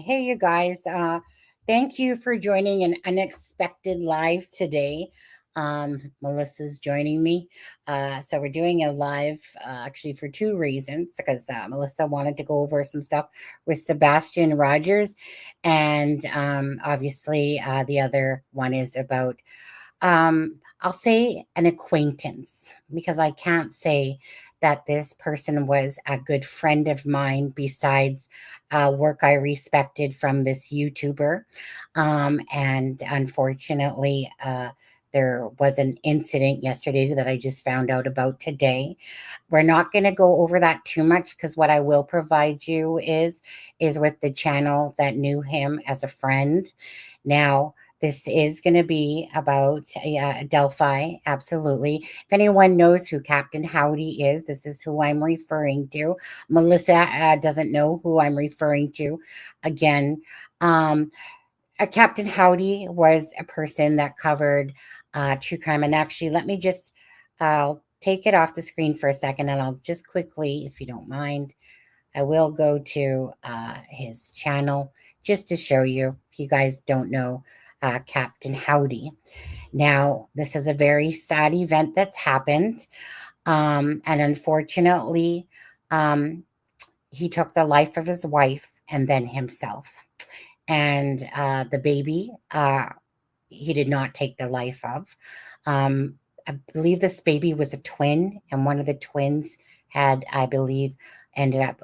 Hey, you guys. Thank you for joining an unexpected live today. Melissa's joining me. So we're doing a live actually for two reasons because Melissa wanted to go over some stuff with Sebastian Rogers. And obviously, the other one is about, I'll say, an acquaintance because I can't say that this person was a good friend of mine besides work I respected from this YouTuber. And unfortunately, there was an incident yesterday that I just found out about today. We're not going to go over that too much because what I will provide you is with the channel that knew him as a friend. Now, this is going to be about Delphi, absolutely. If anyone knows who Captain Howdy is, this is who I'm referring to. Melissa doesn't know who I'm referring to. Again, um, Captain Howdy was a person that covered true crime. And actually, let me just I'll take it off the screen for a second, and I'll just quickly, if you don't mind, I will go to his channel just to show you. If you guys don't know Captain Howdy. Now, this is a very sad event that's happened. And unfortunately, um, he took the life of his wife and then himself. And the baby, he did not take the life of. Um, I believe this baby was a twin, and one of the twins had, I believe, ended up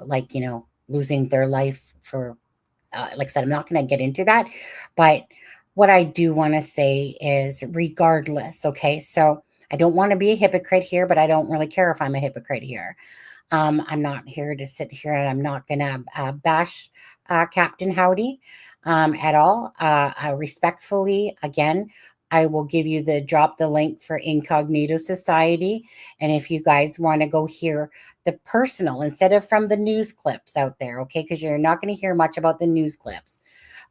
losing their life for. Like I said, I'm not going to get into that, but what I do want to say is, regardless, okay. So I don't want to be a hypocrite here, but I don't really care if I'm a hypocrite here. I'm not here to sit here, and I'm not going to bash Captain Howdy at all. Respectfully, again, I will give you drop the link for Incognito Society. And if you guys want to go hear the personal instead of from the news clips out there, okay, because you're not going to hear much about the news clips.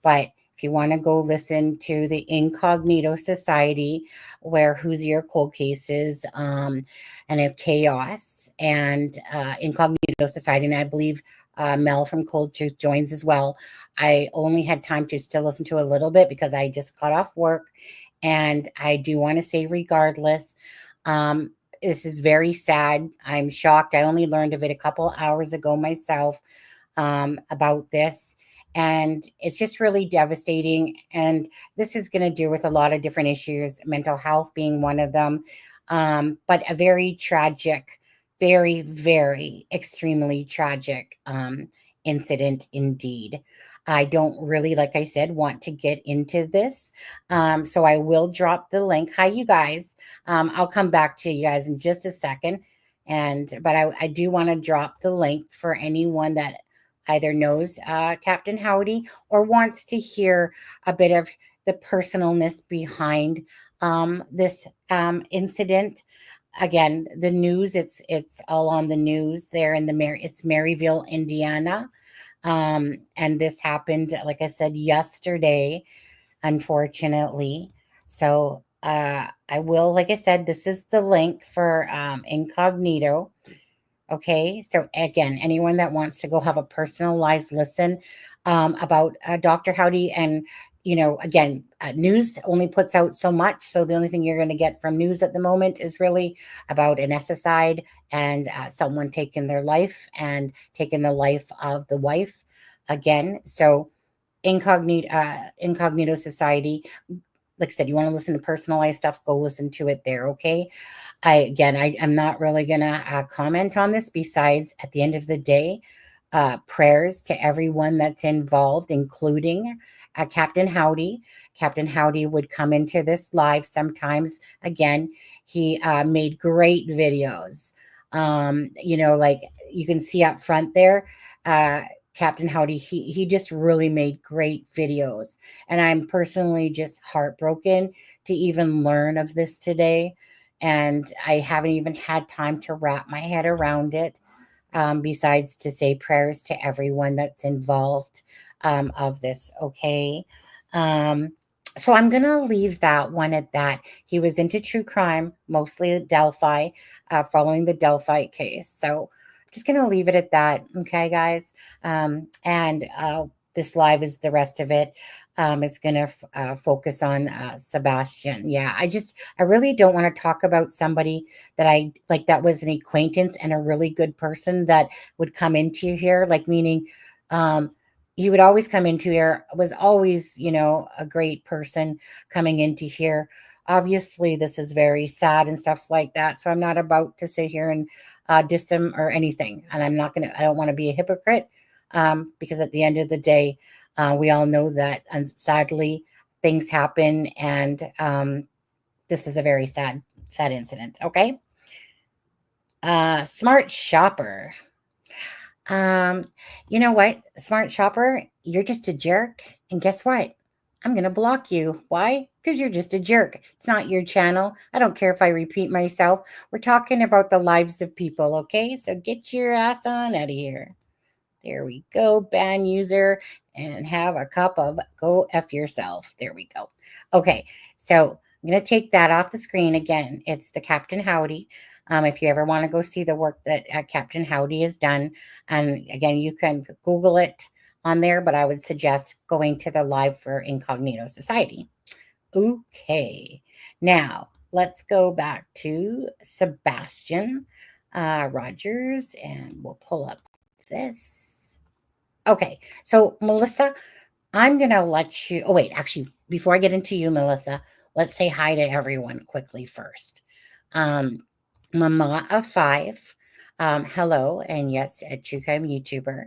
But if you want to go listen to the Incognito Society, where Who's Your Cold Cases, and of Chaos, and Incognito Society, and I believe Mel from Cold Truth joins as well. I only had time to still listen to a little bit because I just got off work. And I do want to say, regardless, this is very sad. I'm shocked. I only learned of it a couple hours ago myself, about this. And it's just really devastating. And this is going to do with a lot of different issues, mental health being one of them. But a very tragic, very, very extremely tragic incident indeed. I don't really, like I said, want to get into this. So I will drop the link. Hi, you guys. I'll come back to you guys in just a second. But I do want to drop the link for anyone that either knows Captain Howdy or wants to hear a bit of the personalness behind this incident. Again, the news, it's all on the news there in it's Maryville, Indiana. And this happened, like I said, yesterday, unfortunately. So I will, like I said, this is the link for Incognito. Okay, so again, anyone that wants to go have a personalized listen about Dr. Howdy, and again, news only puts out so much. So the only thing you're going to get from news at the moment is really about an SSI and someone taking their life and taking the life of the wife again. So Incognito Society, like I said, you want to listen to personalized stuff, go listen to it there. Okay. I'm not really gonna comment on this. Besides, at the end of the day, prayers to everyone that's involved, including Captain Howdy. Captain Howdy would come into this live sometimes. Again, he made great videos. Like you can see up front there, Captain Howdy. He just really made great videos, and I'm personally just heartbroken to even learn of this today. And I haven't even had time to wrap my head around it, besides to say prayers to everyone that's involved of this, okay? Um, so I'm going to leave that one at that. He was into true crime, mostly at Delphi, following the Delphi case. So I'm just going to leave it at that, okay, guys? And this live is the rest of it. It's going to focus on Sebastian. Yeah, I really don't want to talk about somebody that I like that was an acquaintance and a really good person that would come into here, like meaning um, he would always come into here, was always, a great person coming into here. Obviously, this is very sad and stuff like that. So I'm not about to sit here and diss him or anything. And I don't want to be a hypocrite because at the end of the day, we all know that, and sadly, things happen, and this is a very sad incident. Okay. Smart shopper. You know what, smart shopper, you're just a jerk. And guess what? I'm going to block you. Why? Because you're just a jerk. It's not your channel. I don't care if I repeat myself. We're talking about the lives of people, okay? So get your ass on out of here. There we go. Ban user and have a cup of go F yourself. There we go. Okay, so I'm going to take that off the screen again. It's the Captain Howdy. If you ever want to go see the work that Captain Howdy has done, and again, you can Google it on there, but I would suggest going to the Live for Incognito Society. Okay, now let's go back to Sebastian Rogers, and we'll pull up this. Okay, so Melissa, I'm going to let you, oh wait, actually, before I get into you, Melissa, let's say hi to everyone quickly first. Mama of 5, hello, and yes, a true crime YouTuber.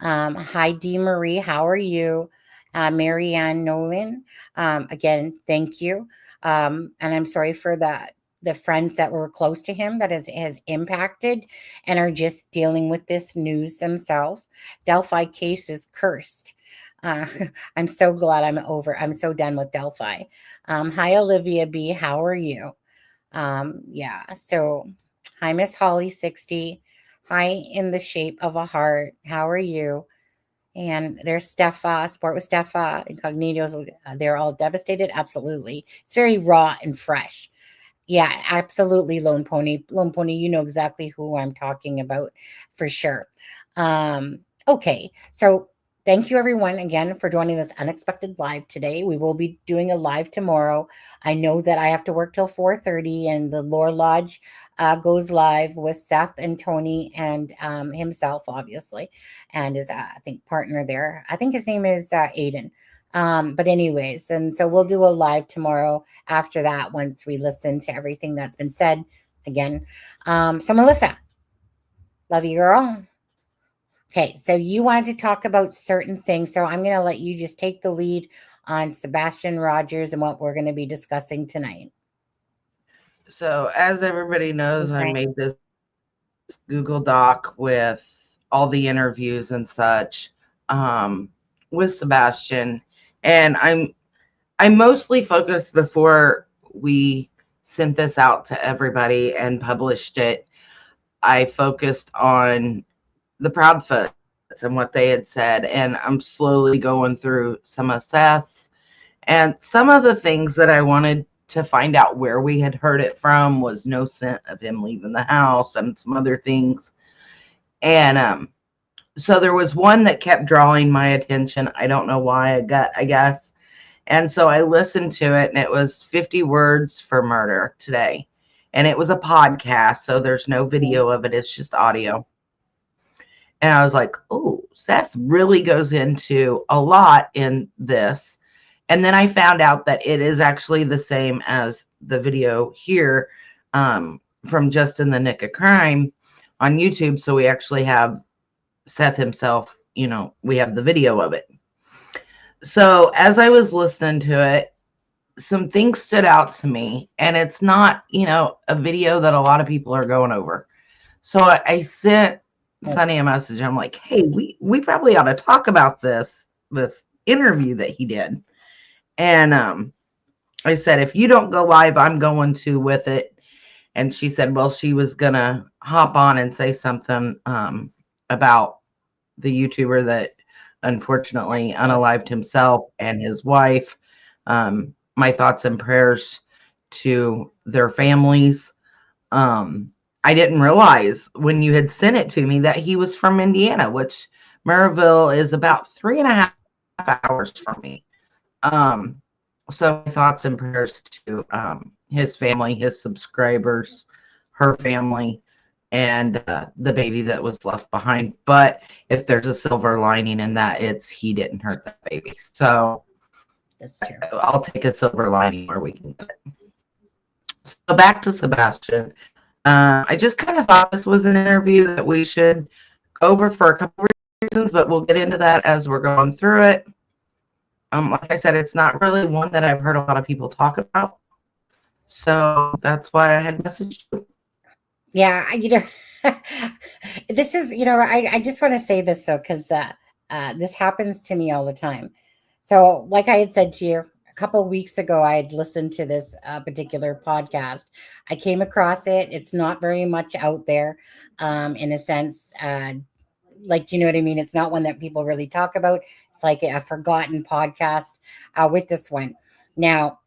Hi, Dee Marie, how are you? Marianne Nolan, again, thank you. And I'm sorry for the friends that were close to him that has impacted and are just dealing with this news themselves. Delphi case is cursed. I'm so glad I'm so done with Delphi. Hi, Olivia B, how are you? Yeah, so hi, Miss Holly 60. Hi, in the shape of a heart. How are you? And there's Steffa, Sport with Steffa, Incognitos. They're all devastated. Absolutely. It's very raw and fresh. Yeah, absolutely, Lone Pony. Lone Pony, you know exactly who I'm talking about for sure. Okay, so thank you everyone again for joining this unexpected live today. We will be doing a live tomorrow. I know that I have to work till 4:30, and the Lore Lodge goes live with Seth and Tony and himself, obviously, and his I think partner there. I think his name is Aiden. But anyways, and so we'll do a live tomorrow after that once we listen to everything that's been said again. So Melissa, love you, girl. Okay, so you wanted to talk about certain things, so I'm going to let you just take the lead on Sebastian Rogers and what we're going to be discussing tonight. So, as everybody knows, I Okay. made this Google Doc with all the interviews and such with Sebastian, and I mostly focused before we sent this out to everybody and published it. I focused on the Proudfoots and what they had said, and I'm slowly going through some of Seth's and some of the things that I wanted to find out where we had heard it from was no scent of him leaving the house and some other things. And so there was one that kept drawing my attention. I don't know why, I guess. And so I listened to it, and it was 50 words for murder today. And it was a podcast, so there's no video of it, it's just audio. And I was like, oh, Seth really goes into a lot in this. And then I found out that it is actually the same as the video here from Just in the Nick of Crime on YouTube. So we actually have Seth himself, we have the video of it. So as I was listening to it, some things stood out to me, and it's not, a video that a lot of people are going over. So I sent Sonny a message. I'm like, hey, we probably ought to talk about this interview that he did. And I said, if you don't go live, I'm going to with it. And she said, well, she was going to hop on and say something about the YouTuber that unfortunately unalived himself and his wife. My thoughts and prayers to their families. I didn't realize when you had sent it to me that he was from Indiana, which Maryville is about 3.5 hours from me. So my thoughts and prayers to his family, his subscribers, her family, and the baby that was left behind. But if there's a silver lining in that, it's he didn't hurt that baby. So That's true. I'll take a silver lining where we can get it. So back to Sebastian. I just kind of thought this was an interview that we should go over for a couple of reasons, but we'll get into that as we're going through it. Like I said, it's not really one that I've heard a lot of people talk about. So that's why I had messaged you. Yeah, this is, I just want to say this though, because this happens to me all the time. So, like I had said to you a couple of weeks ago, I had listened to this particular podcast. I came across it. It's not very much out there, in a sense. Like, do you know what I mean? It's not one that people really talk about. It's like a forgotten podcast with this one. Now,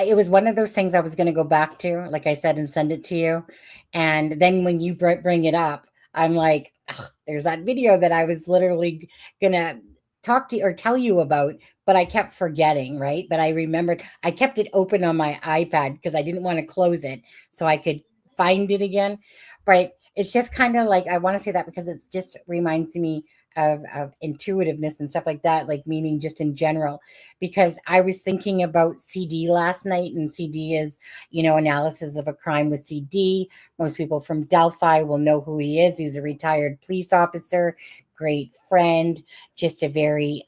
it was one of those things I was going to go back to, like I said, and send it to you. And then when you bring it up, I'm like, "Ugh, there's that video that I was literally going to talk to you or tell you about, but I kept forgetting, right? But I remembered, I kept it open on my iPad because I didn't want to close it so I could find it again. But it's just kind of like, I want to say that because it just reminds me of intuitiveness and stuff like that, like meaning just in general, because I was thinking about CD last night, and CD is, analysis of a crime with CD. Most people from Delphi will know who he is. He's a retired police officer, great friend, just a very,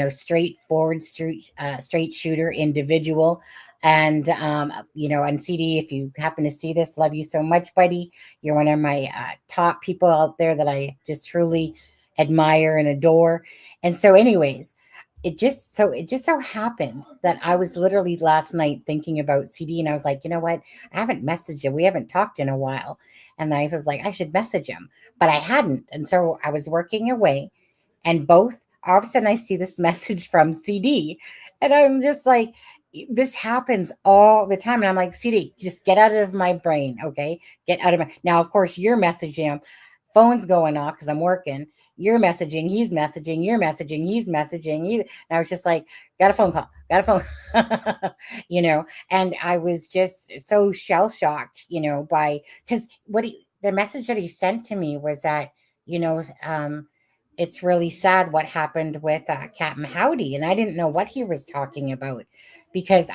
straightforward, straight shooter individual. And, and CD, if you happen to see this, love you so much, buddy. You're one of my top people out there that I just truly admire and adore. And so, anyways, it just so happened that I was literally last night thinking about CD, and I was like, you know what? I haven't messaged him. We haven't talked in a while. And I was like, I should message him, but I hadn't. And so I was working away, and both all of a sudden I see this message from CD, and I'm just like, this happens all the time. And I'm like, CD, just get out of my brain. Okay. Get out of my, now, of course, you're messaging him. Phone's going off because I'm working. You're messaging, he's messaging, you're messaging, he's messaging. And I was just like, got a phone call, got a phone, and I was just so shell shocked, by, because the message that he sent to me was that, you know, um, it's really sad what happened with Captain Howdy, and I didn't know what he was talking about because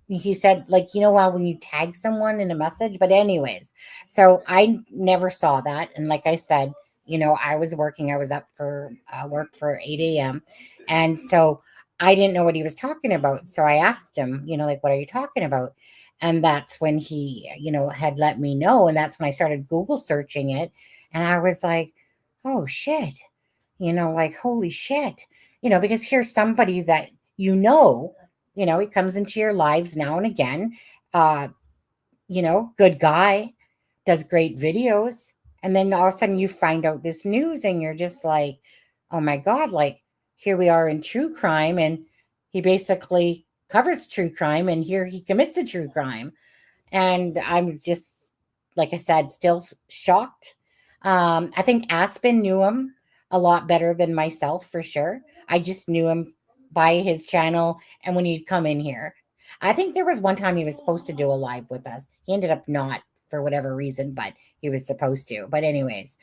he said, like, when you tag someone in a message, but anyways, so I never saw that, and like I said, I was working. I was up for work for 8 a.m. And so I didn't know what he was talking about. So I asked him, like, what are you talking about? And that's when he, had let me know. And that's when I started Google searching it. And I was like, oh, shit, like, holy shit, because here's somebody that, he comes into your lives now and again. Uh, good guy, does great videos. And then all of a sudden you find out this news and you're just like, oh my God, like here we are in true crime. And he basically covers true crime. And here he commits a true crime. And I'm just, like I said, still shocked. I think Aspen knew him a lot better than myself for sure. I just knew him by his channel and when he'd come in here. I think there was one time he was supposed to do a live with us. He ended up not for whatever reason, but he was supposed to. But anyways,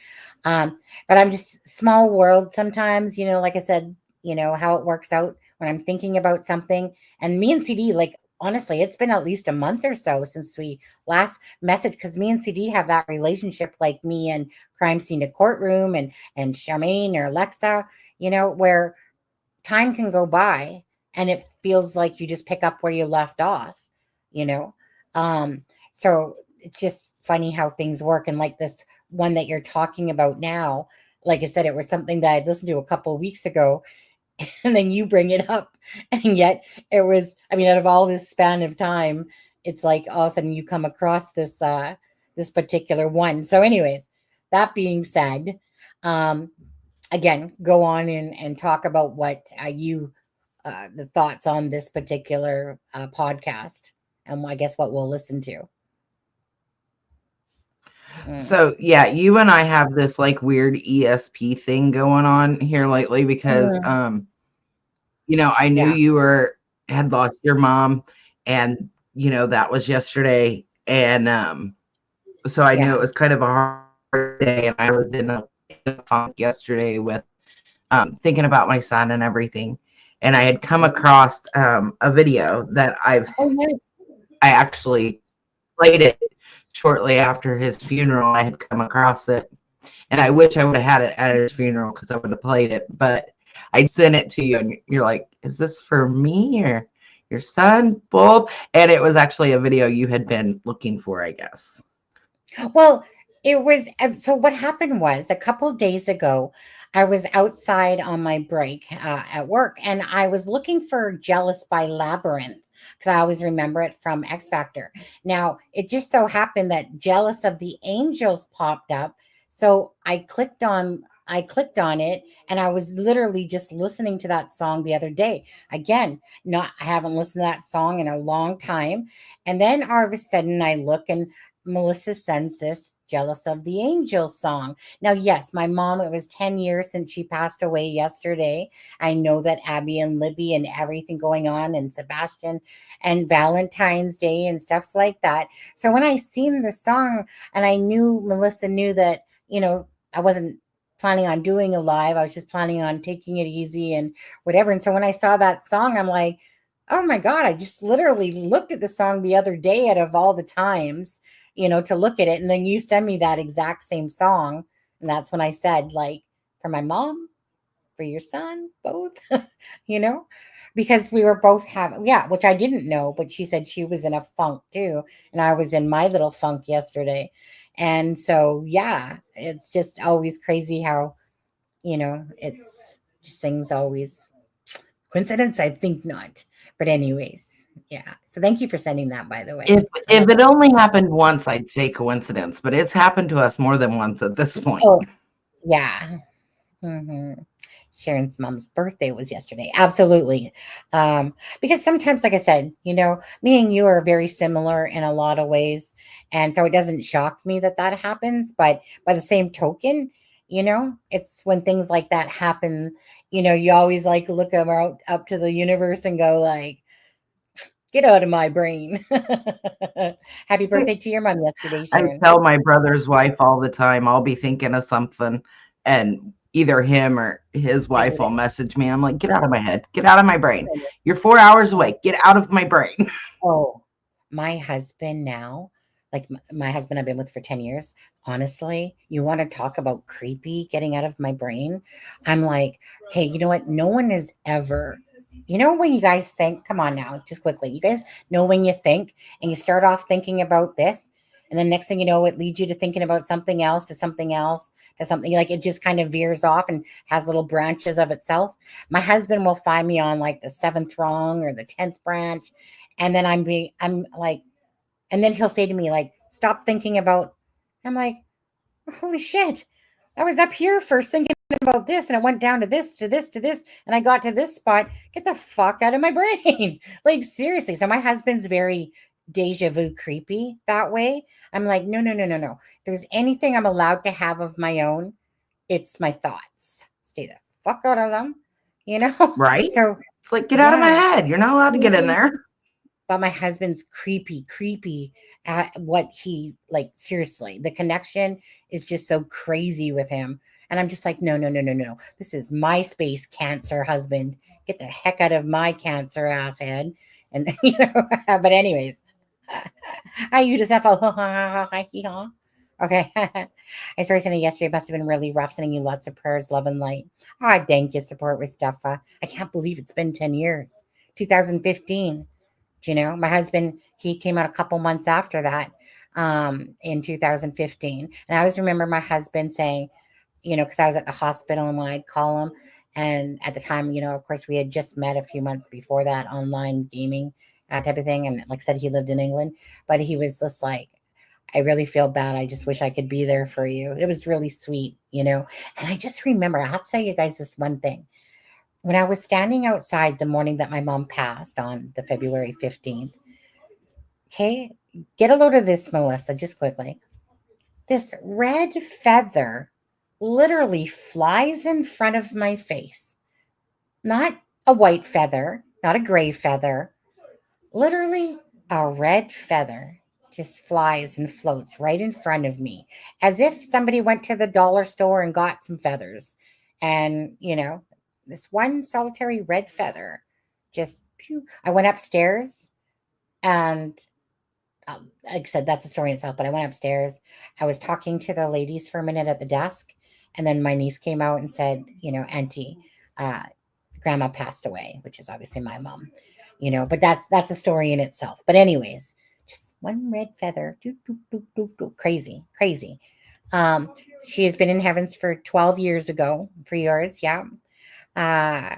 um, but I'm just small world sometimes, like I said, how it works out when I'm thinking about something. And me and CD, like honestly, it's been at least a month or so since we last messaged because me and CD have that relationship like me and Crime Scene to Courtroom and Charmaine or Alexa, where time can go by and it feels like you just pick up where you left off, you know? So it's just funny how things work. And like this one that you're talking about now, like I said, it was something that I'd listened to a couple of weeks ago, and then you bring it up. And yet it was, I mean, out of all this span of time, it's like all of a sudden you come across this particular one. So, anyways, that being said, um, again, go on and talk about what the thoughts on this particular podcast, and I guess what we'll listen to. Mm. So yeah, you and I have this like weird ESP thing going on here lately because Mm. I knew Yeah. you had lost your mom, and that was yesterday, and so I knew it Yeah. was kind of a hard day, and I was in a funk yesterday with thinking about my son and everything. And I had come across a video that Oh, yes. I actually played it shortly after his funeral. I had come across it, and I wish I would have had it at his funeral because I would have played it. But I sent it to you, and you're like, "Is this for me or your son?" Both, and it was actually a video you had been looking for, I guess. Well, it was so what happened was a couple days ago, I was outside on my break at work and I was looking for Jealous by Labyrinth because I always remember it from X Factor. Now, it just so happened that Jealous of the Angels popped up. So I clicked on it and I was literally just listening to that song the other day. Again, not I haven't listened to that song in a long time. And then all of a sudden I look and Melissa sends this Jealous of the Angels song. Now, yes, my mom, it was 10 years since she passed away yesterday. I know that Abby and Libby and everything going on, and Sebastian and Valentine's Day and stuff like that. So when I seen the song and I knew Melissa knew that, I wasn't planning on doing a live, I was just planning on taking it easy and whatever. And so when I saw that song, I'm like, oh my God, I just literally looked at the song the other day out of all the times to look at it. And then you send me that exact same song. And that's when I said, like, for my mom, for your son, both, you know, because we were both having, yeah, which I didn't know, but she said she was in a funk too. And I was in my little funk yesterday. And so, yeah, it's just always crazy how, it's just things always coincidence. I think not. But, anyways, yeah. So, thank you for sending that, by the way, for my If it mom. only happened once, I'd say coincidence, but it's happened to us more than once at this point. Oh, yeah. Hmm. Sharon's mom's birthday was yesterday. Absolutely. Because sometimes, like I said, me and you are very similar in a lot of ways. And so it doesn't shock me that that happens. But by the same token, it's when things like that happen, you always like look out up to the universe and go like, get out of my brain. Happy birthday to your mom yesterday, I Sharon. tell my brother's wife all the time, I'll be thinking of something, and either him or his I wife hate will it. message me. I'm like, get out of my head, get out of my brain. You're 4 hours away. Get out of my brain. Oh, my husband now, like my husband I've been with for 10 years, honestly, you want to talk about creepy getting out of my brain? I'm like, hey, you know what? No one is ever, when you guys think, come on now, just quickly, you guys know when you think and you start off thinking about this, and then next thing you know, it leads you to thinking about something else, to something else, to something like it just kind of veers off and has little branches of itself. My husband will find me on like the seventh rung or the 10th branch, and then I'm like, and then he'll say to me, like, stop thinking about, I'm like, holy shit. I was up here first thinking about this and I went down to this, to this, to this, and I got to this spot. Get the fuck out of my brain. Like, seriously. So my husband's very deja vu creepy that way. I'm like, no, no, no, no, no. If there's anything I'm allowed to have of my own, it's my thoughts. Stay the fuck out of them, you know? Right? So, It's like, get out of my yeah. head. You're not allowed to get in there. But my husband's creepy at what he like. Seriously, the connection is just so crazy with him, and I'm just like, no, no, no, no, no. This is my space, cancer husband. Get the heck out of my cancer ass head. And but anyways, I you just have a okay. I started sending yesterday. It must have been really rough. Sending you lots of prayers, love, and light. Ah, thank you, support with stuff. I can't believe it's been 10 years. 2015. My husband, he came out a couple months after that, in 2015. And I always remember my husband saying, because I was at the hospital and when I'd call him, and at the time, of course, we had just met a few months before that, online gaming type of thing. And like I said, he lived in England, but he was just like, I really feel bad. I just wish I could be there for you. It was really sweet. And I just remember, I have to tell you guys this one thing. When I was standing outside the morning that my mom passed on the February 15th, okay, get a load of this, Melissa, just quickly. this red feather literally flies in front of my face. Not a white feather, not a gray feather, literally a red feather just flies and floats right in front of me as if somebody went to the dollar store and got some feathers. And, this one solitary red feather just, pew. I went upstairs and like I said, that's a story in itself. But I went upstairs. I was talking to the ladies for a minute at the desk, and then my niece came out and said, Auntie, uh, Grandma passed away, which is obviously my mom. But that's a story in itself. But anyways, just one red feather, doo, doo, doo, doo, doo. Crazy, crazy. Um, she has been in heavens for 12 years ago. For yours, yeah. Uh,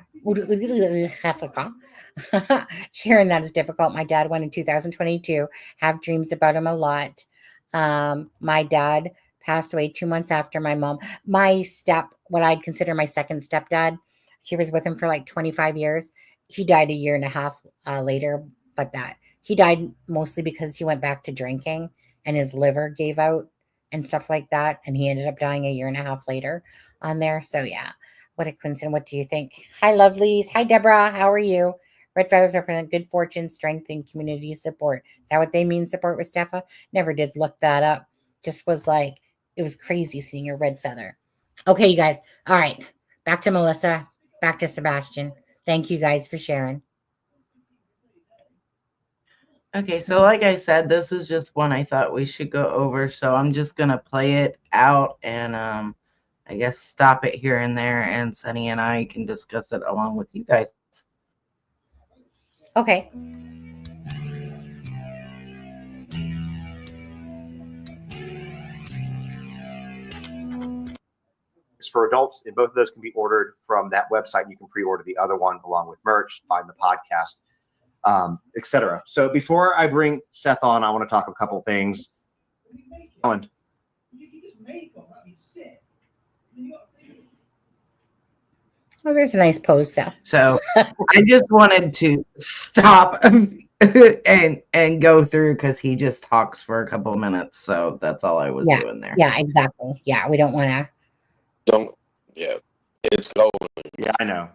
Sharon, that is difficult. My dad went in 2022. Have dreams about him a lot. My dad passed away 2 months after my mom. What I'd consider my second stepdad, she was with him for like 25 years. He died a year and a half later, but he died mostly because he went back to drinking and his liver gave out and stuff like that. And he ended up dying a year and a half later on there. So, yeah. What a coincidence. What do you think? Hi, lovelies. Hi, Deborah. How are you? Red feathers represent good fortune, strength, and community support. Is that what they mean, support with Steffa? Never did look that up. Just was like, it was crazy seeing a red feather. Okay, you guys. All right. Back to Melissa. Back to Sebastian. Thank you guys for sharing. Okay, so like I said, this is just one I thought we should go over. So I'm just gonna play it out and I guess stop it here and there, and Sunny and I can discuss it along with you guys. Okay. For adults, and both of those can be ordered from that website. You can pre-order the other one along with merch, find the podcast, etc. So before I bring Seth on, I want to talk a couple things. Oh, there's a nice pose, Seth. So I just wanted to stop and go through because he just talks for a couple of minutes. So that's all I was doing there. Yeah, exactly. Yeah, we don't want to. It's going. Yeah, I know.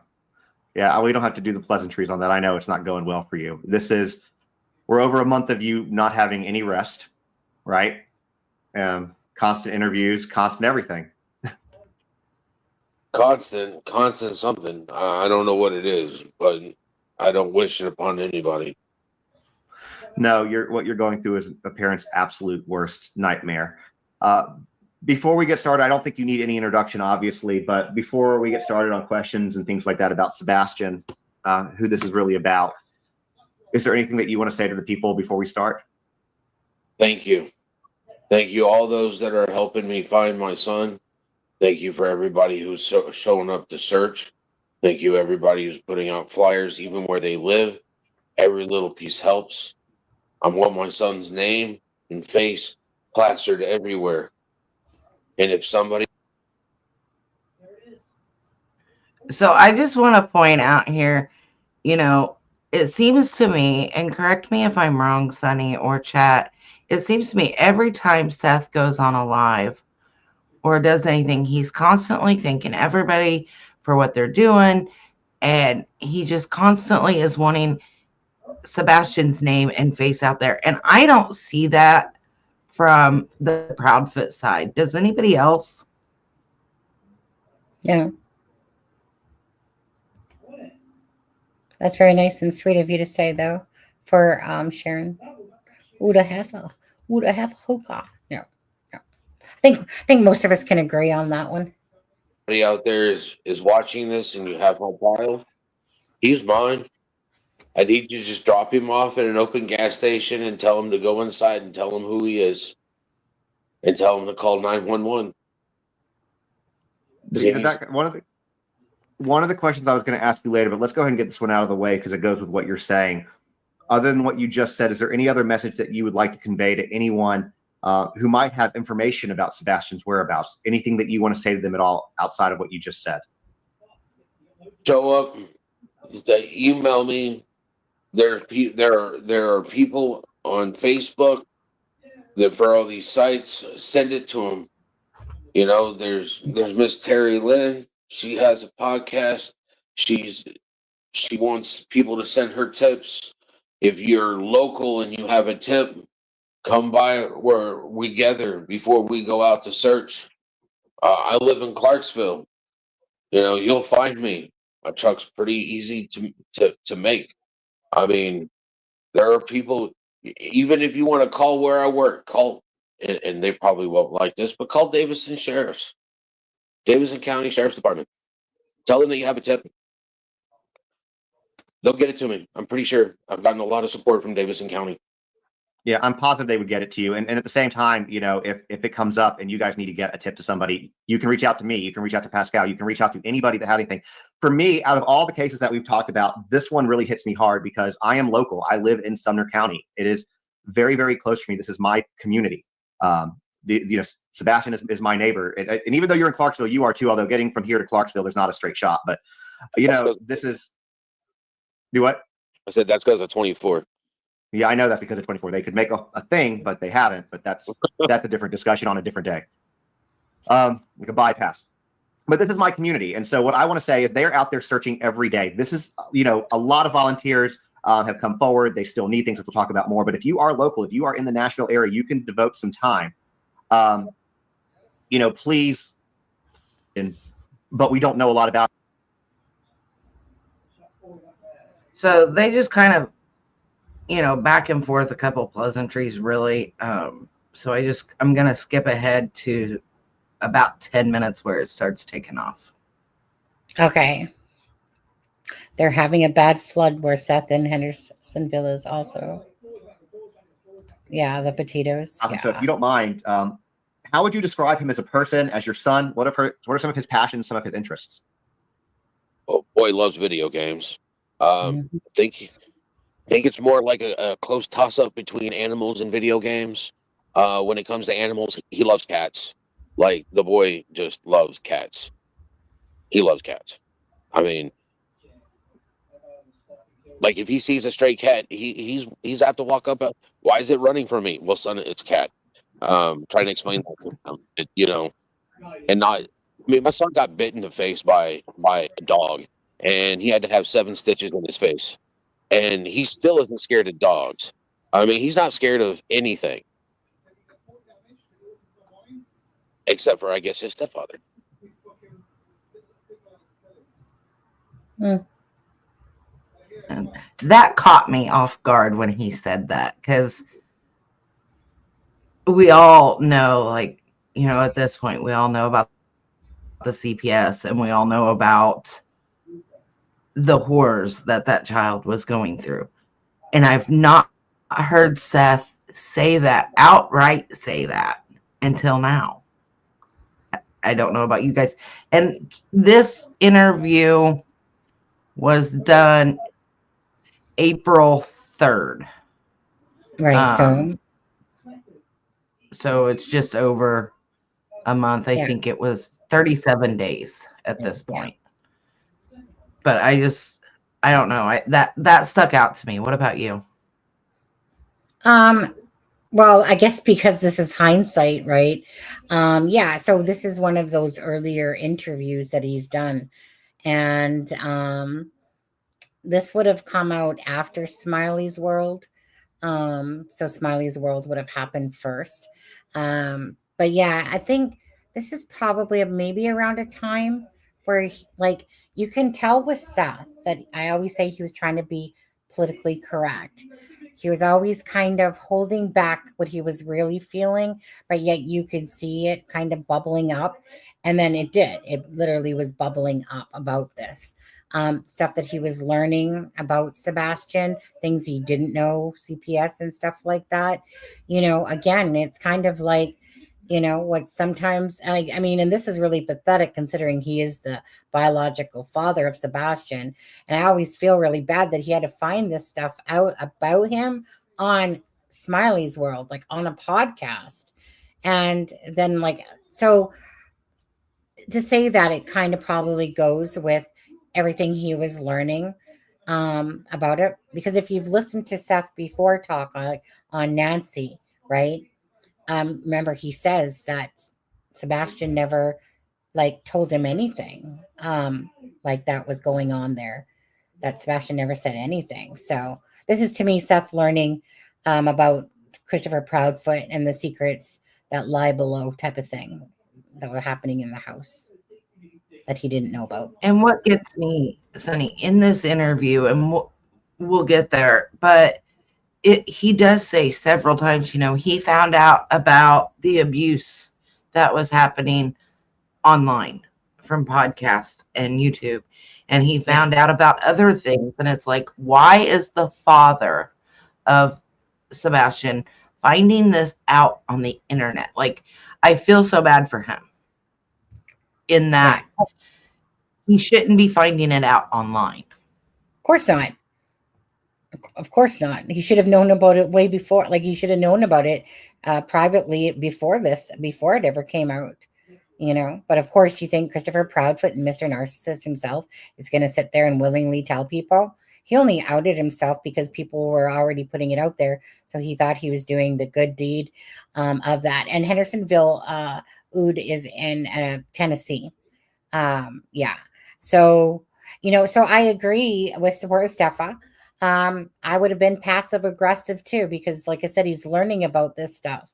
Yeah, we don't have to do the pleasantries on that. I know it's not going well for you. We're over a month of you not having any rest, right? Constant interviews, constant everything. Constant something. I don't know what it is, but I don't wish it upon anybody. No, what you're going through is a parent's absolute worst nightmare. Before we get started, I don't think you need any introduction, obviously, but before we get started on questions and things like that about Sebastian, who this is really about, is there anything that you want to say to the people before we start? Thank you. Thank you, all those that are helping me find my son. Thank you for everybody who's showing up to search. Thank you, everybody who's putting out flyers, even where they live. Every little piece helps. I want my son's name and face plastered everywhere. And if somebody... So I just want to point out here, it seems to me, and correct me if I'm wrong, Sunny or chat, it seems to me every time Seth goes on a live or does anything, he's constantly thanking everybody for what they're doing. And he just constantly is wanting Sebastian's name and face out there. And I don't see that from the Proudfoot side. Does anybody else? Yeah. That's very nice and sweet of you to say, though, for Sharon. Woulda have a hookah. No. I think most of us can agree on that one. Anybody out there is watching this and you have my file, he's mine. I need you to just drop him off at an open gas station and tell him to go inside and tell him who he is. And tell him to call 911. One of the questions I was going to ask you later, but let's go ahead and get this one out of the way because it goes with what you're saying. Other than what you just said, is there any other message that you would like to convey to anyone who might have information about Sebastian's whereabouts? Anything that you want to say to them at all outside of what you just said? Show up. They email me. There are people on Facebook for all these sites, send it to them. You know, there's Miss Terry Lynn. She has a podcast. She's she wants people to send her tips. If you're local and you have a tip, come by where we gather before we go out to search. I live in Clarksville. You know, you'll find me. My truck's pretty easy to make. I mean, there are people. Even if you want to call where I work, call, and they probably won't like this, but call Davidson County Sheriff's Department. Tell them that you have a tip. They'll get it to me. I'm pretty sure. I've gotten a lot of support from Davidson County. Yeah, I'm positive they would get it to you. And at the same time, you know, if it comes up and you guys need to get a tip to somebody, you can reach out to me. You can reach out to Pascal. You can reach out to anybody that has anything. For me, out of all the cases that we've talked about, this one really hits me hard because I am local. I live in Sumner County. It is very, very close for me. This is my community. Sebastian is my neighbor. And even though you're in Clarksville, you are too, although getting from here to Clarksville, there's not a straight shot. But, you know, this is, do what? I said that's because of 24. Yeah, I know that's because of 24. They could make a thing, but they haven't. But that's a different discussion on a different day. Like a bypass. But this is my community. And so what I want to say is they're out there searching every day. This is, you know, a lot of volunteers have come forward. They still need things, which we'll talk about more. But if you are local, if you are in the Nashville area, you can devote some time. You know, please. But we don't know a lot about. So they just kind of, you know, back and forth a couple pleasantries, really. So I'm going to skip ahead to about 10 minutes where it starts taking off. Okay. They're having a bad flood where Seth and Hendersonville is also. Yeah, the potatoes. Yeah. So if you don't mind, how would you describe him as a person, as your son? What are some of his passions, some of his interests? Oh boy, he loves video games. I think it's more like a close toss-up between animals and video games. When it comes to animals, he loves cats. Like, the boy just loves cats. He loves cats. I mean, like, if he sees a stray cat, he's apt to walk up. Why is it running from me? Well, son, it's a cat. Trying to explain that to him, you know, and not. I mean, my son got bit in the face by a dog, and he had to have 7 stitches in his face. And he still isn't scared of dogs. I mean, he's not scared of anything. Except for, I guess, his stepfather. Mm. And that caught me off guard when he said that, because we all know, like, you know, at this point, we all know about the CPS and we all know about the horrors that child was going through. And I've not heard Seth outright say that until now. I don't know about you guys. And this interview was done April 3rd. Right. So it's just over a month. I think it was 37 days at this point. But I don't know. That stuck out to me. What about you? Well, I guess because this is hindsight, right? Yeah, so this is one of those earlier interviews that he's done. And this would have come out after Smiley's World. So Smiley's World would have happened first. But yeah, I think this is probably maybe around a time where like you can tell with Seth that I always say he was trying to be politically correct. He was always kind of holding back what he was really feeling, but yet you could see it kind of bubbling up. And then it did. It literally was bubbling up about this. Stuff that he was learning about Sebastian, things he didn't know, CPS and stuff like that. You know, again, it's kind of like, you know, what sometimes, I mean, and this is really pathetic considering he is the biological father of Sebastian. And I always feel really bad that he had to find this stuff out about him on Smiley's World, like on a podcast. And then, like, so to say that it kind of probably goes with everything he was learning about it. Because if you've listened to Seth before talk on Nancy, right? remember he says that Sebastian never like told him anything like that was going on there, that Sebastian never said anything. So this is to me Seth learning about Christopher Proudfoot and the secrets, that lie below type of thing that were happening in the house that he didn't know about. And what gets me, Sonny, in this interview, and we'll get there, but he does say several times, he found out about the abuse that was happening online from podcasts and YouTube. And he found out about other things. And it's like, why is the father of Sebastian finding this out on the internet? Like, I feel so bad for him in that he shouldn't be finding it out online. Of course not. Of course not. He should have known about it way before. Like, he should have known about it privately before it ever came out. But of course, you think Christopher Proudfoot and Mr. Narcissist himself is going to sit there and willingly tell people? He only outed himself because people were already putting it out there. So he thought he was doing the good deed of that. And Hendersonville Oud is in Tennessee. Yeah. So, so I agree with Stefa. I would have been passive aggressive too, because like I said, he's learning about this stuff.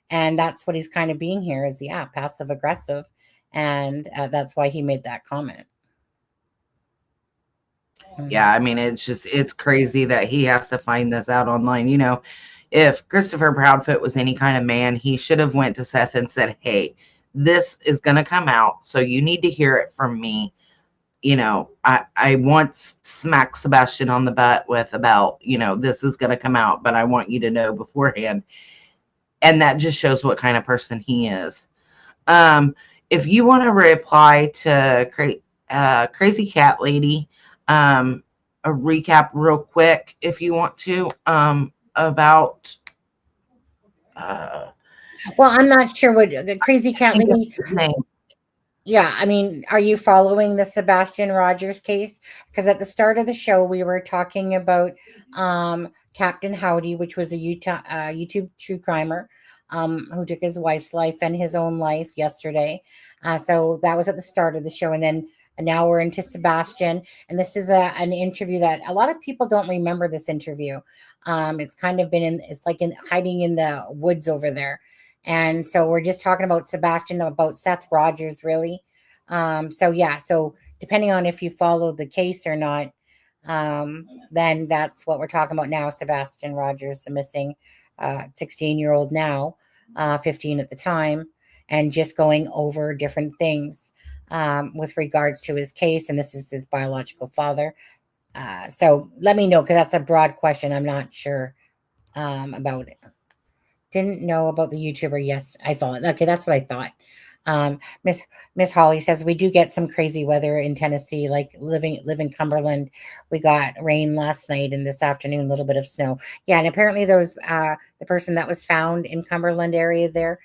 And that's what he's kind of being here is, passive aggressive. And that's why he made that comment. Yeah, I mean, it's crazy that he has to find this out online. If Christopher Proudfoot was any kind of man, he should have went to Seth and said, hey, this is going to come out, so you need to hear it from me. I once smacked Sebastian on the butt with about, this is going to come out, but I want you to know beforehand. And that just shows what kind of person he is. If you want to reply to Crazy Cat Lady, a recap real quick, if you want to, about. Well, I'm not sure what the Crazy Cat Lady. Name. Yeah, I mean, are you following the Sebastian Rogers case? Because at the start of the show, we were talking about Captain Howdy, which was a YouTube true crimer who took his wife's life and his own life yesterday. So that was at the start of the show. And then now we're into Sebastian. And this is an interview that a lot of people don't remember this interview. It's kind of been hiding in the woods over there. And so we're just talking about Sebastian, about Seth Rogers, really. So depending on if you follow the case or not, then that's what we're talking about now. Sebastian Rogers, the missing 16-year-old now, 15 at the time, and just going over different things with regards to his case. And this is his biological father. So let me know, because that's a broad question. I'm not sure about it. Didn't know about the YouTuber. Yes, I thought. Okay, that's what I thought. Miss Holly says we do get some crazy weather in Tennessee, like live in Cumberland. We got rain last night and this afternoon, a little bit of snow. Yeah, and apparently those the person that was found in Cumberland area there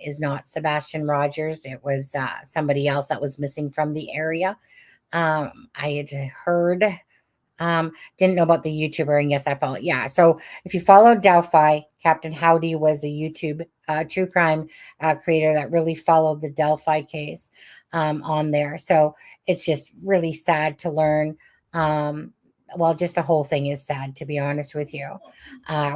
is not Sebastian Rogers. It was somebody else that was missing from the area. I had heard. Didn't know about the YouTuber, and yes, I follow. Yeah, so if you follow Delphi, Captain Howdy was a YouTube true crime creator that really followed the Delphi case on there. So it's just really sad to learn. Well, just the whole thing is sad, to be honest with you,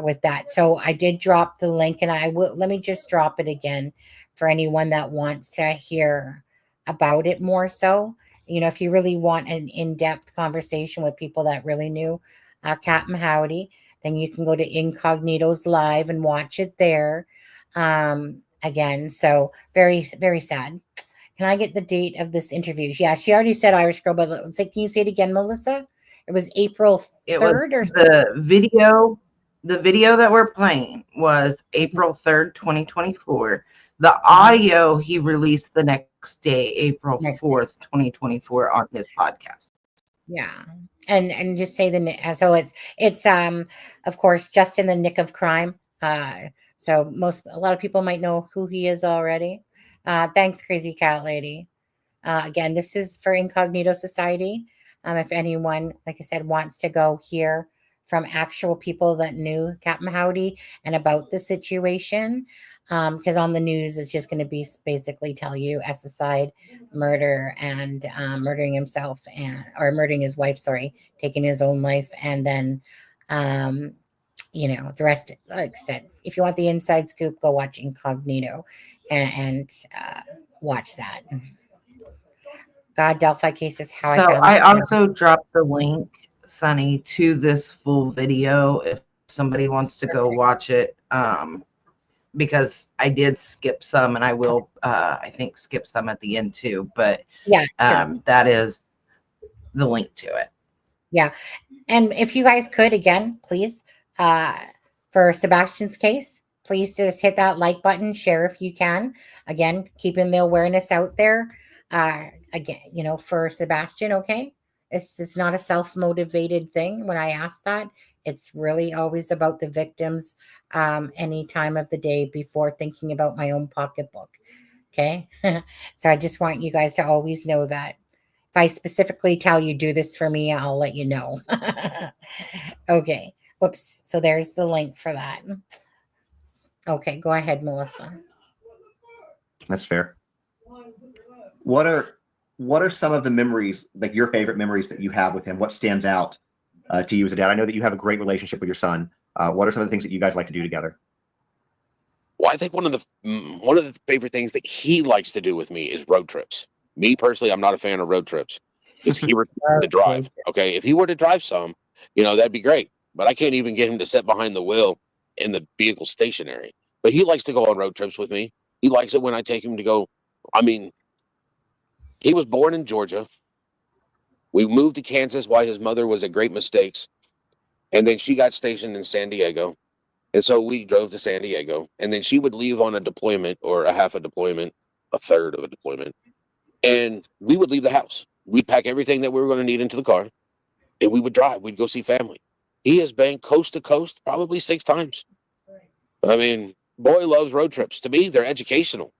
with that. So I did drop the link, and let me just drop it again for anyone that wants to hear about it more so. If you really want an in-depth conversation with people that really knew Captain Howdy, then you can go to Incognito's Live and watch it there. Again, so very, very sad. Can I get the date of this interview? Yeah, she already said Irish Girl, but can you say it again, Melissa? It was April 3rd or the video. The video that we're playing was April 3rd, 2024. The audio he released the next day, April 4th, 2024, on his podcast. Yeah. And just say so it's of course just in the nick of crime. So a lot of people might know who he is already. Thanks, Crazy Cat Lady. Again, this is for Incognito Society. If anyone, like I said, wants to go hear from actual people that knew Captain Howdy and about the situation. Because on the news, it's just going to be basically tell you assassine, murder, and murdering himself or murdering his wife, sorry, taking his own life. And then, the rest, like I said, if you want the inside scoop, go watch Incognito and watch that. God, Delphi cases, how I So found I this. also dropped the link, Sunny, to this full video if somebody wants to go watch it. Because I did skip some, and I will, I think, skip some at the end too. But Yeah, sure. that is the link to it. Yeah. And if you guys could, again, please, for Sebastian's case, please just hit that like button, share if you can. Again, keeping the awareness out there. Again, for Sebastian, okay? It's not a self-motivated thing when I ask that. It's really always about the victims any time of the day before thinking about my own pocketbook. Okay? So I just want you guys to always know that. If I specifically tell you do this for me, I'll let you know. Okay. Whoops. So there's the link for that. Okay, go ahead, Melissa. That's fair. What are some of the memories, like your favorite memories that you have with him? What stands out to you as a dad? I know that you have a great relationship with your son. What are some of the things that you guys like to do together? Well, I think one of the favorite things that he likes to do with me is road trips. Me personally, I'm not a fan of road trips because he were to drive. Okay, if he were to drive some, that'd be great. But I can't even get him to sit behind the wheel in the vehicle stationary. But he likes to go on road trips with me. He likes it when I take him to go. I mean, he was born in Georgia. We moved to Kansas while his mother was at Great Mistakes, and then she got stationed in San Diego. And so we drove to San Diego, and then she would leave on a deployment or a half a deployment, a third of a deployment. And we would leave the house. We'd pack everything that we were going to need into the car, and we would drive. We'd go see family. He has been coast to coast probably 6 times. I mean, boy loves road trips. To me, they're educational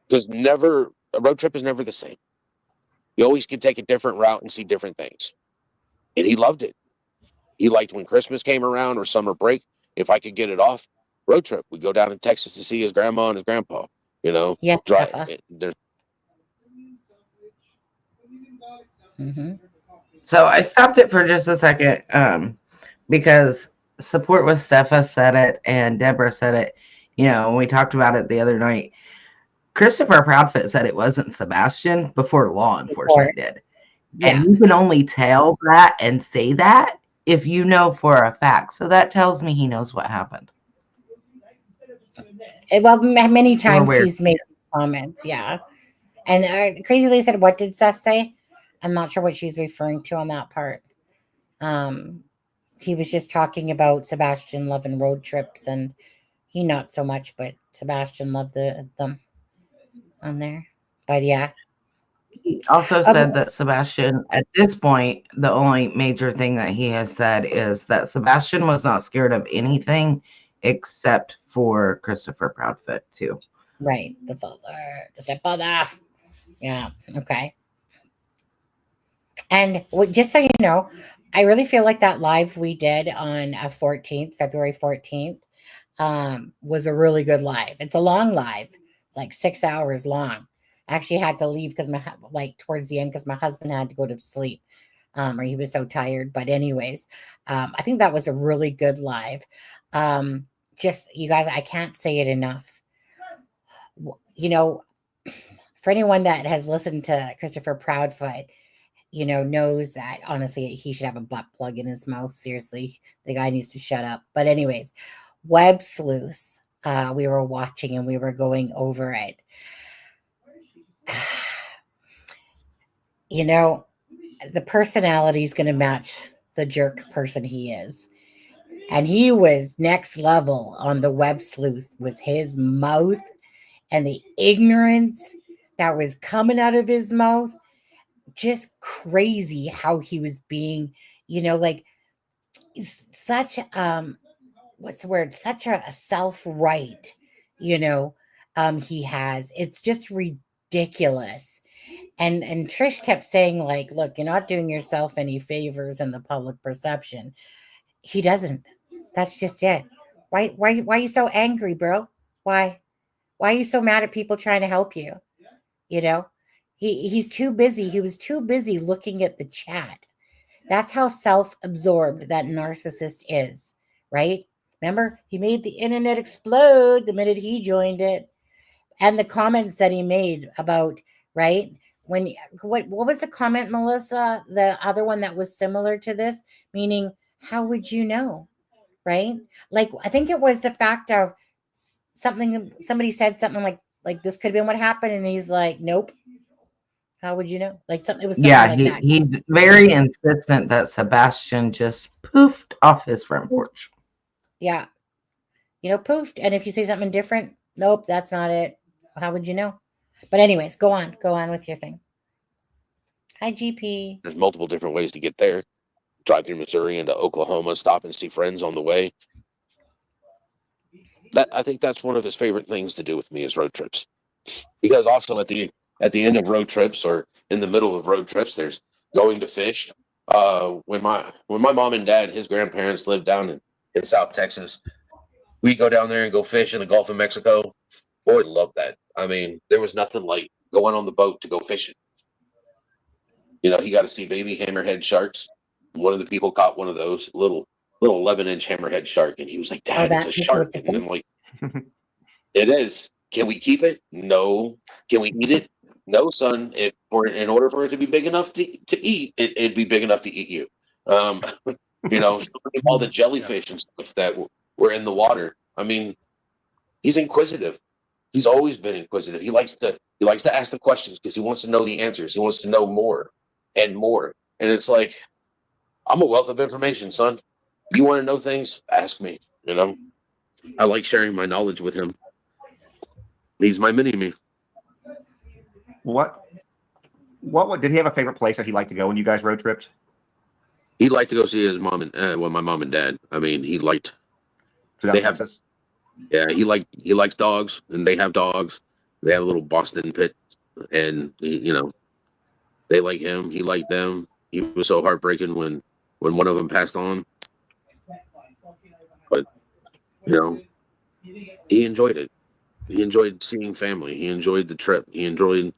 because a road trip is never the same. You always can take a different route and see different things. And he loved it. He liked when Christmas came around or summer break. If I could get it off, road trip. We'd go down to Texas to see his grandma and his grandpa. Yes, drive. Mm-hmm. So I stopped it for just a second because Support with Steffa said it and Deborah said it. When we talked about it the other night, Christopher Proudfoot said it wasn't Sebastian before law enforcement did. Yeah. And you can only tell that and say that if you know for a fact. So that tells me he knows what happened. Well, many times he's made comments, yeah. And Crazy Lady said, what did Seth say? I'm not sure what she's referring to on that part. He was just talking about Sebastian loving road trips, and he not so much, but Sebastian loved them on there. But yeah. He also said that Sebastian, at this point, the only major thing that he has said is that Sebastian was not scared of anything except for Christopher Proudfoot, too. Right. The stepfather. Yeah. Okay. And just so you know, I really feel like that live we did on February 14th, was a really good live. It's a long live. It's like 6 hours long. I actually had to leave because towards the end, because my husband had to go to sleep, or he was so tired. But anyways, I think that was a really good live. Just you guys, I can't say it enough. For anyone that has listened to Christopher Proudfoot, knows that honestly he should have a butt plug in his mouth. Seriously, the guy needs to shut up. But anyways, Web Sleuths, we were watching and we were going over it. The personality is going to match the jerk person he is. And he was next level on the Web Sleuth, was his mouth and the ignorance that was coming out of his mouth. Just crazy how he was being, such what's the word? Such a self-right, he has. It's just ridiculous. And Trish kept saying, look, you're not doing yourself any favors in the public perception. He doesn't. That's just it. Why are you so angry, bro? Why? Why are you so mad at people trying to help you? You know, he's too busy. He was too busy looking at the chat. That's how self-absorbed that narcissist is, right? Remember, he made the internet explode the minute he joined it. And the comments that he made about, right? When what was the comment, Melissa? The other one that was similar to this, meaning, how would you know? Right? Like, I think it was the fact of somebody said something like this could have been what happened, and he's like, nope. How would you know? Like, something, it was something Yeah, like that. he's very insistent that Sebastian just poofed off his front porch. Yeah. Poofed. And if you say something different, nope, that's not it. How would you know? But anyways, go on with your thing. Hi, GP. There's multiple different ways to get there. Drive through Missouri into Oklahoma, stop and see friends on the way. I think that's one of his favorite things to do with me is road trips. Because also at the end of road trips or in the middle of road trips, there's going to fish. When my mom and dad, his grandparents lived down in South Texas, we go down there and go fish in the Gulf of Mexico. Boy, love that. I mean, there was nothing like going on the boat to go fishing. He got to see baby hammerhead sharks. One of the people caught one of those little 11-inch hammerhead shark, and he was like, "Dad, it's a shark." And I'm like, "It is. Can we keep it? No. Can we eat it? No, son. In order for it to be big enough to eat, it'd be big enough to eat you." All the jellyfish and stuff that were in the water. I mean, he's inquisitive. He's always been inquisitive. He likes to ask the questions because he wants to know the answers. He wants to know more and more. And it's like, I'm a wealth of information, son. You want to know things? Ask me. I like sharing my knowledge with him. He's my mini-me. What did he have a favorite place that he liked to go when you guys road tripped? He'd like to go see his mom and my mom and dad. I mean, he liked. They have. Texas? Yeah, he likes dogs, and they have dogs. They have a little Boston pit, and they like him. He liked them. He was so heartbreaking when one of them passed on. But he enjoyed it. He enjoyed seeing family. He enjoyed the trip. He enjoyed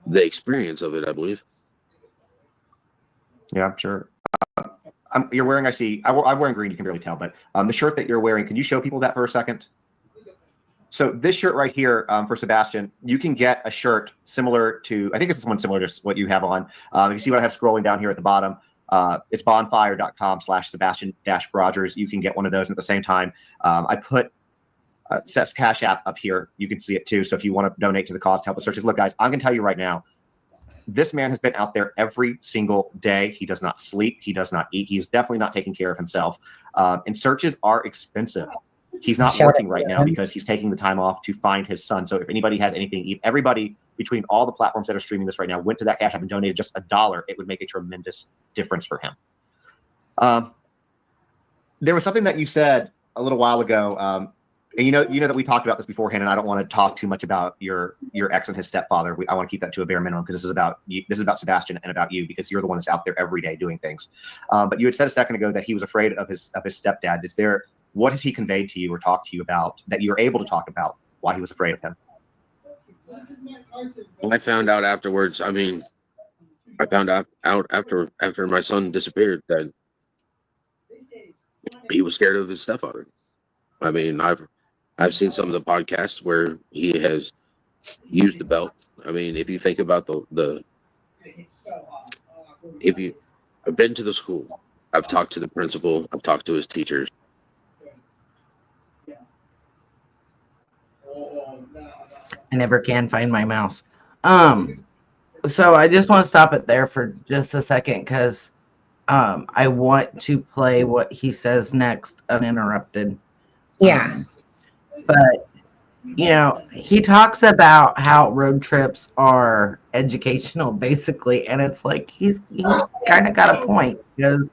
the experience of it, I believe. Yeah, sure. You're wearing, I see, I'm wearing green, you can barely tell, but the shirt that you're wearing, can you show people that for a second? So this shirt right here for Sebastian, you can get a shirt similar to, I think this is one similar to what you have on. You see what I have scrolling down here at the bottom. It's bonfire.com/Sebastian-Rogers. You can get one of those. And at the same time, I put Seth's Cash App up here. You can see it too. So if you want to donate to the cause to help us searches, look, guys, I'm going to tell you right now, this man has been out there every single day. He does not sleep. He does not eat. He's definitely not taking care of himself. And searches are expensive. He's not working right now because he's taking the time off to find his son. So if anybody has anything, everybody between all the platforms that are streaming this right now went to that Cash App and donated just $1, it would make a tremendous difference for him. There was something that you said a little while ago. And you know that we talked about this beforehand, and I don't want to talk too much about your ex and his stepfather. I want to keep that to a bare minimum because this is about you, this is about Sebastian and about you because you're the one that's out there every day doing things. But you had said a second ago that he was afraid of his stepdad. What has he conveyed to you or talked to you about that you're able to talk about why he was afraid of him? Well, I found out afterwards. I mean, I found out after my son disappeared that he was scared of his stepfather. I mean, I've seen some of the podcasts where he has used the belt. I mean, if you think about I've been to the school, I've talked to the principal, I've talked to his teachers. I never can find my mouse. So I just want to stop it there for just a second because I want to play what he says next uninterrupted. Yeah. But he talks about how road trips are educational, basically, and it's like he's kind of got a point because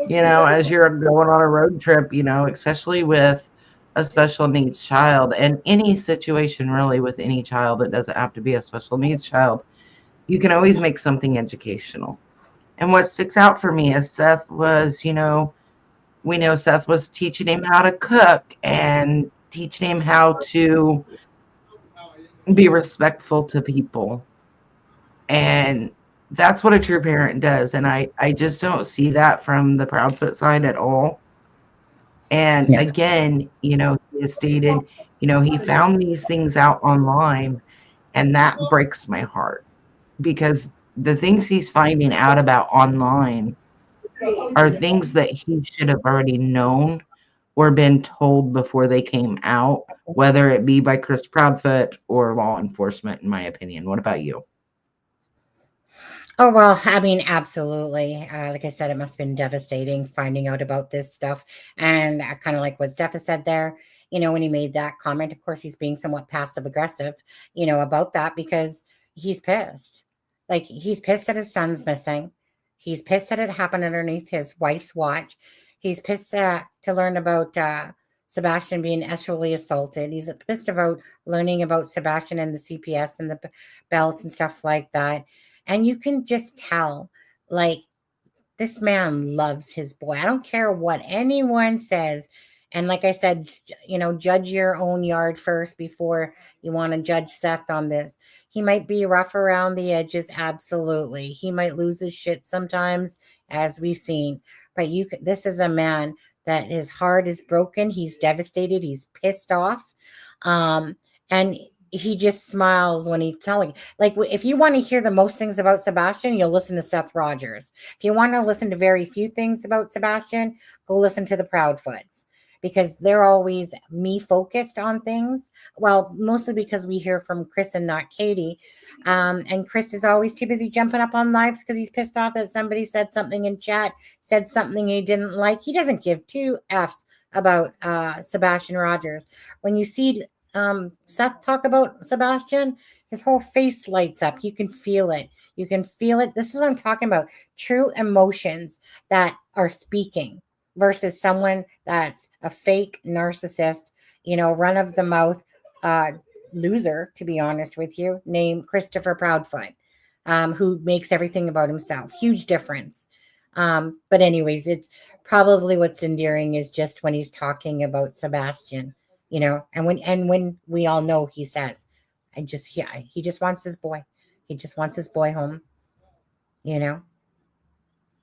as you're going on a road trip, especially with a special needs child, and any situation really with any child, it doesn't have to be a special needs child, you can always make something educational. And what sticks out for me is Seth was, We know Seth was teaching him how to cook and teaching him how to be respectful to people. And that's what a true parent does. And I just don't see that from the Proudfoot side at all. And Yeah. again, he has stated, he found these things out online, and that breaks my heart because the things he's finding out about online are things that he should have already known or been told before they came out, whether it be by Chris Proudfoot or law enforcement, in my opinion. What about you? Oh, well, I mean, absolutely. Like I said, it must have been devastating finding out about this stuff. And kind of like what Steph has said there, when he made that comment, of course, he's being somewhat passive aggressive, about that because he's pissed. Like, he's pissed that his son's missing. He's pissed that it happened underneath his wife's watch. He's pissed to learn about Sebastian being sexually assaulted. He's pissed about learning about Sebastian and the CPS and the belt and stuff like that. And you can just tell, like, this man loves his boy. I don't care what anyone says. And like I said, judge your own yard first before you want to judge Seth on this. He might be rough around the edges. Absolutely. He might lose his shit sometimes, as we've seen. But this is a man that his heart is broken. He's devastated. He's pissed off. And he just smiles when he's telling. Like, if you want to hear the most things about Sebastian, you'll listen to Seth Rogers. If you want to listen to very few things about Sebastian, go listen to the Proudfoots, because they're always me focused on things. Well, mostly because we hear from Chris and not Katie. And Chris is always too busy jumping up on lives because he's pissed off that somebody said something in chat, said something he didn't like. He doesn't give two F's about Sebastian Rogers. When you see Seth talk about Sebastian, his whole face lights up. You can feel it. You can feel it. This is what I'm talking about. True emotions that are speaking versus someone that's a fake narcissist, run of the mouth loser, to be honest with you, named Christopher Proudfoot, who makes everything about himself. Huge difference. But anyways, it's probably what's endearing is just when he's talking about Sebastian, and when we all know he says, he just wants his boy. He just wants his boy home, and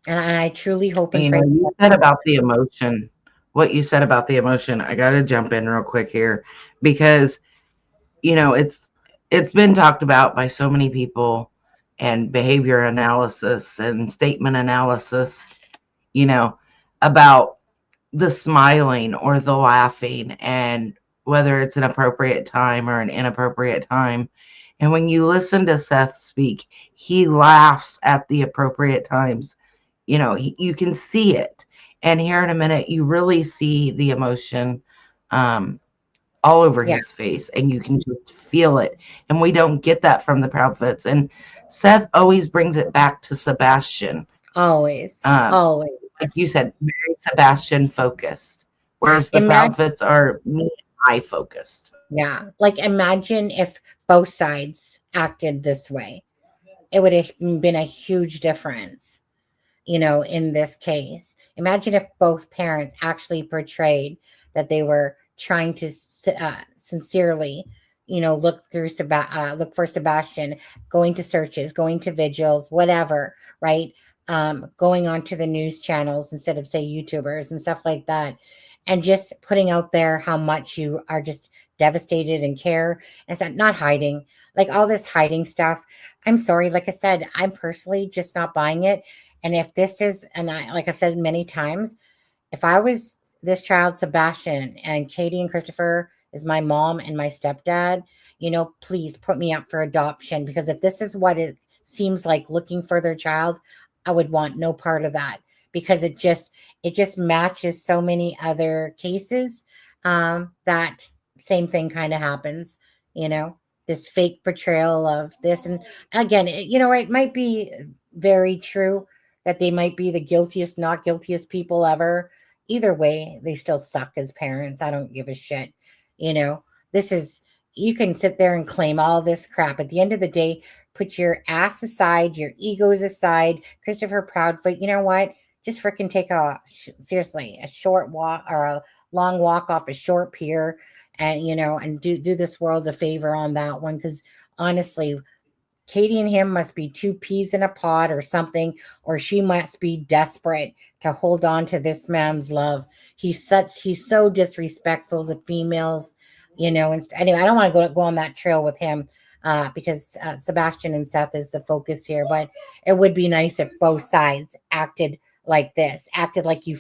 I truly hope and pray. You said about the emotion, what you said about the emotion, I got to jump in real quick here because, it's been talked about by so many people, and behavior analysis and statement analysis, about the smiling or the laughing and whether it's an appropriate time or an inappropriate time. And when you listen to Seth speak, he laughs at the appropriate times. You can see it. And here in a minute, you really see the emotion all over his face, and you can just feel it. And we don't get that from the Proudfoots. And Seth always brings it back to Sebastian. Always. Like you said, very Sebastian focused, whereas the Proudfoots are me and I focused. Yeah. Like, imagine if both sides acted this way. It would have been a huge difference, in this case. Imagine if both parents actually portrayed that they were trying to sincerely, look for Sebastian, going to searches, going to vigils, whatever, right? Going on to the news channels instead of, say, YouTubers and stuff like that, and just putting out there how much you are just devastated and care. And it's not hiding, like all this hiding stuff. I'm sorry, like I said, I'm personally just not buying it. And if this is, and like I've said many times, if I was this child, Sebastian, and Katie and Christopher is my mom and my stepdad, please put me up for adoption, because if this is what it seems like looking for their child, I would want no part of that, because it just matches so many other cases that same thing kind of happens, this fake portrayal of this. And again, it might be very true that they might be the guiltiest, not guiltiest people ever. Either way, they still suck as parents. I don't give a shit. This is, you can sit there and claim all this crap. At the end of the day, put your ass aside, your egos aside. Christopher Proudfoot, you know what? just freaking take seriously, a short walk or a long walk off a short pier, and, and do this world a favor on that one. Because honestly, Katie and him must be two peas in a pod or something, or she must be desperate to hold on to this man's love. He's so disrespectful to females, And anyway, I don't want to go on that trail with him, because Sebastian and Seth is the focus here. But it would be nice if both sides acted like this, acted like you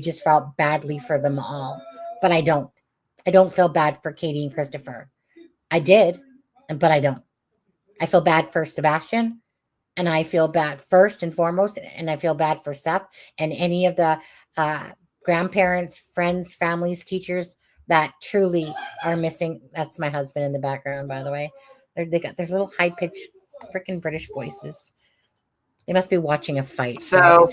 just felt badly for them all. But I don't. I don't feel bad for Katie and Christopher. I did, but I don't. I feel bad for Sebastian, and I feel bad first and foremost, and I feel bad for Seth and any of the grandparents, friends, families, teachers that truly are missing. That's my husband in the background, by the way. They got their little high pitched freaking British voices. They must be watching a fight. So,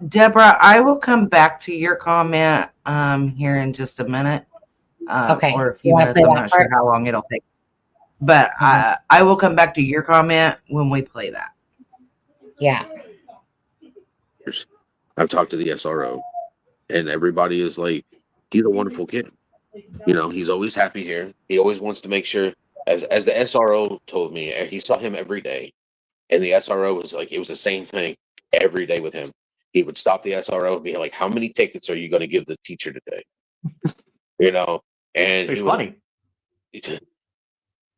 Deborah, I will come back to your comment here in just a minute. Okay. Or a few minutes. I'm not sure how long it'll take. But I will come back to your comment when we play that. Yeah. I've talked to the SRO, and everybody is like, he's a wonderful kid. He's always happy here. He always wants to make sure, as the SRO told me, he saw him every day. And the SRO was like, it was the same thing every day with him. He would stop the SRO and be like, how many tickets are you going to give the teacher today? And it's funny.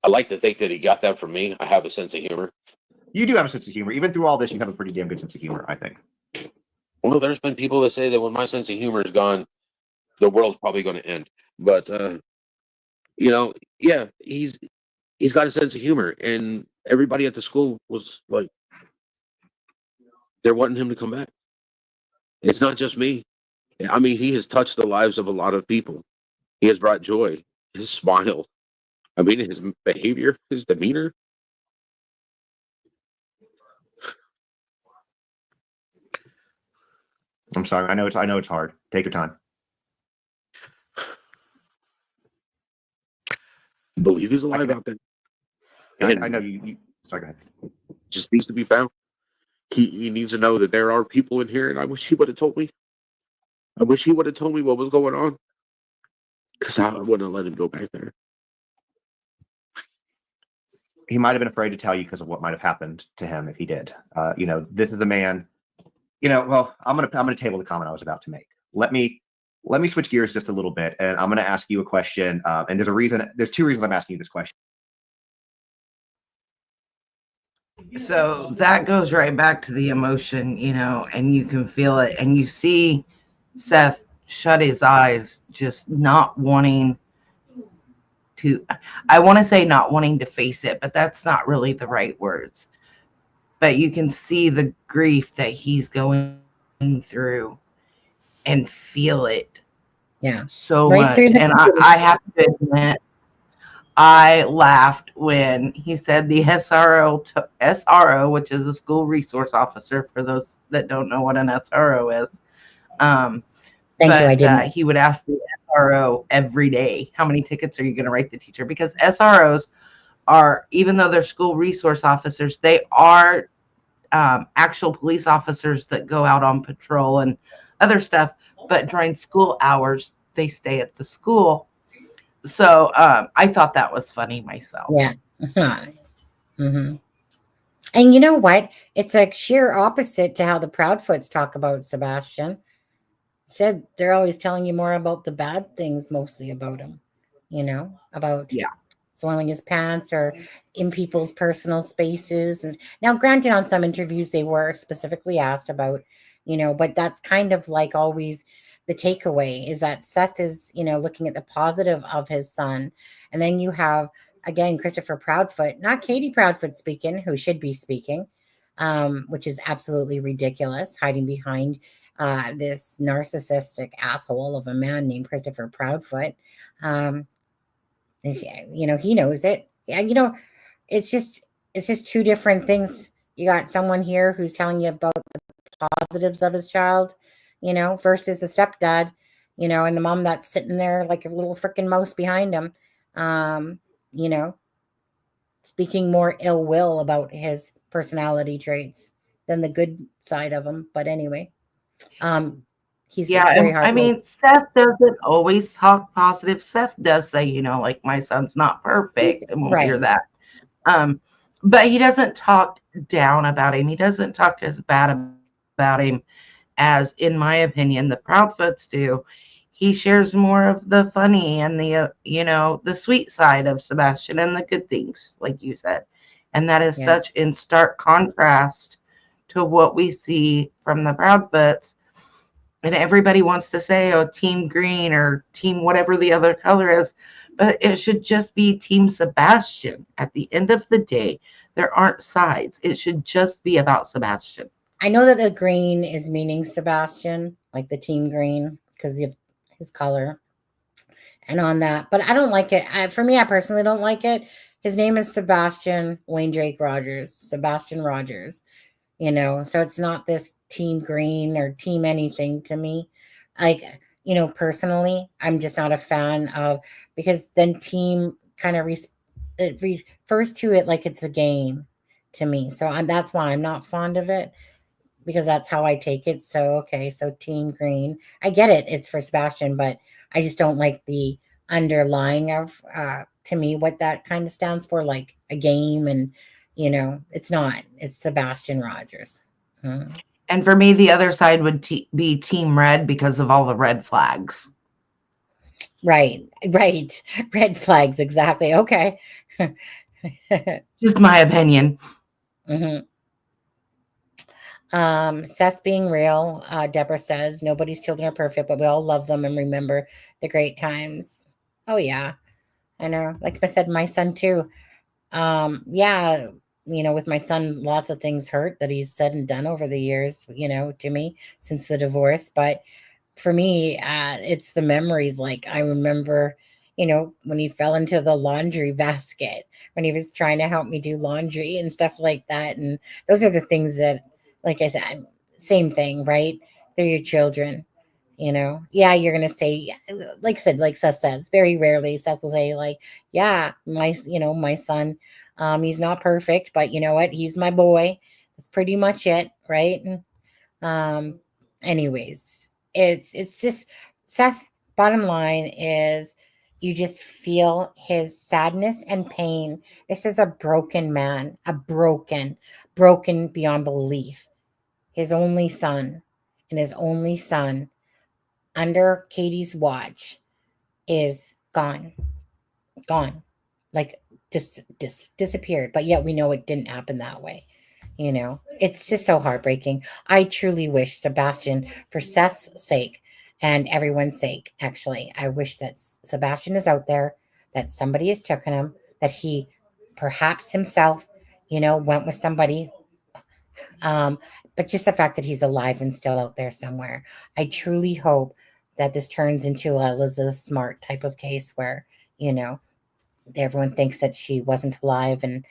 I like to think that he got that from me. I have a sense of humor. You do have a sense of humor. Even through all this, you have a pretty damn good sense of humor, I think. Well, there's been people that say that when my sense of humor is gone, the world's probably going to end. But, yeah, he's got a sense of humor. And everybody at the school was like, they're wanting him to come back. It's not just me. I mean, he has touched the lives of a lot of people. He has brought joy, his smile. I mean, his behavior, his demeanor. I'm sorry. I know it's hard. Take your time. I believe he's alive out there. I know you. Sorry, go ahead. Just needs to be found. He needs to know that there are people in here, and I wish he would have told me. I wish he would have told me what was going on, because I wouldn't have let him go back there. He might have been afraid to tell you because of what might have happened to him if he did. This is a man. Well, I'm gonna table the comment I was about to make. Let me switch gears just a little bit, and I'm gonna ask you a question. And there's a reason. There's two reasons I'm asking you this question. So that goes right back to the emotion, and you can feel it, and you see Seth shut his eyes, just not wanting to, I want to say not wanting to face it, but that's not really the right words. But you can see the grief that he's going through and feel it. Yeah. So much. And I have to admit, I laughed when he said the SRO, which is a school resource officer, for those that don't know what an SRO is. He would ask the SRO every day, how many tickets are you going to write the teacher? Because SROs are, even though they're school resource officers, they are actual police officers that go out on patrol and other stuff. But during school hours, they stay at the school. So I thought that was funny myself. Yeah. Mm-hmm. And you know what? It's a sheer opposite to how the Proudfoots talk about Sebastian. Said they're always telling you more about the bad things, mostly about him, about soiling his pants or in people's personal spaces. And now, granted, on some interviews, they were specifically asked about, but that's kind of like always the takeaway is that Seth is, looking at the positive of his son. And then you have, again, Christopher Proudfoot, not Katie Proudfoot speaking, who should be speaking, which is absolutely ridiculous, hiding behind this narcissistic asshole of a man named Christopher Proudfoot. He knows it. Yeah, it's just two different things. You got someone here who's telling you about the positives of his child, versus a stepdad, and the mom that's sitting there like a little freaking mouse behind him, speaking more ill will about his personality traits than the good side of him. But anyway, it's Yeah, very and hard. I mean, Seth doesn't always talk positive. Seth does say, like, my son's not perfect, and we'll hear Right. that. But he doesn't talk down about him. He doesn't talk as bad about him as, in my opinion, the Proudfoots do. He shares more of the funny and the, the sweet side of Sebastian and the good things, like you said. And that is Yeah. such in stark contrast to what we see from the Proudfoots. And everybody wants to say, oh, Team Green or Team whatever the other color is, but it should just be Team Sebastian. At the end of the day, there aren't sides. It should just be about Sebastian. I know that the green is meaning Sebastian, like the team green, because of his color and on that. But I don't like it. For me, I personally don't like it. His name is Sebastian Wayne Drake Rogers, Sebastian Rogers. So it's not this team green or team anything to me. Like, personally, I'm just not a fan of, because then team kind of it refers to it like it's a game to me. So that's why I'm not fond of it, because that's how I take it. So, okay, so team green, I get it. It's for Sebastian, but I just don't like the underlying of, to me, what that kind of stands for, like a game. And, it's not, it's Sebastian Rogers. And for me, the other side would be Team Red because of all the red flags. Right. Red flags. Exactly. Okay. Just my opinion. Mm-hmm. Seth being real, Deborah says, nobody's children are perfect, but we all love them and remember the great times. Oh yeah, I know. Like I said, my son too. Yeah, with my son, lots of things hurt that he's said and done over the years, to me since the divorce. But for me, it's the memories. Like I remember, when he fell into the laundry basket, when he was trying to help me do laundry and stuff like that. And those are the things that, like I said, same thing, right? They're your children. Yeah, you're gonna say, like I said, like Seth says, very rarely Seth will say, like, yeah, my son, he's not perfect, but you know what, he's my boy. That's pretty much it, right? And, anyways, it's just, Seth, bottom line is, you just feel his sadness and pain. This is a broken man, a broken beyond belief. His only son, and his only son under Katie's watch is gone, like disappeared. But yet we know it didn't happen that way. It's just so heartbreaking. I truly wish Sebastian, for Seth's sake and everyone's sake, actually, I wish that Sebastian is out there, that somebody has taken him, that he perhaps himself, went with somebody. But just the fact that he's alive and still out there somewhere, I truly hope that this turns into a Elizabeth Smart type of case where, everyone thinks that she wasn't alive, and,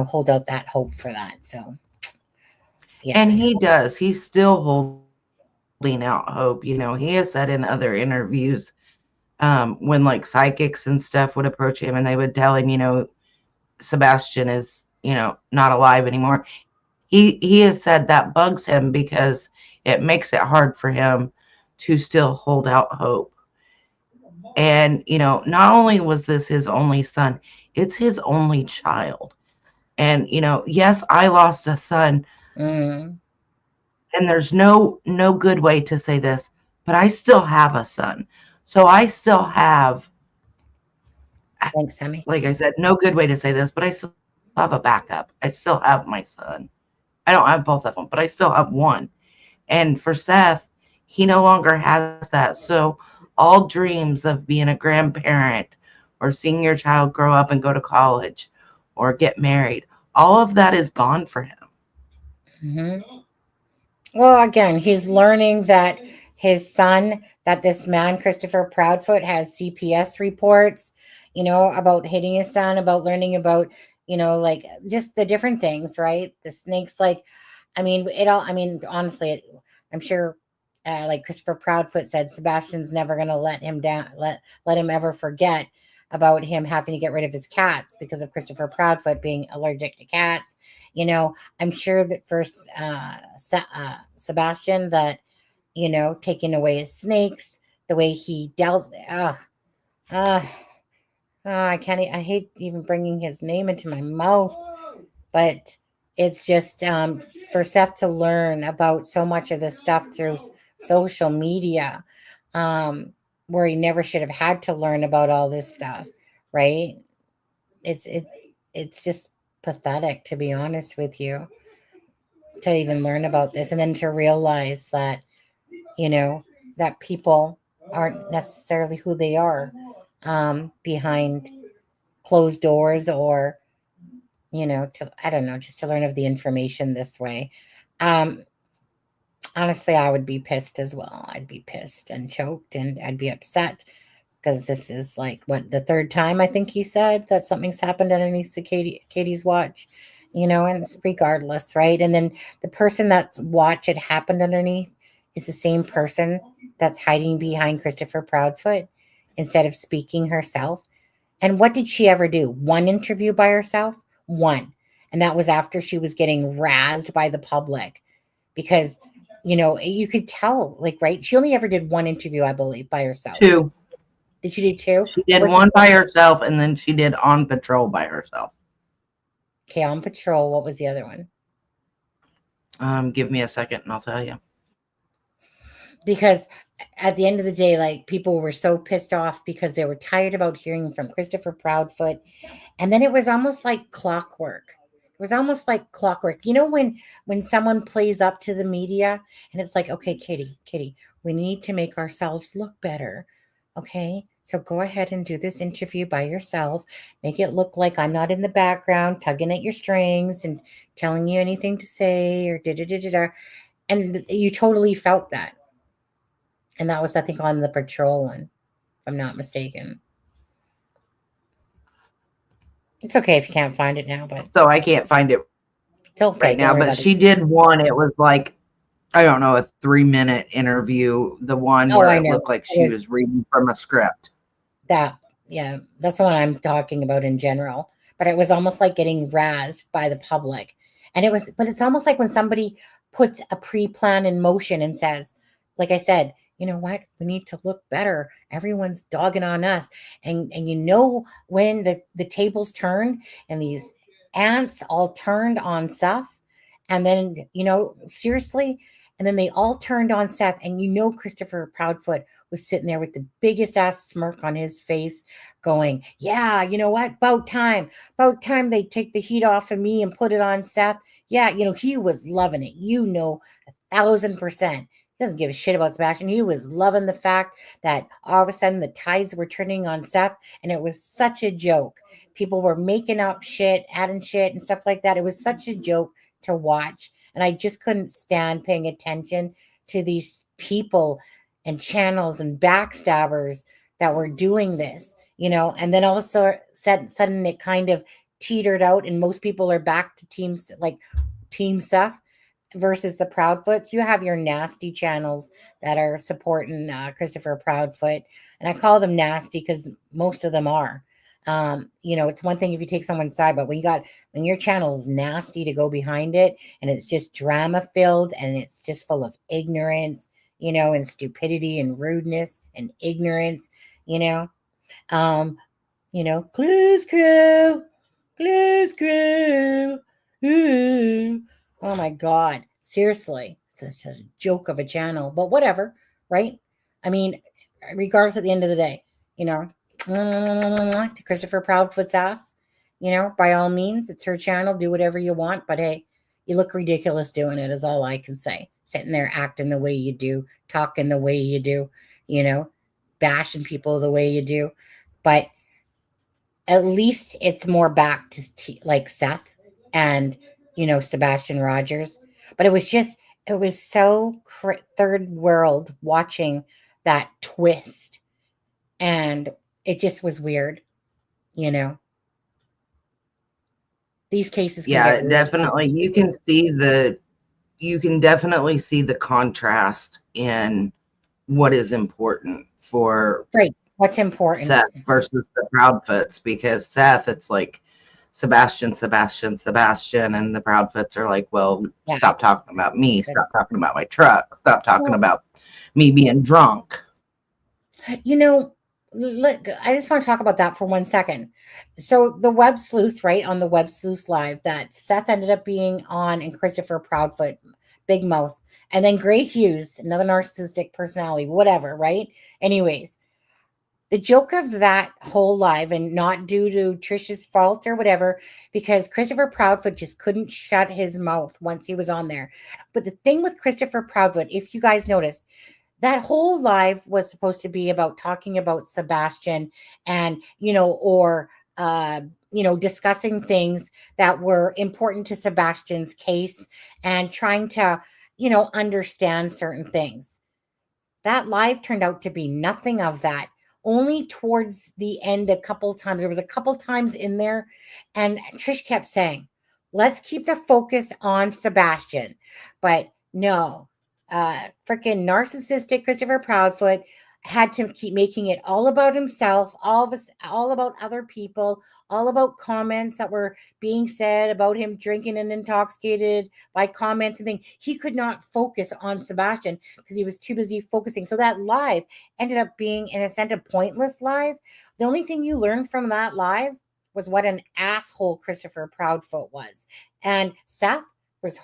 hold out that hope for that. So, yeah. And he does. He's still holding out hope. He has said in other interviews, when like psychics and stuff would approach him and they would tell him, Sebastian is, not alive anymore. He has said that bugs him because it makes it hard for him to still hold out hope. And, not only was this his only son, it's his only child. And, yes, I lost a son. Mm. And there's no good way to say this, but I still have a son. So I still have, Thanks, Sammy. like I said, no good way to say this, but I still have a backup. I still have my son. I don't have both of them, but I still have one. And for Seth, he no longer has that. So all dreams of being a grandparent or seeing your child grow up and go to college or get married, all of that is gone for him. Mm-hmm. Well, again, he's learning that his son, that this man, Christopher Proudfoot, has CPS reports, about hitting his son, about learning about, like just the different things, right? The snakes, like, honestly, I'm sure, like Christopher Proudfoot said, Sebastian's never going to let him down, let him ever forget. about him having to get rid of his cats because of Christopher Proudfoot being allergic to cats. You know, I'm sure that for Sebastian, that, you know, taking away his snakes, the way he dealt, I can't, I hate even bringing his name into my mouth, but it's just for Seth to learn about so much of this stuff through social media, where he never should have had to learn about all this stuff, right? It's just pathetic, to be honest with you, to even learn about this and then to realize that, you know, that people aren't necessarily who they are behind closed doors, or, you know, to, I don't know, just to learn of the information this way. Honestly, I would be pissed as well. I'd be pissed and choked, and I'd be upset, because this is like, what, the third time I think he said that something's happened underneath Katie's watch, you know, and it's regardless, right? And then the person that's watch it happened underneath is the same person that's hiding behind Christopher Proudfoot instead of speaking herself. And what did she ever do? One interview by herself? One. And that was after she was getting razzed by the public, because, you know, you could tell, like, right? She only ever did one interview, I believe, by herself. 2. Did she do 2? She did one by herself, and then she did On Patrol by herself. Okay, On Patrol. What was the other one? Give me a second and I'll tell you. Because at the end of the day, like, people were so pissed off because they were tired about hearing from Christopher Proudfoot. And then it was almost like clockwork. It was almost like clockwork. You know, when someone plays up to the media and it's like, okay, Katie, we need to make ourselves look better. Okay, so go ahead and do this interview by yourself. Make it look like I'm not in the background tugging at your strings and telling you anything to say, or da-da-da-da-da. And you totally felt that. And that was, I think, on the Patrol one, if I'm not mistaken. It's okay if you can't find it now, but So I can't find it it's okay right now. But she did one. It was like, I don't know, a 3-minute interview. The one where it looked like she was reading from a script. That's the one I'm talking about in general. But it was almost like getting razzed by the public. And but it's almost like when somebody puts a pre-plan in motion and says, like I said, you know what? We need to look better. Everyone's dogging on us. And you know, when the tables turned and these ants all turned on Seth, and then, you know, seriously, and then they all turned on Seth, and you know, Christopher Proudfoot was sitting there with the biggest ass smirk on his face going, yeah, you know what? About time they take the heat off of me and put it on Seth. Yeah, you know, he was loving it. You know, 1,000%. Doesn't give a shit about Sebastian. He was loving the fact that all of a sudden the tides were turning on Seth, and it was such a joke. People were making up shit, adding shit and stuff like that. It was such a joke to watch, and I just couldn't stand paying attention to these people and channels and backstabbers that were doing this, you know. And then all of a sudden it kind of teetered out, and most people are back to Team Seth versus the Proudfoots. You have your nasty channels that are supporting Christopher Proudfoot, and I call them nasty because most of them are. You know, it's one thing if you take someone's side, but when your channel is nasty to go behind it, and it's just drama filled, and it's just full of ignorance, you know, and stupidity and rudeness and ignorance, you know, Clues Crew, ooh. Oh my God. Seriously. It's just a joke of a channel, but whatever, right? I mean, regardless, at the end of the day, you know, to Christopher Proudfoot's ass, you know, by all means, it's her channel. Do whatever you want. But hey, you look ridiculous doing it, is all I can say. Sitting there acting the way you do, talking the way you do, you know, bashing people the way you do. But at least it's more back to like Seth and, you know, Sebastian Rogers. But it was so third world watching that twist. And it just was weird, you know. These cases can get definitely. You can definitely see the contrast in what is important for What's important? Seth versus the Proudfoots, because Seth, it's like Sebastian, Sebastian, Sebastian, and the Proudfoots are like, well, Yeah. stop talking about me, stop talking about my truck, stop talking about me being drunk. You know, look, I just want to talk about that for 1 second. So the Web Sleuth, right, on the Web Sleuth Live that Seth ended up being on, and Christopher Proudfoot, Big Mouth, and then Gray Hughes, another narcissistic personality, whatever, right? Anyways, the joke of that whole live, and not due to Trisha's fault or whatever, because Christopher Proudfoot just couldn't shut his mouth once he was on there. But the thing with Christopher Proudfoot, if you guys noticed, that whole live was supposed to be about talking about Sebastian and, or, discussing things that were important to Sebastian's case and trying to, understand certain things. That live turned out to be nothing of that. Only towards the end, a couple times, there was a couple times in there, and Trish kept saying, let's keep the focus on Sebastian. But no, freaking narcissistic Christopher Proudfoot had to keep making it all about himself, all about other people, all about comments that were being said about him drinking and intoxicated by comments and things. He could not focus on Sebastian because he was too busy focusing. So that live ended up being, in a sense, a pointless live. The only thing you learned from that live was what an asshole Christopher Proudfoot was. And Seth was,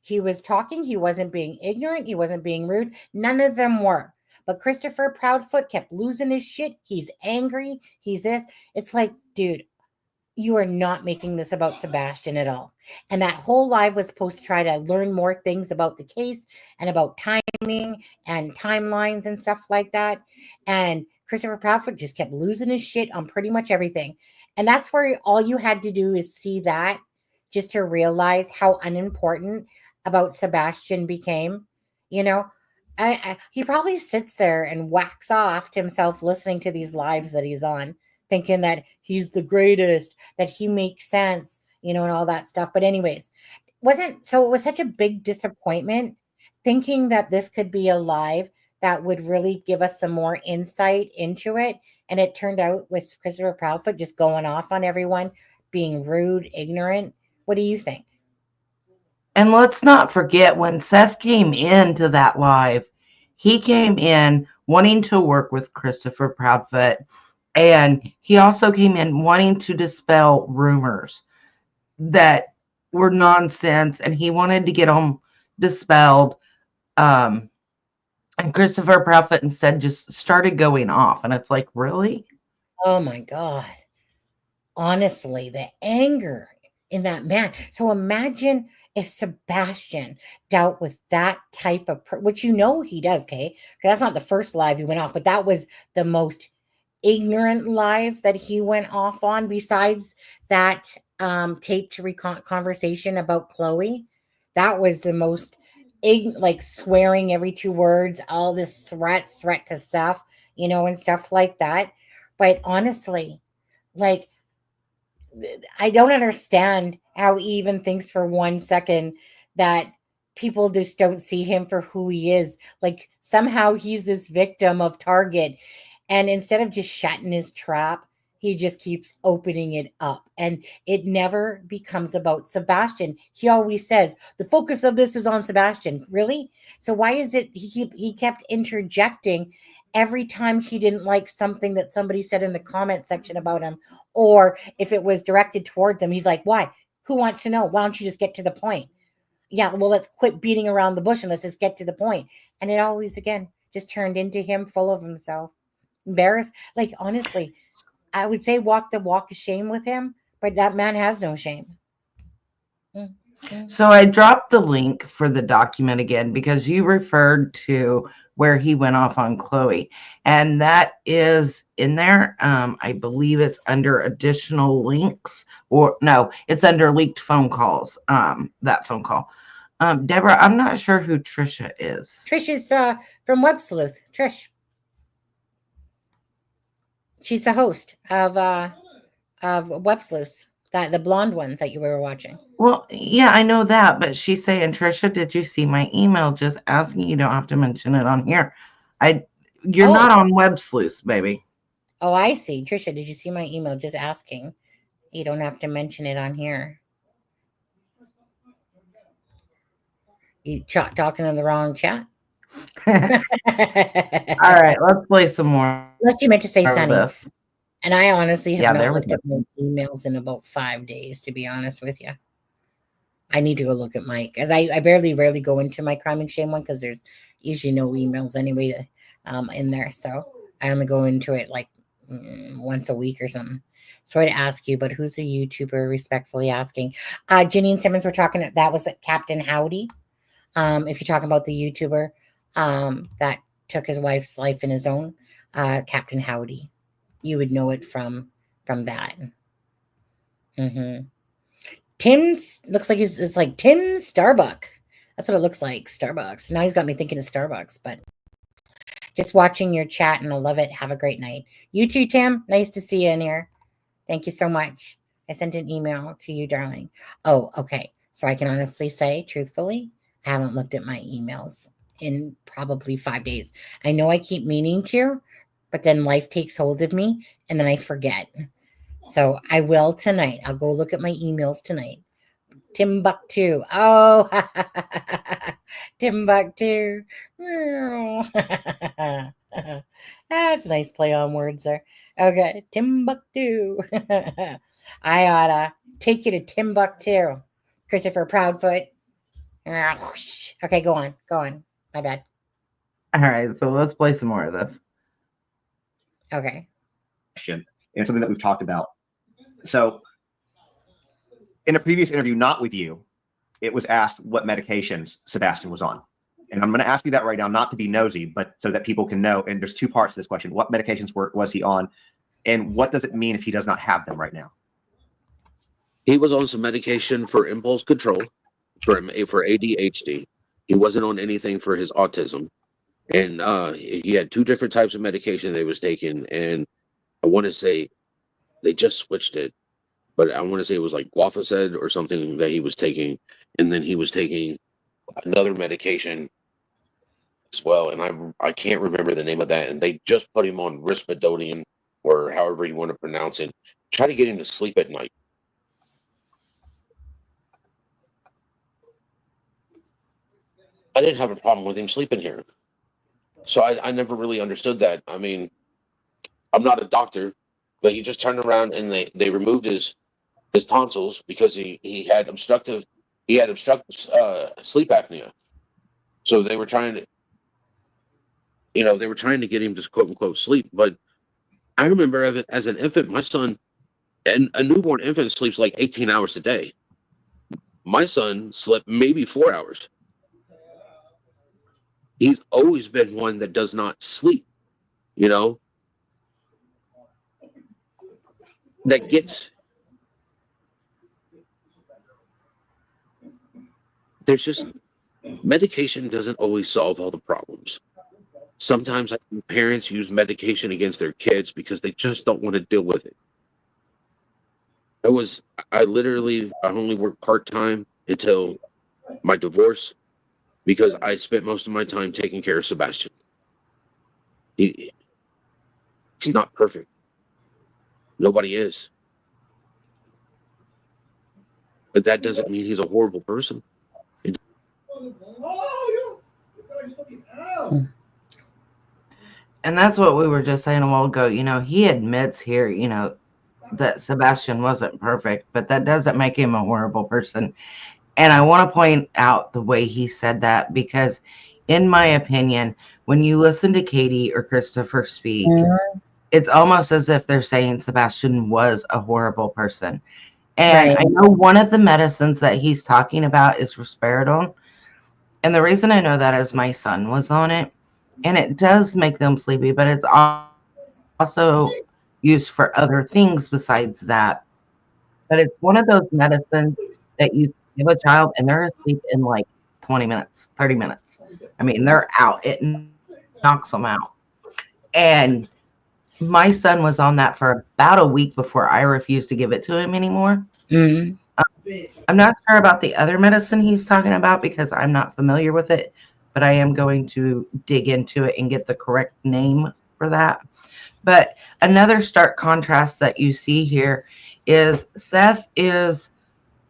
he was talking. He wasn't being ignorant. He wasn't being rude. None of them were. But Christopher Proudfoot kept losing his shit. He's angry. He's this. It's like, dude, you are not making this about Sebastian at all. And that whole live was supposed to try to learn more things about the case and about timing and timelines and stuff like that. And Christopher Proudfoot just kept losing his shit on pretty much everything. And that's where all you had to do is see that just to realize how unimportant about Sebastian became. He probably sits there and whacks off to himself listening to these lives that he's on, thinking that he's the greatest, that he makes sense, and all that stuff. But anyways, it was such a big disappointment thinking that this could be a live that would really give us some more insight into it. And it turned out with Christopher Proudfoot just going off on everyone, being rude, ignorant. What do you think? And let's not forget, when Seth came into that live, he came in wanting to work with Christopher Proudfoot, and he also came in wanting to dispel rumors that were nonsense, and he wanted to get them dispelled. And Christopher Proudfoot instead just started going off, and it's like, really? Oh my God. Honestly, the anger in that man. So imagine if Sebastian dealt with that type of, which he does, okay? Because that's not the first live he went off, but that was the most ignorant live that he went off on, besides that taped conversation about Chloe. That was the most, like, swearing every 2 words, all this threat to Seth, and stuff like that. But honestly, like, I don't understand how he even thinks for 1 second that people just don't see him for who he is. Like, somehow he's this victim of Target. And instead of just shutting his trap, he just keeps opening it up. And it never becomes about Sebastian. He always says, the focus of this is on Sebastian. Really? So why is it he kept interjecting every time he didn't like something that somebody said in the comment section about him, or if it was directed towards him? He's like, why? Who wants to know? Why don't you just get to the point? Yeah, well, let's quit beating around the bush and let's just get to the point. And it always, again, just turned into him full of himself. Embarrassed. Like, honestly, I would say walk the walk of shame with him, but that man has no shame. So I dropped the link for the document again because you referred to where he went off on Chloe, and that is in there. I believe it's under additional links, or no, it's under leaked phone calls. That phone call. Deborah, I'm not sure who Trisha is. Trish is from Web Sleuth. Trish. She's the host of Web Sleuth, the blonde one that you were watching. Well, yeah, I know that, but she's saying, Trisha, did you see my email? Just asking. You don't have to mention it on here. You're not on Web Sleuth, baby. Oh, I see. Trisha, did you see my email? Just asking. You don't have to mention it on here. You talking in the wrong chat? All right, let's play some more Unless you meant to say of Sunny. this. And I honestly have Yeah, not there we looked go. at my emails in about 5 days, to be honest with you. I need to go look at my, because I rarely go into my crime and shame one because there's usually no emails anyway in there. So I only go into it like once a week or something. Sorry to ask you, but who's a YouTuber? Respectfully asking. Janine Simmons, we're talking, that was Captain Howdy. If you're talking about the YouTuber that took his wife's life in his own, Captain Howdy. You would know it from that. Tim's looks like it's like Tim Starbuck. That's what it looks like. Starbucks. Now he's got me thinking of Starbucks, but just watching your chat and I love it. Have a great night. You too, Tim. Nice to see you in here. Thank you so much. I sent an email to you, darling. Oh, okay. So I can honestly say, truthfully, I haven't looked at my emails in probably 5 days. I know I keep meaning to, but then life takes hold of me and then I forget. So I will tonight. I'll go look at my emails tonight. Timbuktu. Oh, Timbuktu. That's a nice play on words there. Okay, Timbuktu. I ought to take you to Timbuktu. Christopher Proudfoot. Okay, go on. Go on. My bad. All right, so let's play some more of this. Okay. And something that we've talked about. So in a previous interview, not with you, it was asked what medications Sebastian was on. And I'm going to ask you that right now, not to be nosy, but so that people can know. And there's two parts to this question. What medications was he on? And what does it mean if he does not have them right now? He was on some medication for impulse control, for ADHD. He wasn't on anything for his autism. And he had two different types of medication they was taking. And I want to say they just switched it. But I want to say it was like Guafaced or something that he was taking. And then he was taking another medication as well. And I can't remember the name of that. And they just put him on Risperdal or however you want to pronounce it. Try to get him to sleep at night. I didn't have a problem with him sleeping here. So I never really understood that. I mean, I'm not a doctor, but he just turned around and they removed his tonsils because he had obstructive sleep apnea. So they were trying to, get him to quote unquote sleep. But I remember as an infant, my son, and a newborn infant sleeps like 18 hours a day. My son slept maybe 4 hours. He's always been one that does not sleep, that gets, there's just, medication doesn't always solve all the problems. Sometimes I think parents use medication against their kids because they just don't want to deal with it. I only worked part-time until my divorce because I spent most of my time taking care of Sebastian. He's not perfect. Nobody is. But that doesn't mean he's a horrible person. And that's what we were just saying a while ago. He admits here, that Sebastian wasn't perfect, but that doesn't make him a horrible person. And I want to point out the way he said that, because in my opinion, when you listen to Katie or Christopher speak, it's almost as if they're saying Sebastian was a horrible person. And right. I know one of the medicines that he's talking about is Risperdal. And the reason I know that is my son was on it. And it does make them sleepy, but it's also used for other things besides that. But it's one of those medicines that you give a child and they're asleep in like 20 minutes, 30 minutes. I mean, they're out. It knocks them out. And my son was on that for about a week before I refused to give it to him anymore. Mm-hmm. I'm not sure about the other medicine he's talking about because I'm not familiar with it, but I am going to dig into it and get the correct name for that. But another stark contrast that you see here is Seth is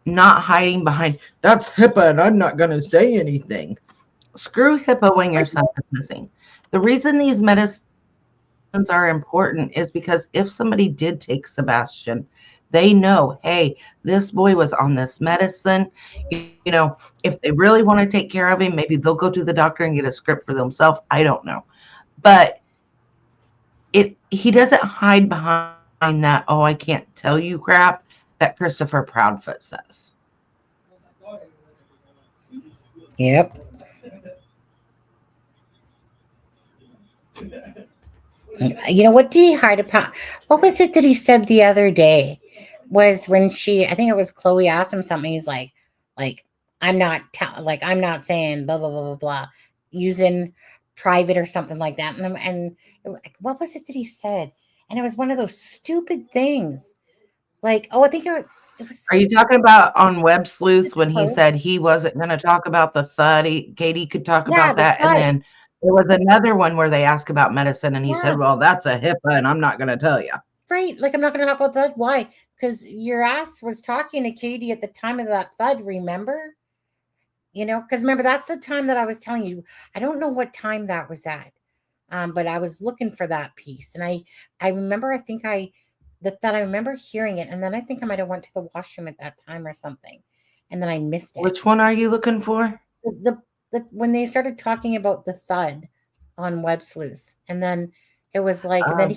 not hiding behind, that's HIPAA and I'm not going to say anything. Screw HIPAA when your son is missing. The reason these medicines are important is because if somebody did take Sebastian, they know, hey, this boy was on this medicine. You know, if they really want to take care of him, maybe they'll go to the doctor and get a script for themselves. I don't know. But he doesn't hide behind that, oh, I can't tell you crap that Christopher Proudfoot says. Yep. You know, what did he hide upon? What was it that he said the other day? Was when I think it was Chloe asked him something. He's like, I'm not saying blah blah blah blah blah, using private or something like that. And what was it that he said? And it was one of those stupid things. Like, oh, I think it was. Are you talking about on Web Sleuth when he said he wasn't going to talk about the thud? Katie could talk Yeah, about that. And then there was another one where they asked about medicine and he said, well, that's a HIPAA and I'm not going to tell you. Right. Like, I'm not going to talk about that. Why? Because your ass was talking to Katie at the time of that thud, remember? You know, because remember, that's the time that I was telling you. I don't know what time that was at, but I was looking for that piece. And I remember, that I remember hearing it. And then I think I might have went to the washroom at that time or something. And then I missed it. Which one are you looking for? When they started talking about the thud on Web Sleuth. And then it was like, then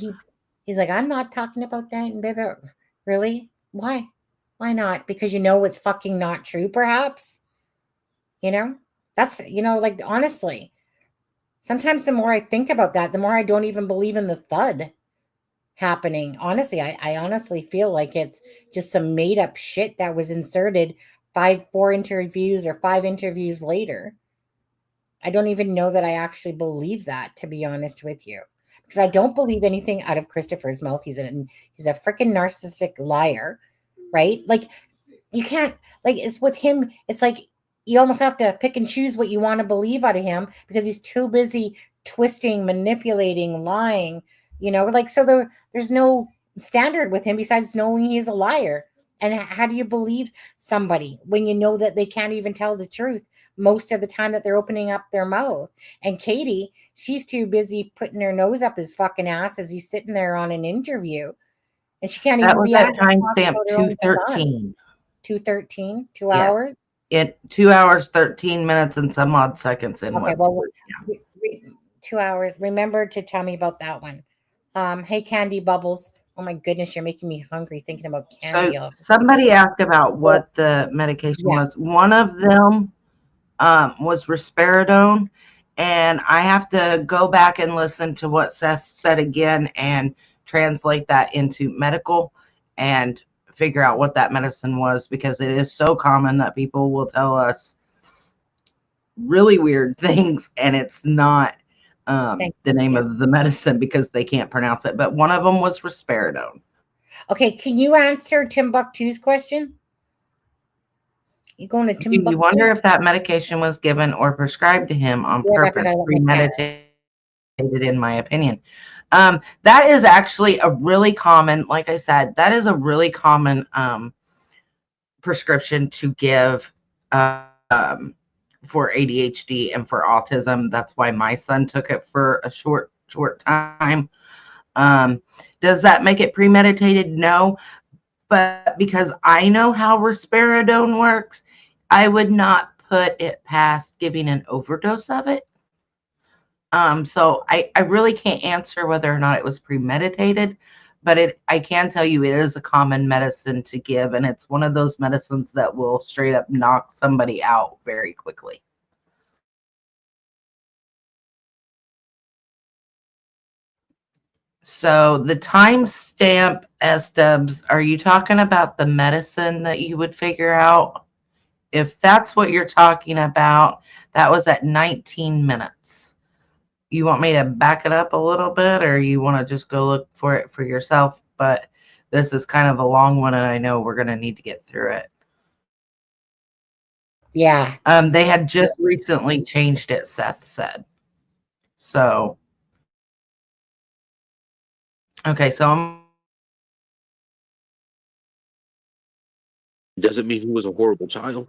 he's like, I'm not talking about that. And baby, really? Why? Why not? Because you know it's fucking not true, perhaps? You know? That's, like, honestly, sometimes the more I think about that, the more I don't even believe in the thud happening. Honestly, I honestly feel like it's just some made up shit that was inserted 4 interviews or 5 interviews later. I don't even know that I actually believe that, to be honest with you, because I don't believe anything out of Christopher's mouth. He's a freaking narcissistic liar, right? Like, you can't, like, it's with him. It's like you almost have to pick and choose what you want to believe out of him because he's too busy twisting, manipulating, lying, like, so there's no standard with him besides knowing he's a liar. And how do you believe somebody when you know that they can't even tell the truth most of the time that they're opening up their mouth? And Katie, she's too busy putting her nose up his fucking ass as he's sitting there on an interview. And she can't even be at timestamp 2:13. 2:13, 2 hours? It 2 hours, 13 minutes, and some odd seconds in okay, well, 2 hours. Remember to tell me about that one. Hey, Candy Bubbles. Oh my goodness, you're making me hungry thinking about candy. So somebody asked about what the medication was. One of them was risperidone, and I have to go back and listen to what Seth said again and translate that into medical and figure out what that medicine was, because it is so common that people will tell us really weird things and it's not the name of the medicine because they can't pronounce it. But one of them was risperidone. Okay, can you answer Timbuktu's question? You going to Timbuktu? Do you wonder if that medication was given or prescribed to him on purpose, premeditated, in my opinion? That is actually a really common, like I said, that is a really common prescription to give for ADHD and for autism. That's why my son took it for a short time. Does that make it premeditated? No. But because I know how risperidone works, I would not put it past giving an overdose of it. So I really can't answer whether or not it was premeditated, but I can tell you it is a common medicine to give, and it's one of those medicines that will straight up knock somebody out very quickly. So the timestamp, S-dubs, are you talking about the medicine that you would figure out? If that's what you're talking about, that was at 19 minutes. You want me to back it up a little bit, or you want to just go look for it for yourself? But this is kind of a long one, and I know we're going to need to get through it. Yeah. They had just recently changed it, Seth said. So Okay, so I'm It doesn't mean he was a horrible child.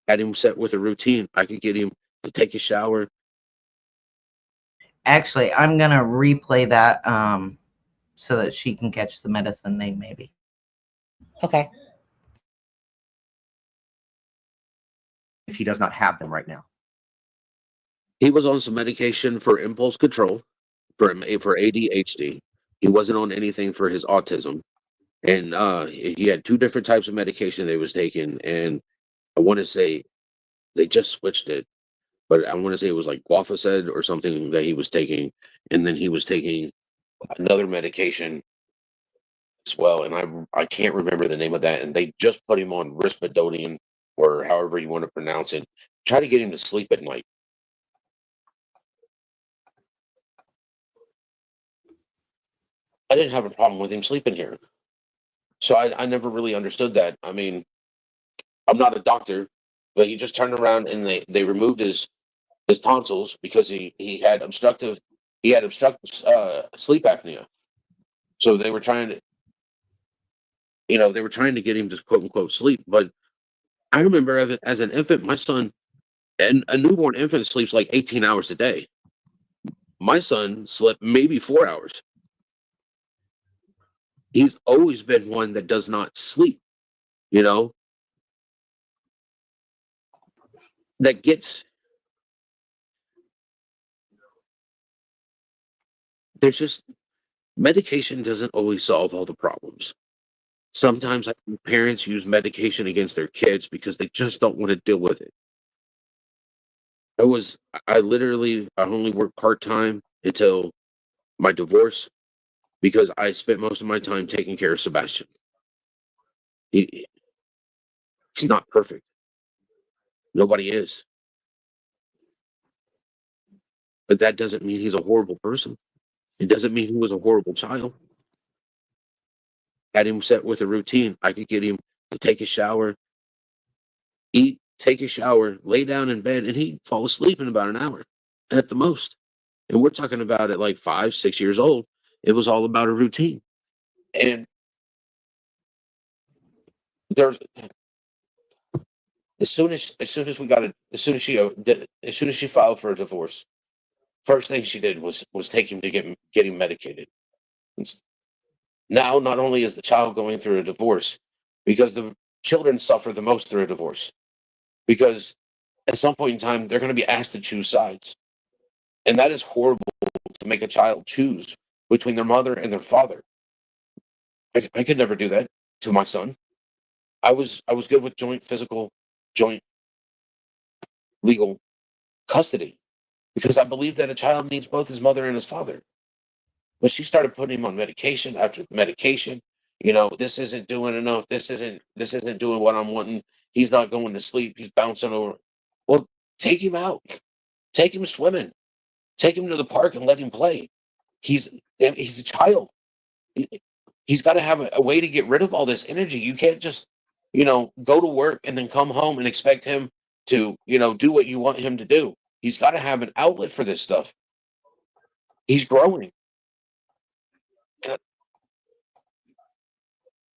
Had him set with a routine. I could get him to take a shower. actually I'm gonna replay that so that she can catch the medicine name maybe. Okay. If he does not have them right now. He was on some medication for impulse control, for ADHD. He wasn't on anything for his autism, and he had two different types of medication they was taking. And I want to say they just switched it, but I want to say it was like Guafaced or something that he was taking, and then he was taking another medication as well. And I can't remember the name of that. And they just put him on Risperdal or however you want to pronounce it. Try to get him to sleep at night. I didn't have a problem with him sleeping here. So I never really understood that. I mean, I'm not a doctor, but he just turned around and they removed his tonsils because he had obstructive sleep apnea. So they were trying to they were trying to get him to quote unquote sleep. But I remember as an infant, my son, and a newborn infant sleeps like 18 hours a day. My son slept maybe 4 hours. He's always been one that does not sleep, you know, that gets there's just medication doesn't always solve all the problems. Sometimes I think parents use medication against their kids because they just don't want to deal with it. I only worked part-time until my divorce because I spent most of my time taking care of Sebastian. He, he's not perfect. Nobody is. But that doesn't mean he's a horrible person. It doesn't mean he was a horrible child. Had him set with a routine. I could get him to take a shower, eat, take a shower, lay down in bed, and he'd fall asleep in about an hour at the most. And we're talking about at like 5, 6 years old. It was all about a routine. And there's as soon as she filed for a divorce, first thing she did was take him to get him medicated. Now, not only is the child going through a divorce, because the children suffer the most through a divorce, because at some point in time they're going to be asked to choose sides, and that is horrible to make a child choose between their mother and their father. I could never do that to my son. I was good with joint legal custody because I believe that a child needs both his mother and his father. But she started putting him on medication after medication. This isn't doing enough. This isn't doing what I'm wanting. He's not going to sleep. He's bouncing over. Well, take him out. Take him swimming. Take him to the park and let him play. He's a child. He's got to have a way to get rid of all this energy. You can't just, go to work and then come home and expect him to, do what you want him to do. He's got to have an outlet for this stuff. He's growing.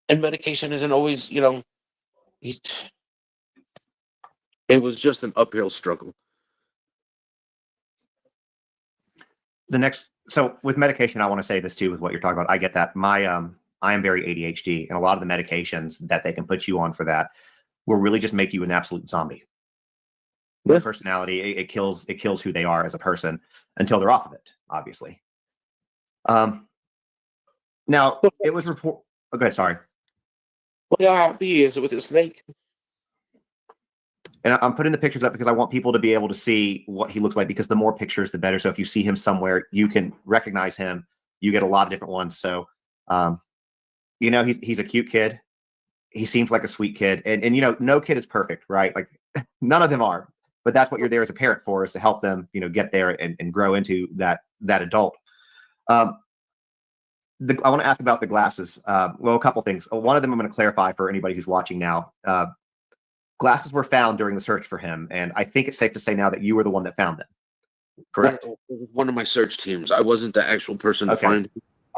And medication isn't always, he's, it was just an uphill struggle. So with medication, I want to say this too, with what you're talking about. I get that. I am very ADHD, and a lot of the medications that they can put you on for that will really just make you an absolute zombie. Yeah. The personality, it kills who they are as a person until they're off of it, obviously. Now it was report. Okay, sorry. Well, how happy he is with his snake. And I'm putting the pictures up because I want people to be able to see what he looks like, because the more pictures, the better. So if you see him somewhere, you can recognize him. You get a lot of different ones. So, he's a cute kid. He seems like a sweet kid. And no kid is perfect, right? Like none of them are. But that's what you're there as a parent for, is to help them, get there and grow into that adult. I want to ask about the glasses. Well, a couple things. One of them I'm going to clarify for anybody who's watching now. Glasses were found during the search for him, and I think it's safe to say now that you were the one that found them. Correct. One of my search teams. I wasn't the actual person to Okay. find.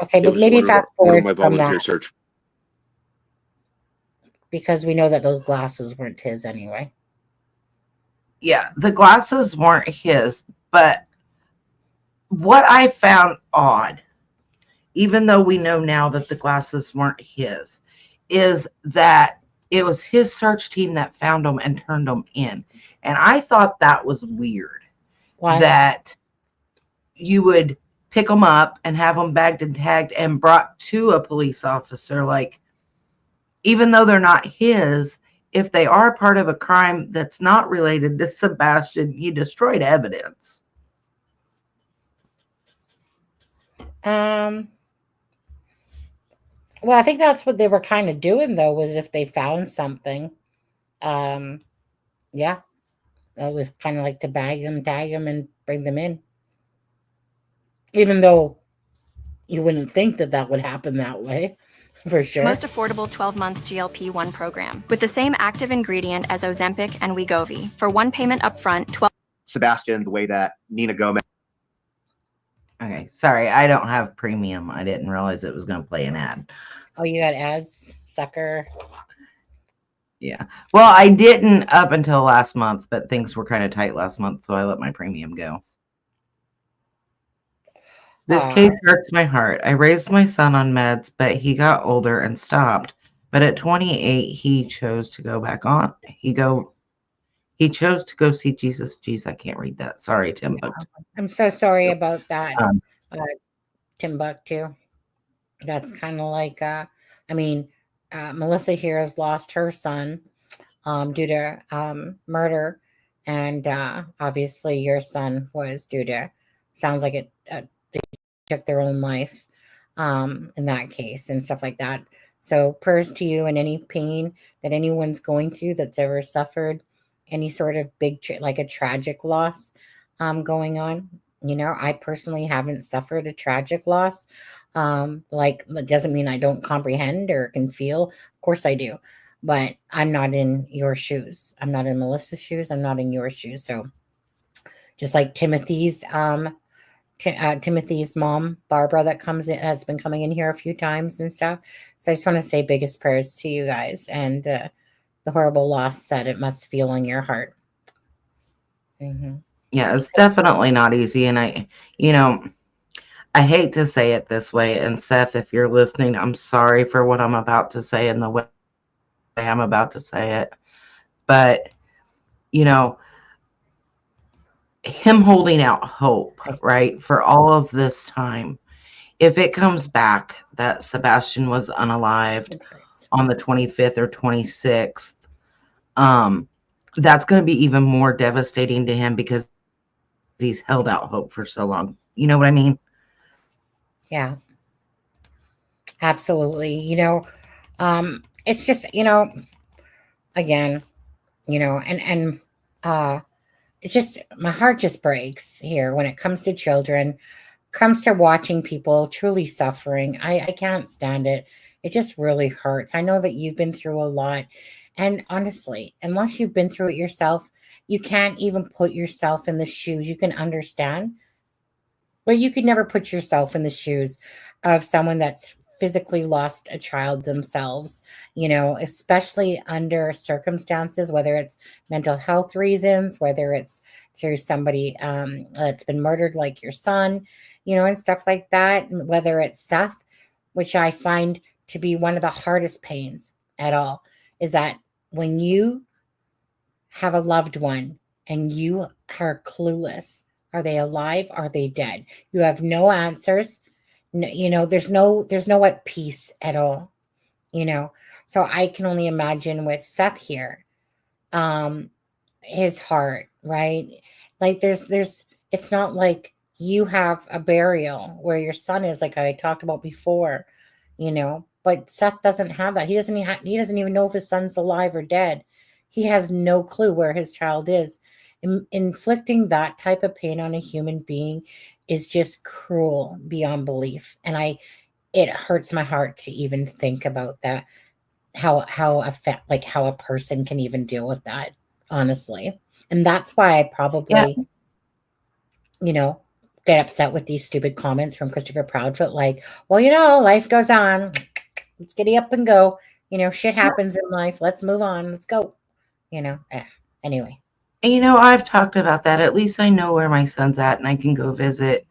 Okay, It but was maybe one of fast my forward from volunteer that, search. because we know that those glasses weren't his anyway. Yeah, the glasses weren't his, but what I found odd, even though we know now that the glasses weren't his, is that it was his search team that found them and turned them in. And I thought that was weird. Why? That you would pick them up and have them bagged and tagged and brought to a police officer. Like, even though they're not his, if they are part of a crime that's not related to Sebastian, you destroyed evidence. Well, I think that's what they were kind of doing, though, was if they found something, yeah, that was kind of like to bag them, tag them, and bring them in. Even though you wouldn't think that that would happen that way, for sure. Most affordable 12-month GLP-1 program with the same active ingredient as Ozempic and Wegovy for one payment upfront. Sebastian, the way that Nina Gomez. Okay, sorry, I don't have premium. I didn't realize it was going to play an ad. Oh, you got ads, sucker. Yeah. Well, I didn't up until last month, but things were kind of tight last month, so I let my premium go. This case hurts my heart. I raised my son on meds, but he got older and stopped. But at 28, he chose to go back on. He chose to go see Jesus. Jeez, I can't read that. Sorry, Timbuktu. I'm so sorry about that, Timbuktu. That's kind of like, Melissa here has lost her son due to murder, and obviously your son was due to, sounds like it, they took their own life in that case and stuff like that. So prayers to you, and any pain that anyone's going through that's ever suffered any sort of big, like a tragic loss going on. You know, I personally haven't suffered a tragic loss. Like, that doesn't mean I don't comprehend or can feel. Of course I do, but I'm not in your shoes. I'm not in Melissa's shoes. I'm not in your shoes. So just like Timothy's mom, Barbara, that comes in, has been coming in here a few times and stuff. So I just want to say biggest prayers to you guys, and the horrible loss that it must feel in your heart. Mm-hmm. Yeah, it's definitely not easy. And I hate to say it this way. And Seth, if you're listening, I'm sorry for what I'm about to say and the way I'm about to say it. But, him holding out hope, right, for all of this time. If it comes back that Sebastian was unalived on the 25th or 26th, that's going to be even more devastating to him because he's held out hope for so long. You know what I mean? Yeah, absolutely. It's just, again, and it just, my heart just breaks here when it comes to children, comes to watching people truly suffering. I can't stand it. It just really hurts. I know that you've been through a lot. And honestly, unless you've been through it yourself, you can't even put yourself in the shoes. You can understand, but you could never put yourself in the shoes of someone that's physically lost a child themselves, especially under circumstances, whether it's mental health reasons, whether it's through somebody that's been murdered like your son, and stuff like that, whether it's Seth, which I find to be one of the hardest pains at all, is that when you have a loved one and you are clueless, are they alive? Are they dead? You have no answers. No, there's no at peace at all. So I can only imagine with Seth here, his heart, right? Like it's not like you have a burial where your son is, like I talked about before, but Seth doesn't have that. He doesn't even know if his son's alive or dead. He has no clue where his child is. Inflicting that type of pain on a human being is just cruel beyond belief. And it hurts my heart to even think about that, how a person can even deal with that, honestly. And that's why I probably you know, get upset with these stupid comments from Christopher Proudfoot, like, well, life goes on. Let's giddy up and go. Shit happens in life. Let's move on. Let's go. Anyway. And, I've talked about that. At least I know where my son's at and I can go visit.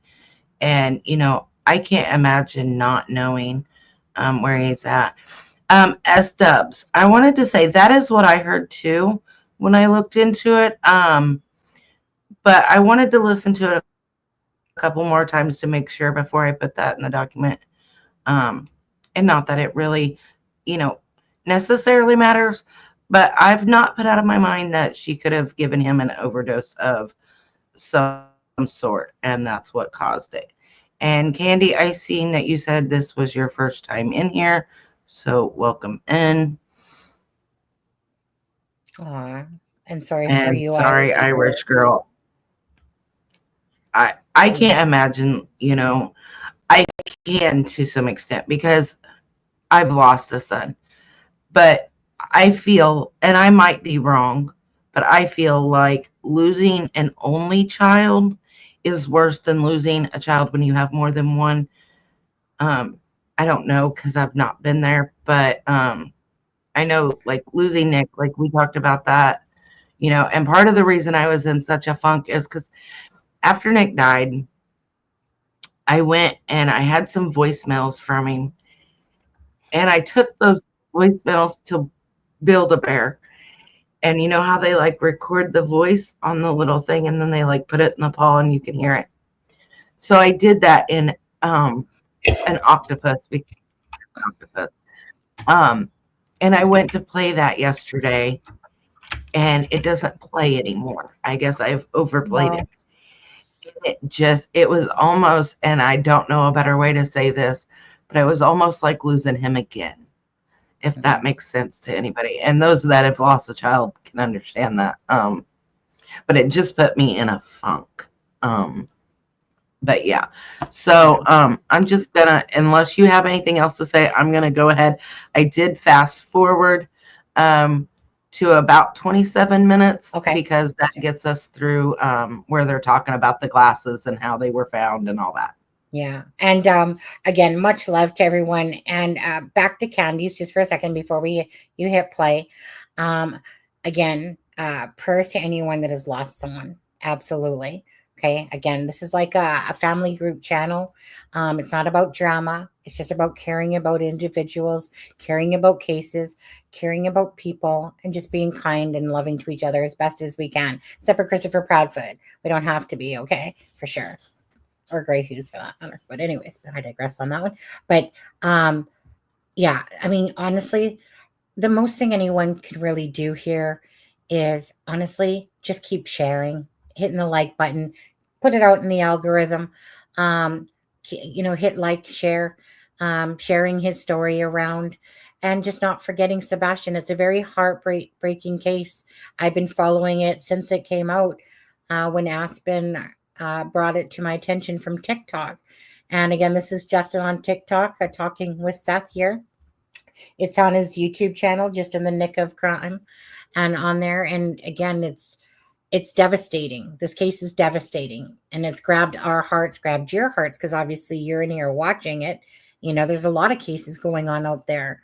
And, I can't imagine not knowing where he's at. S Dubs, I wanted to say that is what I heard too when I looked into it. But I wanted to listen to it a couple more times to make sure before I put that in the document. And not that it really, necessarily matters, but I've not put out of my mind that she could have given him an overdose of some sort, and that's what caused it. And Candy, I seen that you said this was your first time in here, so welcome in. Aw, and sorry for And you. sorry, Irish girl. I can't imagine, I can to some extent because I've lost a son. But I feel, and I might be wrong, but I feel like losing an only child is worse than losing a child when you have more than one. I don't know because I've not been there, but I know like losing Nick, like we talked about that, and part of the reason I was in such a funk is because after Nick died, I went and I had some voicemails from him, and I took those voicemails to Build-A-Bear. And you know how they like record the voice on the little thing and then they like put it in the paw and you can hear it. So I did that in an octopus. And I went to play that yesterday and it doesn't play anymore. I guess I've overplayed it. It was almost, and I don't know a better way to say this, but it was almost like losing him again, if that makes sense to anybody. And those that have lost a child can understand that. But it just put me in a funk. But yeah. So I'm just gonna, unless you have anything else to say, I'm gonna go ahead. I did fast forward to about 27 minutes because that gets us through where they're talking about the glasses and how they were found and all that. Yeah. And again, much love to everyone. And back to Candies just for a second before you hit play. Again, prayers to anyone that has lost someone. Absolutely. Okay. Again, this is like a family group channel. It's not about drama. It's just about caring about individuals, caring about cases, caring about people, and just being kind and loving to each other as best as we can. Except for Christopher Proudfoot. We don't have to be, okay? For sure. Or Gray Hughes for that matter. But anyways, I digress on that one. But yeah, I mean, honestly, the most thing anyone can really do here is honestly just keep sharing, hitting the like button, put it out in the algorithm. Hit like, share, sharing his story around, and just not forgetting Sebastian. It's a very heartbreaking case. I've been following it since it came out when Aspen brought it to my attention from TikTok. And again, this is Justin on TikTok, talking with Seth here. It's on his YouTube channel, just in the nick of crime, and on there. And again, it's devastating. This case is devastating, and it's grabbed our hearts, grabbed your hearts, because obviously you're in here watching it. There's a lot of cases going on out there,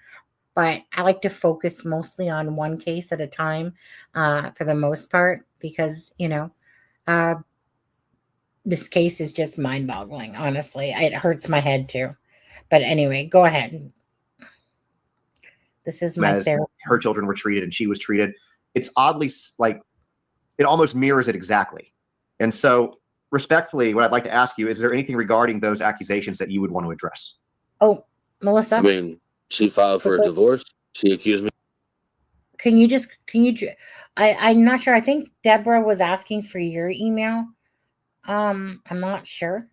but I like to focus mostly on one case at a time for the most part, because, this case is just mind-boggling, honestly. It hurts my head too. But anyway, go ahead. This is my therapy. Her children were treated and she was treated. It's oddly like it almost mirrors it exactly. And so respectfully, what I'd like to ask you, is there anything regarding those accusations that you would want to address? Oh, Melissa? I mean, she filed for a divorce. She accused me. I'm not sure. I think Deborah was asking for your email. I'm not sure.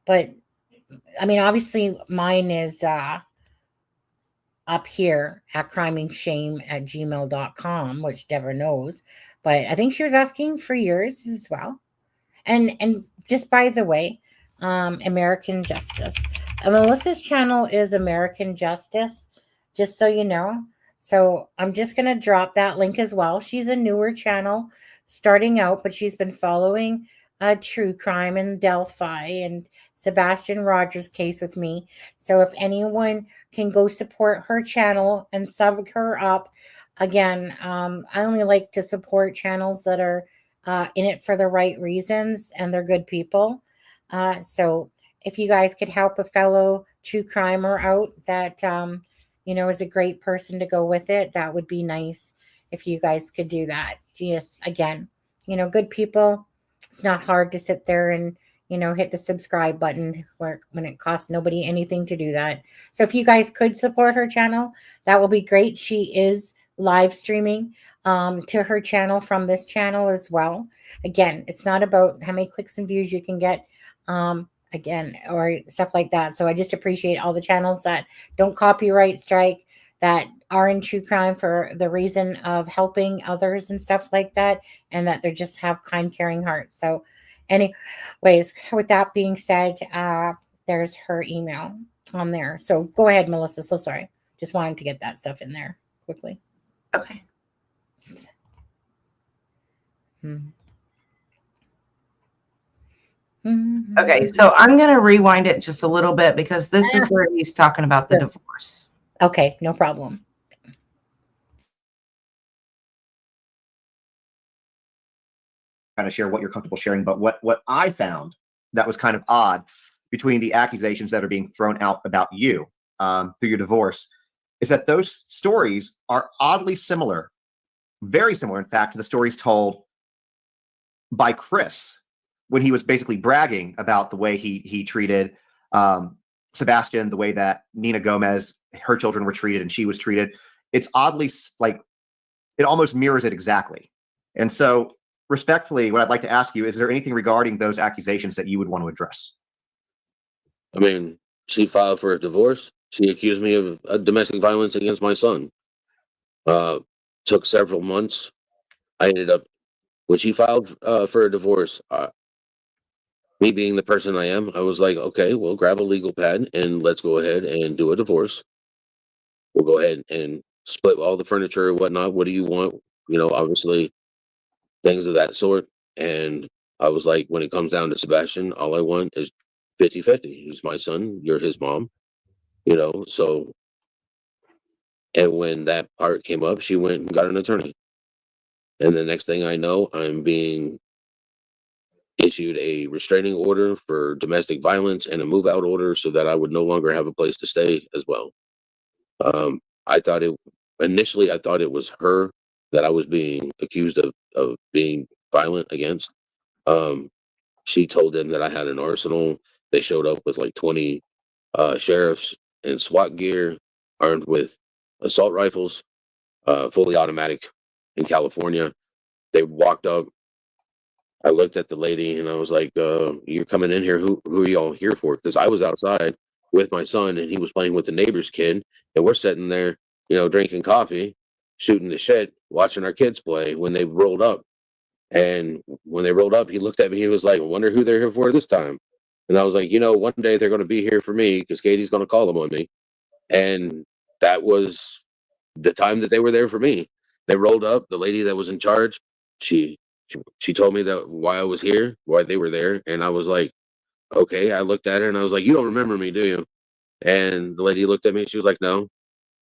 But I mean, obviously mine is up here at crimingshame@gmail.com, which Deborah knows. But I think she was asking for yours as well. And just by the way, American Justice. Melissa's channel is American Justice, just so you know. So I'm just going to drop that link as well. She's a newer channel starting out, but she's been following true crime in Delphi and Sebastian Rogers' case with me. So if anyone can go support her channel and sub her up, again, I only like to support channels that are in it for the right reasons and they're good people. So if you guys could help a fellow true crimer out that is a great person to go with it, that would be nice if you guys could do that. Just again, good people. It's not hard to sit there and hit the subscribe button when it costs nobody anything to do that. So if you guys could support her channel, that will be great. She is live streaming to her channel from this channel as well. Again, it's not about how many clicks and views you can get again or stuff like that. So I just appreciate all the channels that don't copyright strike, that are in true crime for the reason of helping others and stuff like that, and that they just have kind, caring hearts. So anyways, with that being said, there's her email on there. So go ahead, Melissa. So sorry. Just wanted to get that stuff in there quickly. Okay. Okay, so I'm going to rewind it just a little bit because this is where he's talking about the divorce. Okay, no problem. Kind of share what you're comfortable sharing, but what I found that was kind of odd between the accusations that are being thrown out about you through your divorce is that those stories are oddly similar, very similar, in fact, to the stories told by Chris when he was basically bragging about the way he treated Sebastian, the way that Nina Gomez, her children were treated and she was treated. It's oddly like it almost mirrors it exactly. And so respectfully, what I'd like to ask you, is there anything regarding those accusations that you would want to address? I mean, she filed for a divorce. She accused me of domestic violence against my son. Took several months. I ended up, when she filed for a divorce, me being the person I am, I was like, okay, well, grab a legal pad and let's go ahead and do a divorce. We'll go ahead and split all the furniture and whatnot. What do you want? Obviously, things of that sort. And I was like, when it comes down to Sebastian, all I want is 50-50. He's my son. You're his mom. So, and when that part came up, she went and got an attorney. And the next thing I know, I'm being issued a restraining order for domestic violence and a move out order so that I would no longer have a place to stay as well. I thought initially it was her that I was being accused of being violent against. She told them that I had an arsenal. They showed up with like 20 sheriffs and SWAT gear, armed with assault rifles, fully automatic in California. They walked up. I looked at the lady and I was like, you're coming in here. Who are y'all here for? Because I was outside with my son and he was playing with the neighbor's kid. And we're sitting there, drinking coffee, shooting the shit, watching our kids play when they rolled up. And when they rolled up, he looked at me. He was like, I wonder who they're here for this time. And I was like, one day they're going to be here for me because Katie's going to call them on me. And that was the time that they were there for me. They rolled up. The lady that was in charge, she told me that why I was here, why they were there. And I was like, okay. I looked at her and I was like, you don't remember me, do you? And the lady looked at me and she was like, no.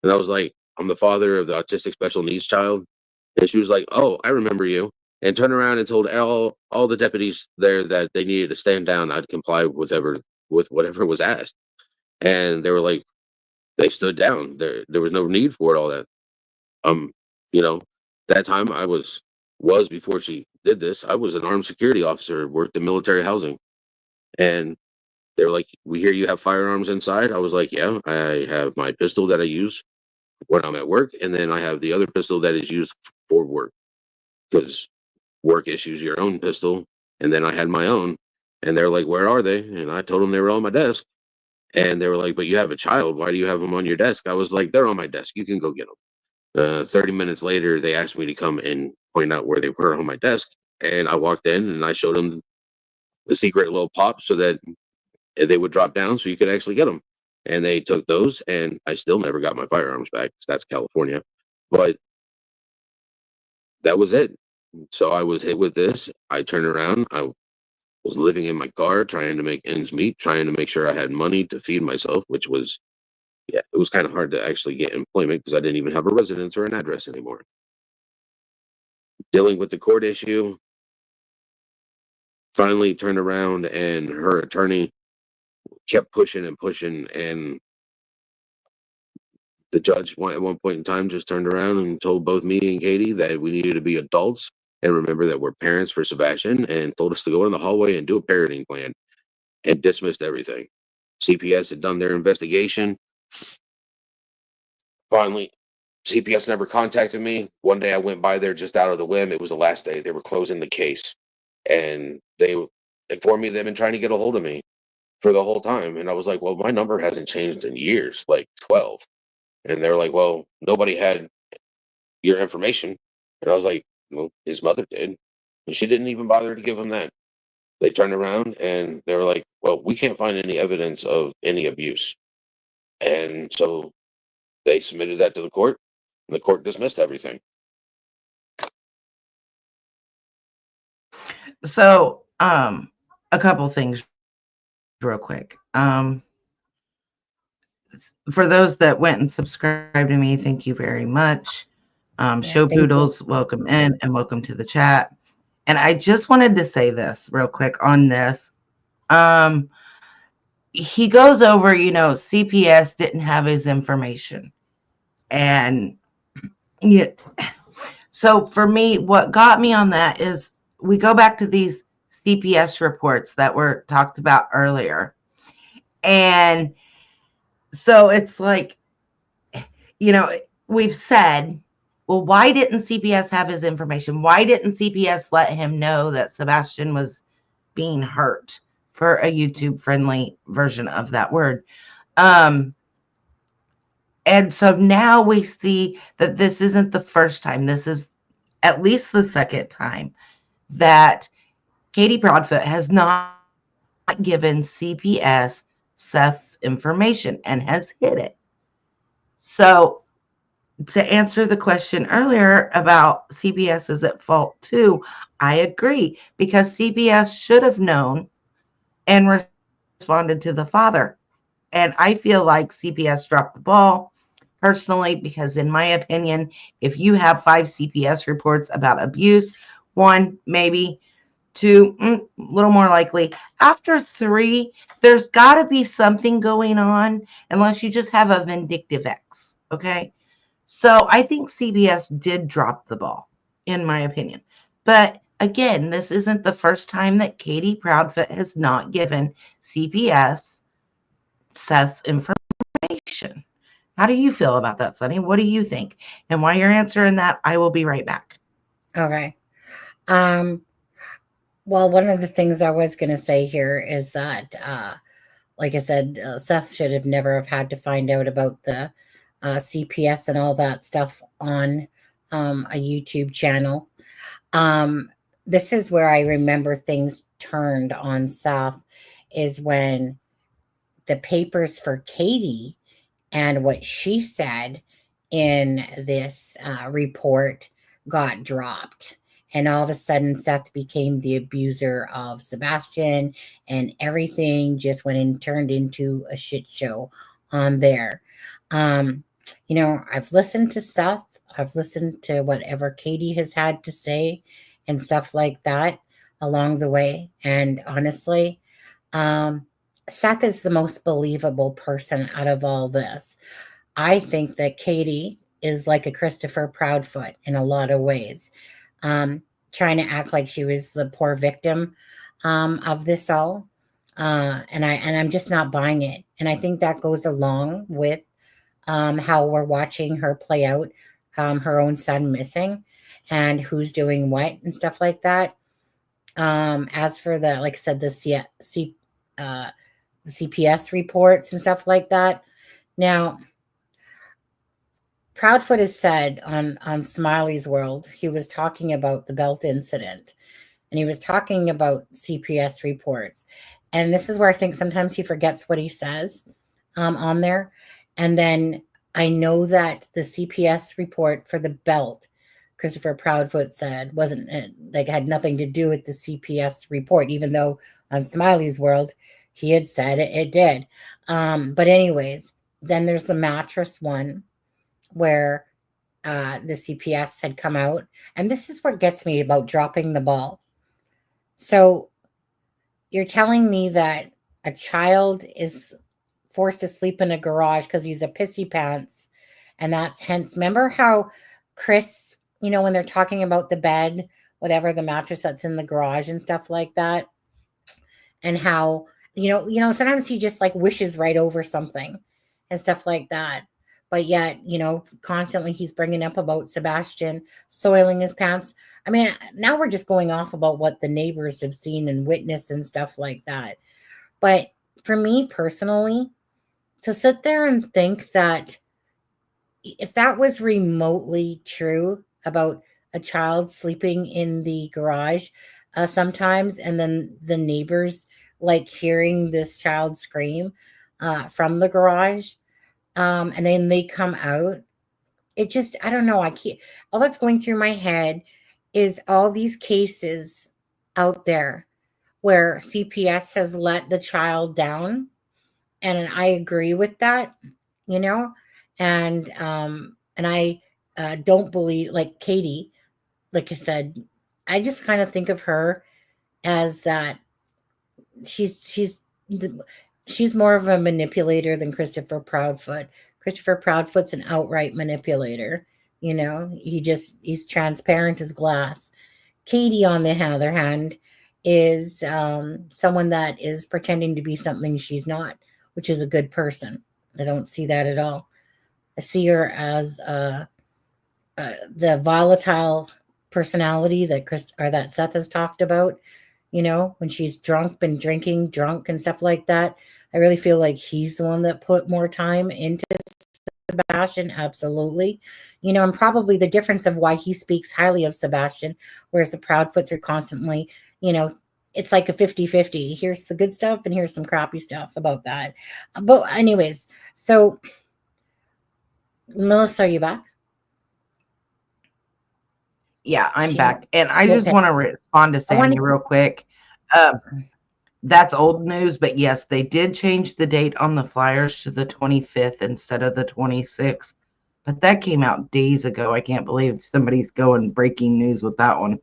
And I was like, I'm the father of the autistic special needs child. And she was like, oh, I remember you. And turned around and told all the deputies there that they needed to stand down. I'd comply with whatever was asked. And they were like, they stood down. There was no need for it, all that. You know, that time I was before she did this, I was an armed security officer, worked in military housing. And they were like, we hear you have firearms inside. I was like, yeah, I have my pistol that I use when I'm at work. And then I have the other pistol that is used for work because work issues your own pistol. And then I had my own. And they're like, where are they? And I told them they were on my desk. And they were like, but you have a child. Why do you have them on your desk? I was like, they're on my desk. You can go get them. 30 minutes later, they asked me to come and point out where they were on my desk. And I walked in and I showed them the secret little pop so that they would drop down so you could actually get them. And they took those, and I still never got my firearms back because that's California. But that was it. So I was hit with this. I turned around. I was living in my car, trying to make ends meet, trying to make sure I had money to feed myself, which was, yeah, it was kind of hard to actually get employment because I didn't even have a residence or an address anymore. Dealing with the court issue, finally turned around and her attorney kept pushing and pushing, and the judge at one point in time just turned around and told both me and Katie that we needed to be adults and remember that we're parents for Sebastian, and told us to go in the hallway and do a parenting plan, and dismissed everything. CPS had done their investigation. Finally, CPS never contacted me. One day I went by there just out of the whim. It was the last day. They were closing the case, and they informed me they've been trying to get a hold of me for the whole time. And I was like, well, my number hasn't changed in years, like 12. And they're like, well, nobody had your information. And I was like, well, his mother did. And she didn't even bother to give him that. They turned around and they were like, well, we can't find any evidence of any abuse. And so they submitted that to the court, and the court dismissed everything. So, a couple things real quick. For those that went and subscribed to me, thank you very much. Show Poodles, welcome in and welcome to the chat. And I just wanted to say this real quick on this. He goes over, CPS didn't have his information. And yeah, so for me, what got me on that is we go back to these CPS reports that were talked about earlier. And so it's like, we've said, well, why didn't CPS have his information? Why didn't CPS let him know that Sebastian was being hurt, for a YouTube friendly version of that word? And so now we see that this isn't the first time. This is at least the second time that Katie Broadfoot has not given CPS Seth's information and has hid it. So to answer the question earlier about CPS is at fault too, I agree, because CPS should have known and responded to the father. And I feel like CPS dropped the ball personally, because in my opinion, if you have 5 CPS reports about abuse, 1, maybe 2, a little more likely. After 3, there's got to be something going on, unless you just have a vindictive ex. Okay. So I think CPS did drop the ball, in my opinion. But again, this isn't the first time that Katie Proudfoot has not given CPS Seth's information. How do you feel about that, Sunny? What do you think? And while you're answering that, I will be right back. Okay. Well, one of the things I was going to say here is that, like I said, Seth should have never have had to find out about the CPS and all that stuff on a YouTube channel. This is where I remember things turned on Seth, is when the papers for Katie and what she said in this report got dropped. And all of a sudden, Seth became the abuser of Sebastian, and everything just went and turned into a shit show on there. I've listened to Seth. I've listened to whatever Katie has had to say and stuff like that along the way. And honestly, Seth is the most believable person out of all this. I think that Katie is like a Christopher Proudfoot in a lot of ways, trying to act like she was the poor victim of this all, and I'm just not buying it. And I think that goes along with how we're watching her play out her own son missing and who's doing what and stuff like that. As for the, like I said, the CPS reports and stuff like that. Now, Proudfoot has said on Smiley's World, he was talking about the belt incident, and he was talking about CPS reports. And this is where I think sometimes he forgets what he says on there. And then I know that the CPS report for the belt Christopher Proudfoot said wasn't like had nothing to do with the CPS report, even though on Smiley's world he had said it did. But anyways, then there's the mattress one where the CPS had come out, and this is what gets me about dropping the ball. So you're telling me that a child is forced to sleep in a garage because he's a pissy pants, and that's hence. Remember how Chris, when they're talking about the bed, whatever, the mattress that's in the garage and stuff like that, and how sometimes he just like wishes right over something and stuff like that. But yet, constantly he's bringing up about Sebastian soiling his pants. I mean, now we're just going off about what the neighbors have seen and witnessed and stuff like that. But for me personally, to sit there and think that if that was remotely true about a child sleeping in the garage sometimes, and then the neighbors like hearing this child scream from the garage, and then they come out, it just, I don't know. I can't, all that's going through my head is all these cases out there where CPS has let the child down. And I agree with that, and I don't believe, like Katie, like I said, I just kind of think of her as that she's more of a manipulator than Christopher Proudfoot. Christopher Proudfoot's an outright manipulator. He's transparent as glass. Katie, on the other hand, is someone that is pretending to be something she's not, which is a good person. I don't see that at all. I see her as the volatile personality that Seth has talked about. When she's been drinking drunk and stuff like that. I really feel like he's the one that put more time into Sebastian. Absolutely. And probably the difference of why he speaks highly of Sebastian, whereas the Proudfoots are constantly, it's like a 50-50. Here's the good stuff and here's some crappy stuff about that. But anyways, so Melissa, are you back? Yeah, I'm back. And I just want to respond to Sandy real quick. That's old news, but yes, they did change the date on the flyers to the 25th instead of the 26th. But that came out days ago. I can't believe somebody's going breaking news with that one.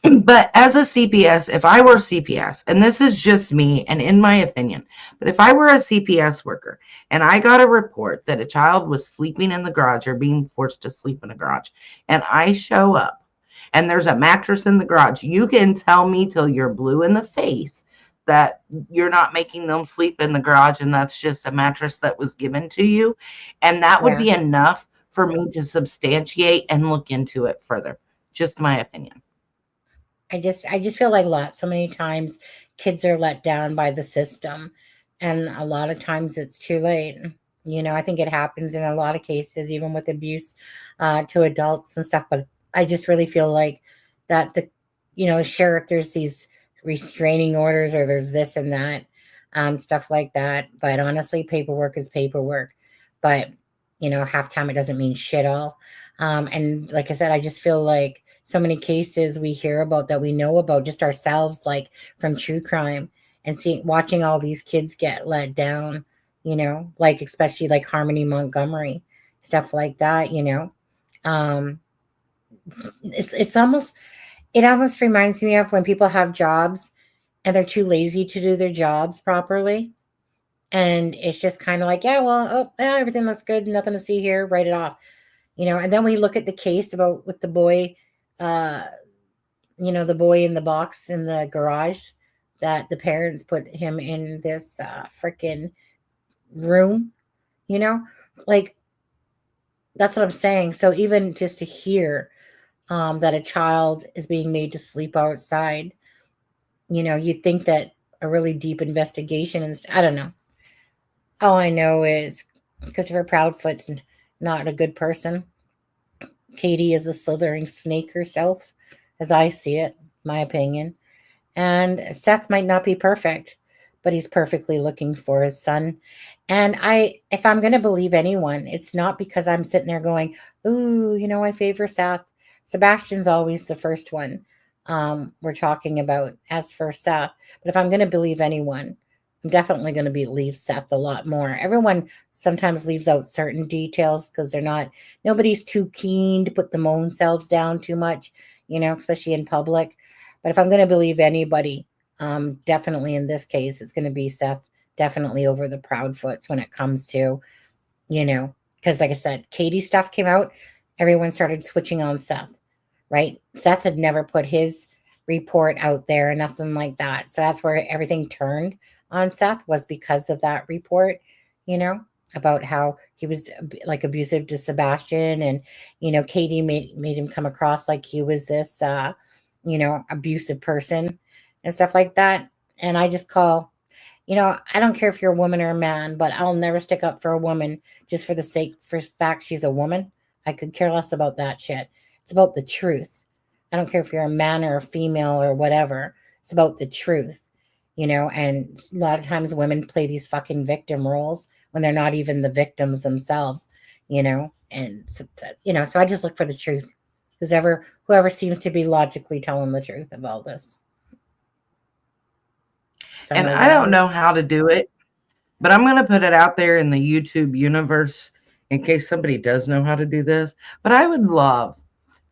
But as a CPS, if I were CPS, and this is just me and in my opinion, but if I were a CPS worker and I got a report that a child was sleeping in the garage or being forced to sleep in a garage, and I show up and there's a mattress in the garage, you can tell me till you're blue in the face that you're not making them sleep in the garage and that's just a mattress that was given to you. And that would be enough for me to substantiate and look into it further. Just my opinion. I just feel like so many times kids are let down by the system, and a lot of times it's too late. I think it happens in a lot of cases, even with abuse to adults and stuff. But I just really feel like that sure, if there's these restraining orders or there's this and that, stuff like that. But honestly, paperwork is paperwork. But, half time it doesn't mean shit all. And like I said, I just feel like so many cases we hear about that we know about just ourselves, like from true crime, and watching all these kids get let down, like especially like Harmony Montgomery, stuff like that, it almost reminds me of when people have jobs and they're too lazy to do their jobs properly. And it's just kind of like, everything looks good. Nothing to see here. Write it off. And then we look at the case with the boy, the boy in the box in the garage that the parents put him in this freaking room, like that's what I'm saying. So even just to hear that a child is being made to sleep outside, you'd think that a really deep investigation and I don't know. All I know is Christopher Proudfoot's not a good person. Katie is a slithering snake herself, as I see it, my opinion. And Seth might not be perfect, but he's perfectly looking for his son. And if I'm going to believe anyone, it's not because I'm sitting there going, ooh, I favor Seth. Sebastian's always the first one we're talking about as for Seth. But if I'm going to believe anyone, I'm definitely going to believe Seth a lot more. Everyone sometimes leaves out certain details because nobody's too keen to put their own selves down too much, especially in public. But if I'm going to believe anybody, definitely in this case, it's going to be Seth, definitely over the Proudfoots when it comes to, because like I said, Katie's stuff came out, everyone started switching on Seth, right? Seth had never put his report out there, nothing like that. So that's where everything turned on Seth, was because of that report, about how he was like abusive to Sebastian, and Katie made him come across like he was this abusive person and stuff like that. And I just call, I don't care if you're a woman or a man, but I'll never stick up for a woman just for fact she's a woman. I could care less about that shit. It's about the truth. I don't care if you're a man or a female or whatever. It's about the truth, and a lot of times women play these fucking victim roles when they're not even the victims themselves, and so, so I just look for the truth. Whoever seems to be logically telling the truth of all this. And I don't know how to do it, but I'm going to put it out there in the YouTube universe in case somebody does know how to do this. But I would love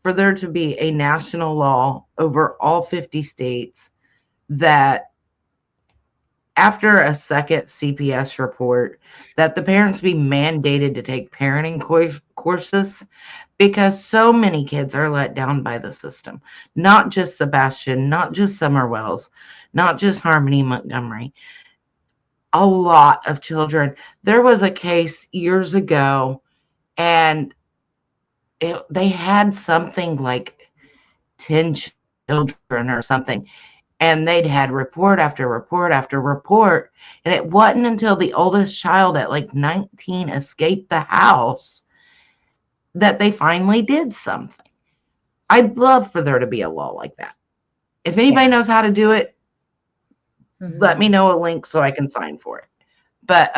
for there to be a national law over all 50 states that after a second CPS report, that the parents be mandated to take parenting courses, because so many kids are let down by the system. Not just Sebastian, not just Summer Wells, not just Harmony Montgomery. A lot of children. There was a case years ago, and they had something like 10 children or something, and they'd had report after report after report, and it wasn't until the oldest child at like 19 escaped the house that they finally did something. I'd love for there to be a law like that. If anybody knows how to do it, let me know a link so I can sign for it. But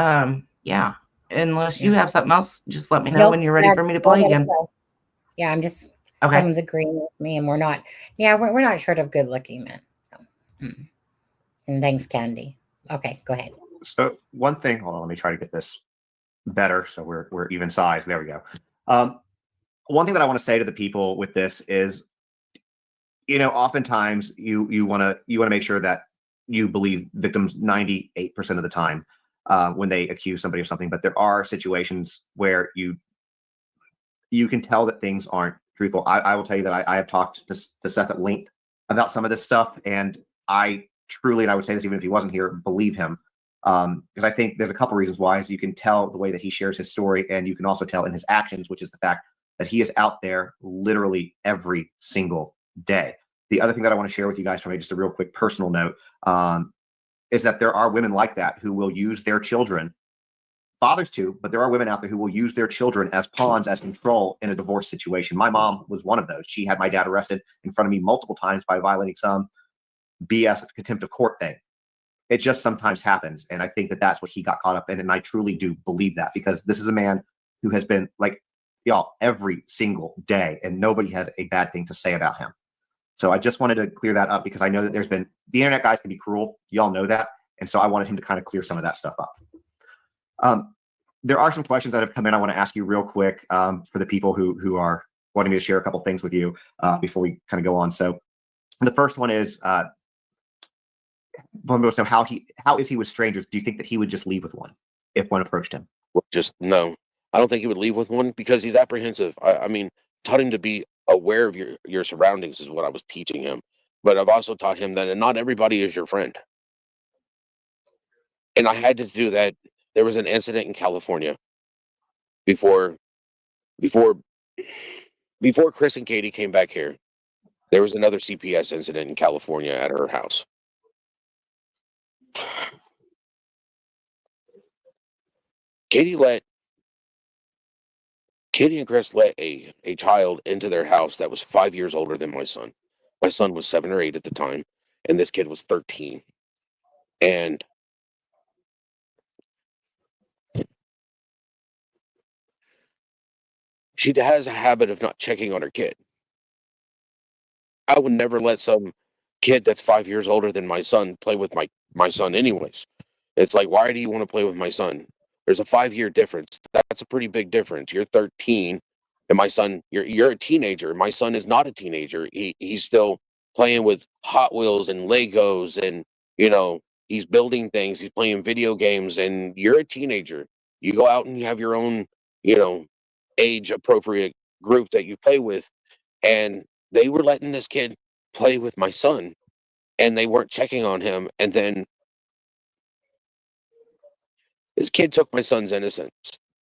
yeah, unless you have something else, just let me know when you're ready for me to play again. Yeah, I'm just someone's agreeing with me, and we're not short of good looking men. And thanks, Candy. Okay, go ahead. So one thing, hold on, let me try to get this better so we're even size. There we go. One thing that I want to say to the people with this is, oftentimes you want to make sure that you believe victims 98% of the time when they accuse somebody of something. But there are situations where you can tell that things aren't truthful. I will tell you that I have talked to Seth at length about some of this stuff, and I truly, and I would say this even if he wasn't here, believe him. Because I think there's a couple reasons why. So you can tell the way that he shares his story, and you can also tell in his actions, which is the fact that he is out there literally every single day. The other thing that I want to share with you guys from just a real quick personal note is that there are women like that who will use their children, fathers too, but there are women out there who will use their children as pawns, as control in a divorce situation. My mom was one of those. She had my dad arrested in front of me multiple times by violating some BS contempt of court thing. It just sometimes happens. And I think that that's what he got caught up in. And I truly do believe that, because this is a man who has been like y'all every single day, and nobody has a bad thing to say about him. So I just wanted to clear that up, because I know that the internet guys can be cruel. Y'all know that. And so I wanted him to kind of clear some of that stuff up. There are some questions that have come in. I want to ask you real quick for the people who are wanting me to share a couple things with you before we kind of go on. So the first one is, so how is he with strangers? Do you think that he would just leave with one if one approached him? Just no. I don't think he would leave with one, because he's apprehensive. I mean, taught him to be aware of your surroundings is what I was teaching him. But I've also taught him that not everybody is your friend. And I had to do that. There was an incident in California before Chris and Katie came back here. There was another CPS incident in California at her house. Katie and Chris let a child into their house that was 5 years older than my son. My son was 7 or 8 at the time, and this kid was 13. And She has a habit of not checking on her kid. I would never let some kid that's 5 years older than my son play with my son anyways. It's like, why do you want to play with my son? There's a 5 year difference. That's a pretty big difference. You're 13 and my son, you're a teenager. My son is not a teenager. He's still playing with Hot Wheels and Legos, and he's building things, he's playing video games, and you're a teenager. You go out and you have your own, you know, age appropriate group that you play with, and they were letting this kid play with my son and they weren't checking on him. And then this kid took my son's innocence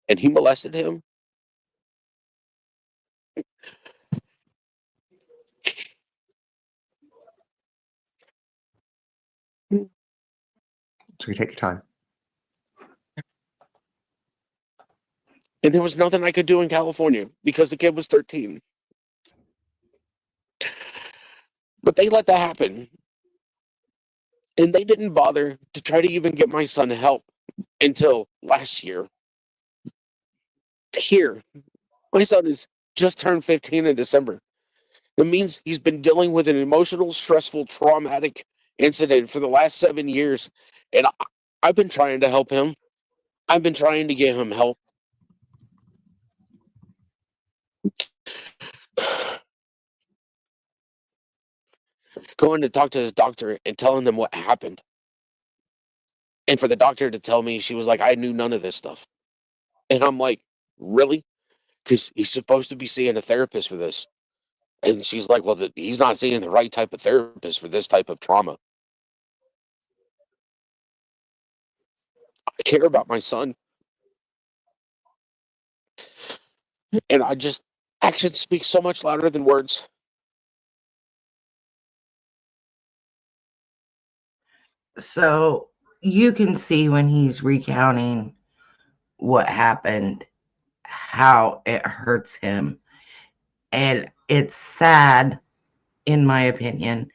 and he molested him. So you take your time. And there was nothing I could do in California because the kid was 13. But they let that happen. And they didn't bother to try to even get my son help until last year. Here, my son has just turned 15 in December. It means he's been dealing with an emotional, stressful, traumatic incident for the last 7 years. And I've been trying to help him. I've been trying to get him help. Going to talk to his doctor and telling them what happened. And for the doctor to tell me, she was like, I knew none of this stuff. And I'm like, really? Because he's supposed to be seeing a therapist for this. And she's like, well, he's not seeing the right type of therapist for this type of trauma. I care about my son. And actions speak so much louder than words. So you can see when he's recounting what happened, how it hurts him. And it's sad, in my opinion,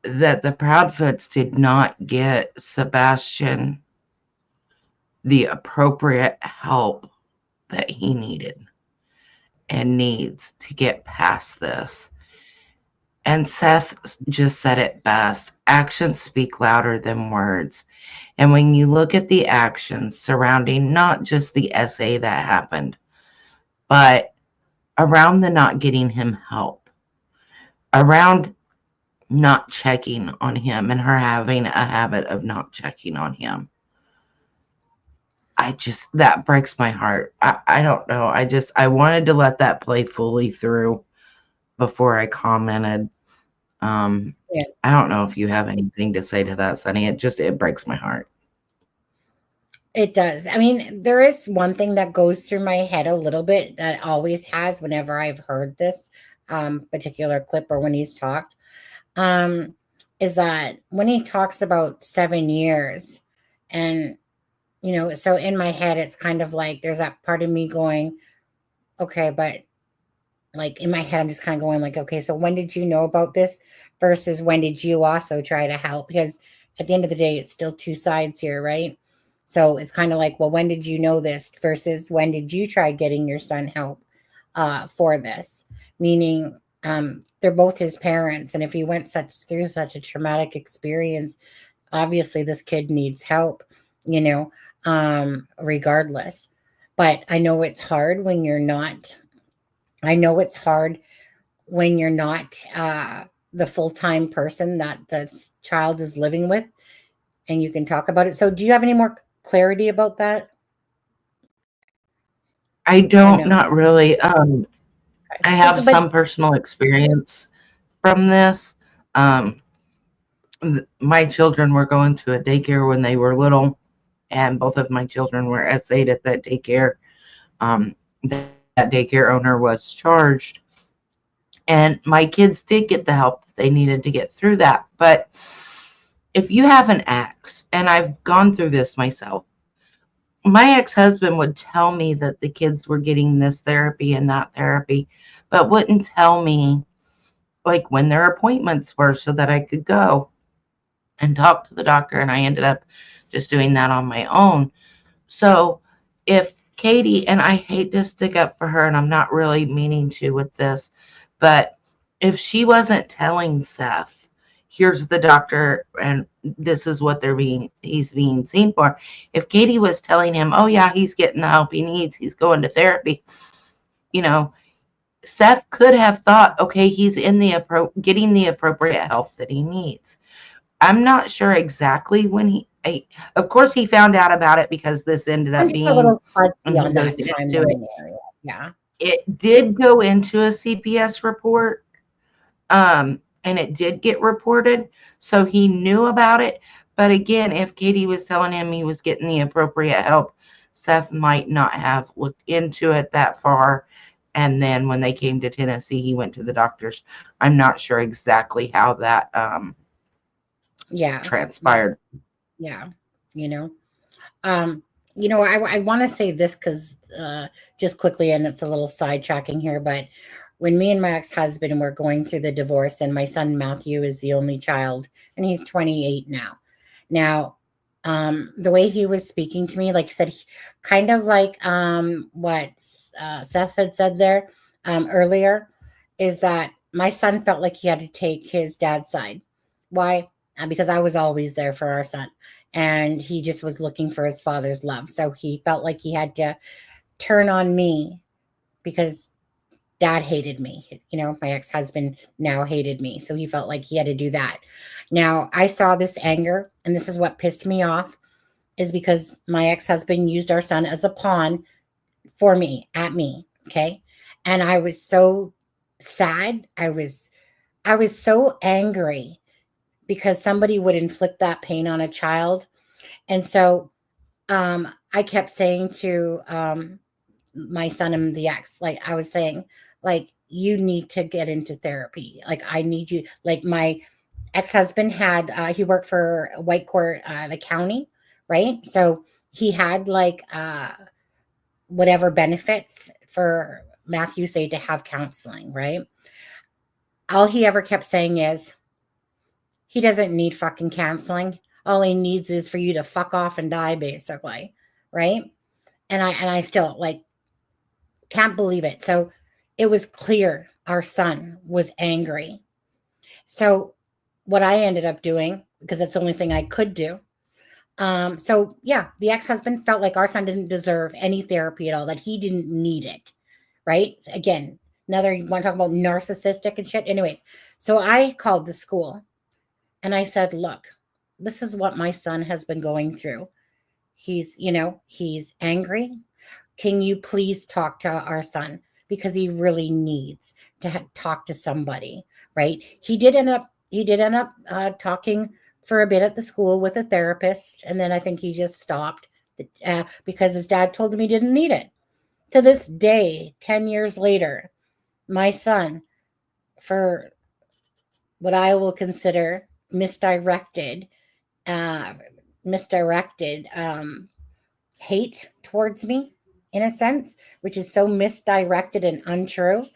that the Proudfoots did not get Sebastian the appropriate help that he needed and needs to get past this. And Seth just said it best. Actions speak louder than words. And when you look at the actions surrounding not just the essay that happened, but around the not getting him help, around not checking on him and her having a habit of not checking on him, that breaks my heart. I don't know. I wanted to let that play fully through before I commented. Yeah. I don't know if you have anything to say to that, Sunny. It breaks my heart. It does. I mean, there is one thing that goes through my head a little bit that always has whenever I've heard this particular clip or when he's talked, is that when he talks about 7 years, and so in my head, it's kind of like there's that part of me going, okay, but like in my head, I'm just kind of going like, okay, so when did you know about this versus when did you also try to help? Because at the end of the day, it's still two sides here, right? So it's kind of like, well, when did you know this versus when did you try getting your son help for this? Meaning they're both his parents. And if he went through such a traumatic experience, obviously this kid needs help, regardless. But I know it's hard when you're not. I know it's hard when you're not the full-time person that the child is living with, and you can talk about it. So do you have any more clarity about that? I don't, no? not really. I have But some personal experience from this. My children were going to a daycare when they were little, and both of my children were SA'd at that daycare. That daycare owner was charged, and my kids did get the help that they needed to get through that. But if you have an ex, and I've gone through this myself, my ex-husband would tell me that the kids were getting this therapy and that therapy, but wouldn't tell me like when their appointments were so that I could go and talk to the doctor. And I ended up just doing that on my own. So if Katie, and I hate to stick up for her, and I'm not really meaning to with this, but if she wasn't telling Seth, here's the doctor and this is what he's being seen for. If Katie was telling him, oh yeah, he's getting the help he needs, he's going to therapy, you know, Seth could have thought, okay, he's in getting the appropriate help that he needs. I'm not sure exactly when of course he found out about it because this ended up I'm just a being, little fuzzy and he on goes that into it. timeline area. Yeah. It did go into a CPS report, and it did get reported, so he knew about it. But again, if Katie was telling him he was getting the appropriate help, Seth might not have looked into it that far. And then when they came to Tennessee, he went to the doctors. I'm not sure exactly how that Yeah. transpired. Yeah. You know, I want to say this because just quickly, and it's a little sidetracking here, but when me and my ex-husband were going through the divorce, and my son Matthew is the only child, and he's 28 now. Now, the way he was speaking to me, like I said, kind of like what Seth had said there earlier, is that my son felt like he had to take his dad's side. Why? Because I was always there for our son, and he just was looking for his father's love. So he felt like he had to turn on me because dad hated me. My ex-husband now hated me. So he felt like he had to do that. Now, I saw this anger, and this is what pissed me off, is because my ex-husband used our son as a pawn for me, at me. Okay. And I was so sad. I was so angry because somebody would inflict that pain on a child. And so I kept saying to my son and the ex, like I was saying, like, you need to get into therapy. Like, I need you. Like, my ex-husband had, he worked for White Court, the county, right? So he had like whatever benefits for Matthew, say, to have counseling, right? All he ever kept saying is, he doesn't need fucking counseling. All he needs is for you to fuck off and die, basically, right? And I still like can't believe it. So it was clear our son was angry. So what I ended up doing, because it's the only thing I could do. So yeah, the ex-husband felt like our son didn't deserve any therapy at all, that he didn't need it. Right? Again, another, you want to talk about narcissistic and shit. Anyways, so I called the school and I said, look, this is what my son has been going through. He's angry. Can you please talk to our son? Because he really needs to talk to somebody, right? He did end up talking for a bit at the school with a therapist, and then I think he just stopped because his dad told him he didn't need it. To this day, 10 years later, my son, for what I will consider misdirected hate towards me, in a sense, which is so misdirected and untrue,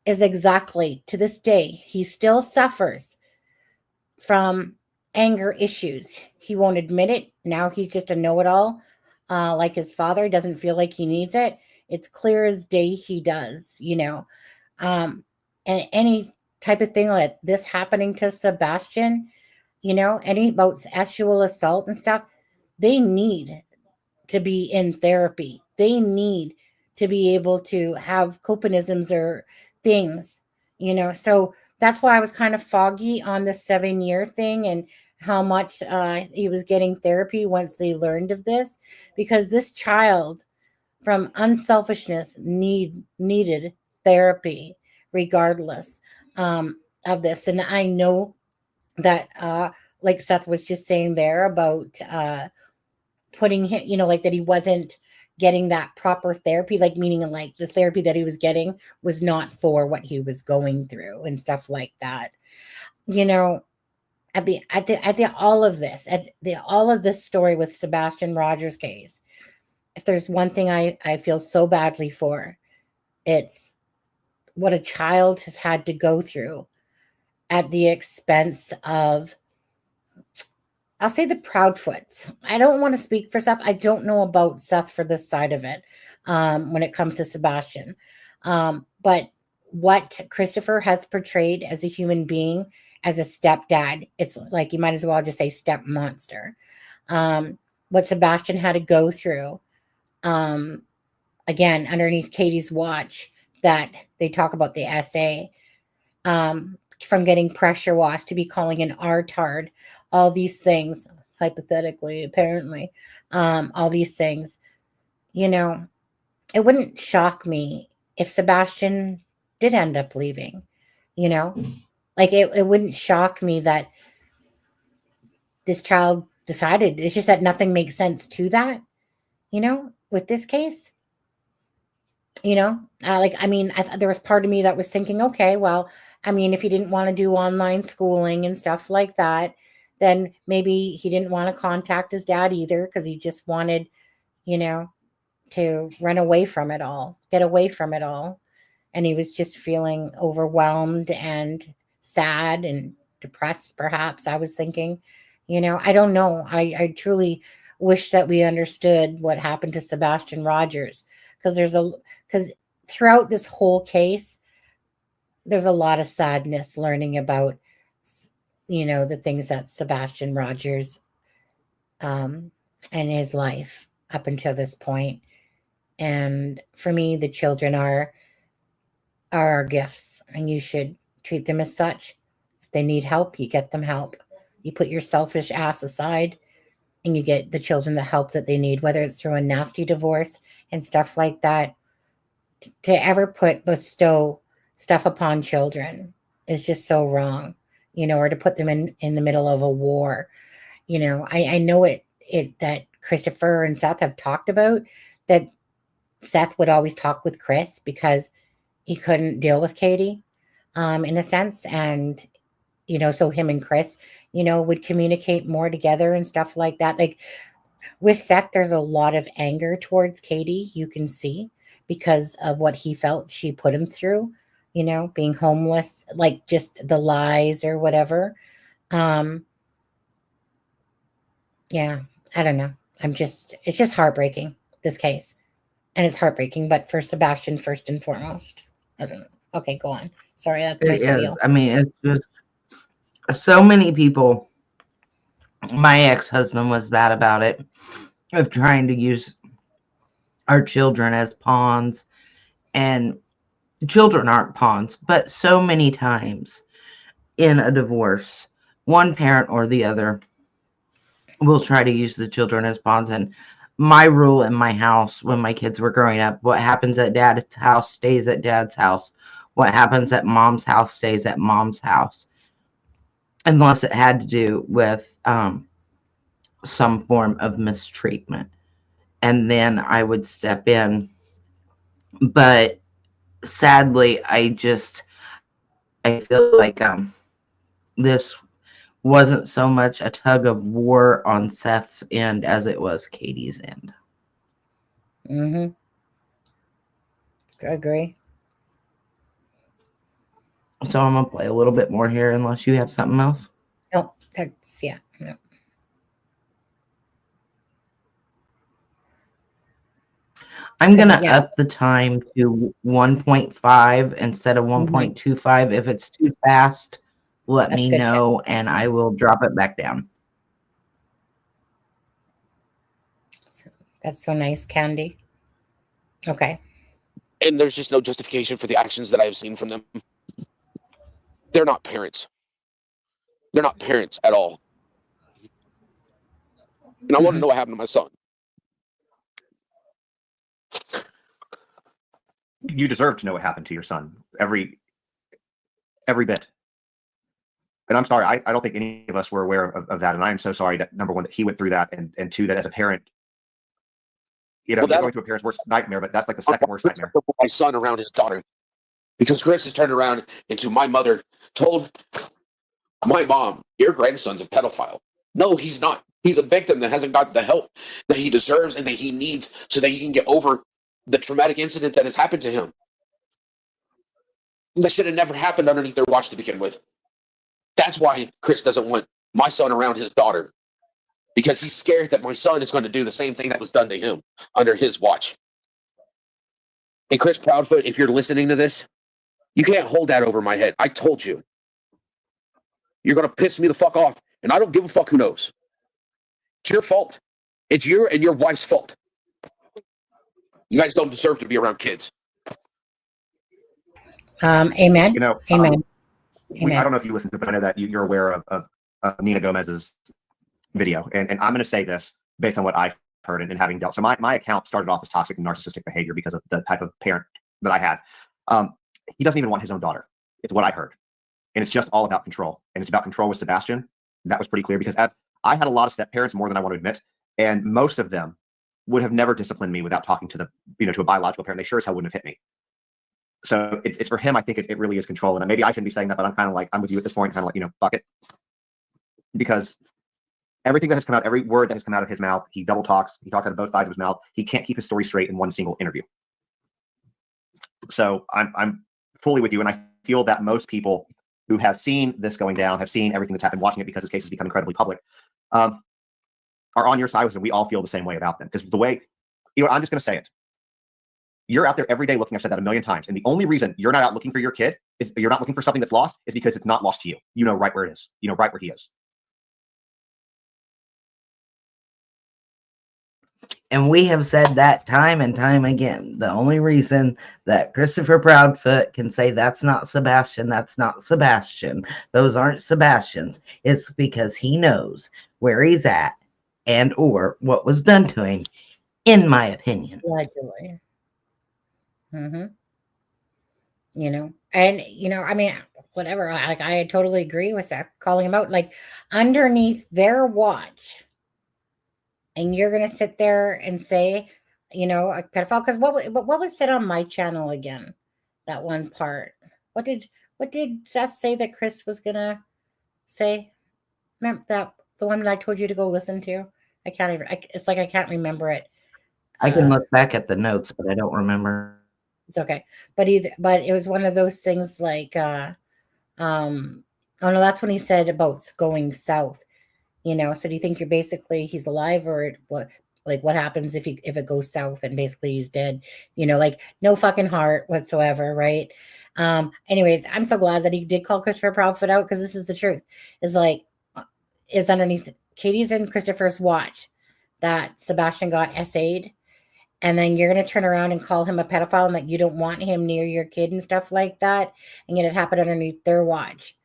is exactly, to this day, he still suffers from anger issues. He won't admit it. Now he's just a know-it-all, like his father, doesn't feel like he needs it. It's clear as day he does, and any type of thing like this happening to Sebastian, any about sexual assault and stuff, they need to be in therapy. They need to be able to have copanisms or things, So that's why I was kind of foggy on the 7-year thing and how much he was getting therapy once they learned of this, because this child, from unselfishness, needed therapy regardless of this. And I know that, like Seth was just saying there about putting him, like that he wasn't getting that proper therapy, like meaning like the therapy that he was getting was not for what he was going through and stuff like that. At the all of this story with Sebastian Rogers' case, if there's one thing I feel so badly for, it's what a child has had to go through at the expense of I'll say the Proudfoots. I don't want to speak for Seth. I don't know about Seth for this side of it when it comes to Sebastian. But what Christopher has portrayed as a human being, as a stepdad, it's like you might as well just say step monster. What Sebastian had to go through, again, underneath Katie's watch, that they talk about the essay, from getting pressure washed to be calling an R-tard, all these things, hypothetically, apparently, all these things, you know, it wouldn't shock me if Sebastian did end up leaving, you know, like it wouldn't shock me that this child decided. It's just that nothing makes sense to that, you know, with this case. You know, like, I mean, there was part of me that was thinking, okay, well, I mean, if he didn't want to do online schooling and stuff like that, then maybe he didn't want to contact his dad either, because he just wanted, you know, to run away from it all, get away from it all. And he was just feeling overwhelmed and sad and depressed, perhaps. I was thinking, you know, I don't know. I truly wish that we understood what happened to Sebastian Rogers, because throughout this whole case, there's a lot of sadness learning about, you know, the things that Sebastian Rogers and his life up until this point. And for me, the children are our gifts, and you should treat them as such. If they need help, you get them help. You put your selfish ass aside and you get the children the help that they need, whether it's through a nasty divorce and stuff like that. To ever bestow stuff upon children is just so wrong, you know, or to put them in the middle of a war. You know, I know that Christopher and Seth have talked about that. Seth would always talk with Chris because he couldn't deal with Katie, in a sense. And, you know, so him and Chris, you know, would communicate more together and stuff like that. Like with Seth, there's a lot of anger towards Katie, you can see, because of what he felt she put him through, you know, being homeless, like just the lies or whatever. Yeah, I don't know. It's just heartbreaking, this case. And it's heartbreaking, but for Sebastian first and foremost. I don't know. Okay, go on. Sorry, that's my It is. spiel. I mean, it's just so many people. My ex-husband was bad about it, of trying to use our children as pawns, and children aren't pawns, but so many times in a divorce, one parent or the other will try to use the children as pawns. And my rule in my house when my kids were growing up, what happens at dad's house stays at dad's house. What happens at mom's house stays at mom's house. Unless it had to do with some form of mistreatment. And then I would step in. But sadly, I feel like this wasn't so much a tug of war on Seth's end as it was Katie's end. Mm-hmm. I agree. So I'm gonna play a little bit more here, unless you have something else. No, that's, yeah. No. I'm gonna up the time to 1.5 instead of 1.25. If it's too fast, let me know, and I will drop it back down. That's so nice, Candy. Okay. And there's just no justification for the actions that I have seen from them. They're not parents. They're not parents at all. And I want to know what happened to my son. You deserve to know what happened to your son. Every bit. And I'm sorry, I don't think any of us were aware of that. And I am so sorry that, number one, that he went through that, and two, that as a parent, you know, you're going through a parent's worst nightmare, but that's like the second worst nightmare. My son around his daughter. Because Chris has turned around into my mother told my mom, your grandson's a pedophile. No, he's not. He's a victim that hasn't got the help that he deserves and that he needs so that he can get over the traumatic incident that has happened to him. That should have never happened underneath their watch to begin with. That's why Chris doesn't want my son around his daughter. because he's scared that my son is going to do the same thing that was done to him under his watch. Hey, Chris Proudfoot, if you're listening to this, you can't hold that over my head. I told you. You're going to piss me the fuck off, and I don't give a fuck who knows. It's your fault. It's your and your wife's fault. You guys don't deserve to be around kids. Amen. You know, Amen. I don't know if you listened to it, but I know that you're aware of Nina Gomez's video. And I'm going to say this based on what I've heard and having dealt. So my account started off as toxic and narcissistic behavior because of the type of parent that I had. He doesn't even want his own daughter. It's what I heard. And it's just all about control. And it's about control with Sebastian. That was pretty clear because as I had a lot of step parents, more than I want to admit. And most of them would have never disciplined me without talking to to a biological parent. They sure as hell wouldn't have hit me. So it's for him. I think it really is control. And maybe I shouldn't be saying that, but I'm kind of like, I'm with you at this point, kind of like, fuck it. Because everything that has come out, every word that has come out of his mouth, he double talks. He talks out of both sides of his mouth. He can't keep his story straight in one single interview. So I'm fully with you. And I feel that most people who have seen this going down, have seen everything that's happened, watching it because his case has become incredibly public, are on your side with him. We all feel the same way about them. Because the way, I'm just going to say it. You're out there every day looking. I've said that a million times. And the only reason you're not out looking for your kid, is you're not looking for something that's lost, is because it's not lost to you. You know right where it is. You know right where he is. And we have said that time and time again. The only reason that Christopher Proudfoot can say that's not Sebastian, those aren't Sebastian's, it's because he knows where he's at and or what was done to him, in my opinion. Allegedly. Mm-hmm. I mean, whatever. I totally agree with Seth calling him out. Like, underneath their watch, and you're gonna sit there and say, a pedophile. Because what was said on my channel again? That one part. What did Seth say that Chris was gonna say? Remember that the one that I told you to go listen to? I can't even. It's like I can't remember it. I can look back at the notes, but I don't remember. It's okay. But it was one of those things like, oh no, that's when he said about going south. So do you think he's alive, or what happens if it goes south and basically he's dead? Like, no fucking heart whatsoever, right? Anyways, I'm so glad that he did call Christopher Proudfoot out, because this is the truth. It's underneath Katie's and Christopher's watch that Sebastian got SA'd, and then you're going to turn around and call him a pedophile and that you don't want him near your kid and stuff like that, and yet it happened underneath their watch,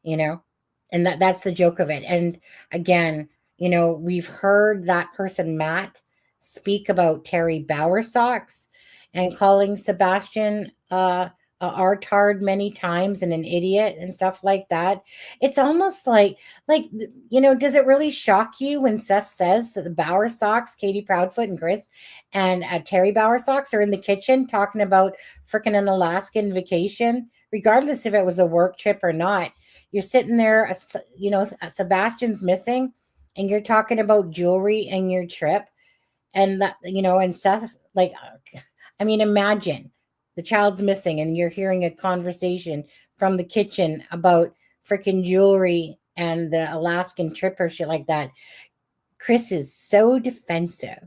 and that's the joke of it. And again, we've heard that person, Matt, speak about Terry Bowersox and calling Sebastian a artard many times and an idiot and stuff like that. It's almost like, does it really shock you when Seth says that the Bowersox, Katie Proudfoot and Chris and Terry Bowersox, are in the kitchen talking about freaking an Alaskan vacation, regardless if it was a work trip or not? You're sitting there, Sebastian's missing, and you're talking about jewelry and your trip, and that, and Seth, imagine the child's missing and you're hearing a conversation from the kitchen about freaking jewelry and the Alaskan trip or shit like that. Chris is so defensive.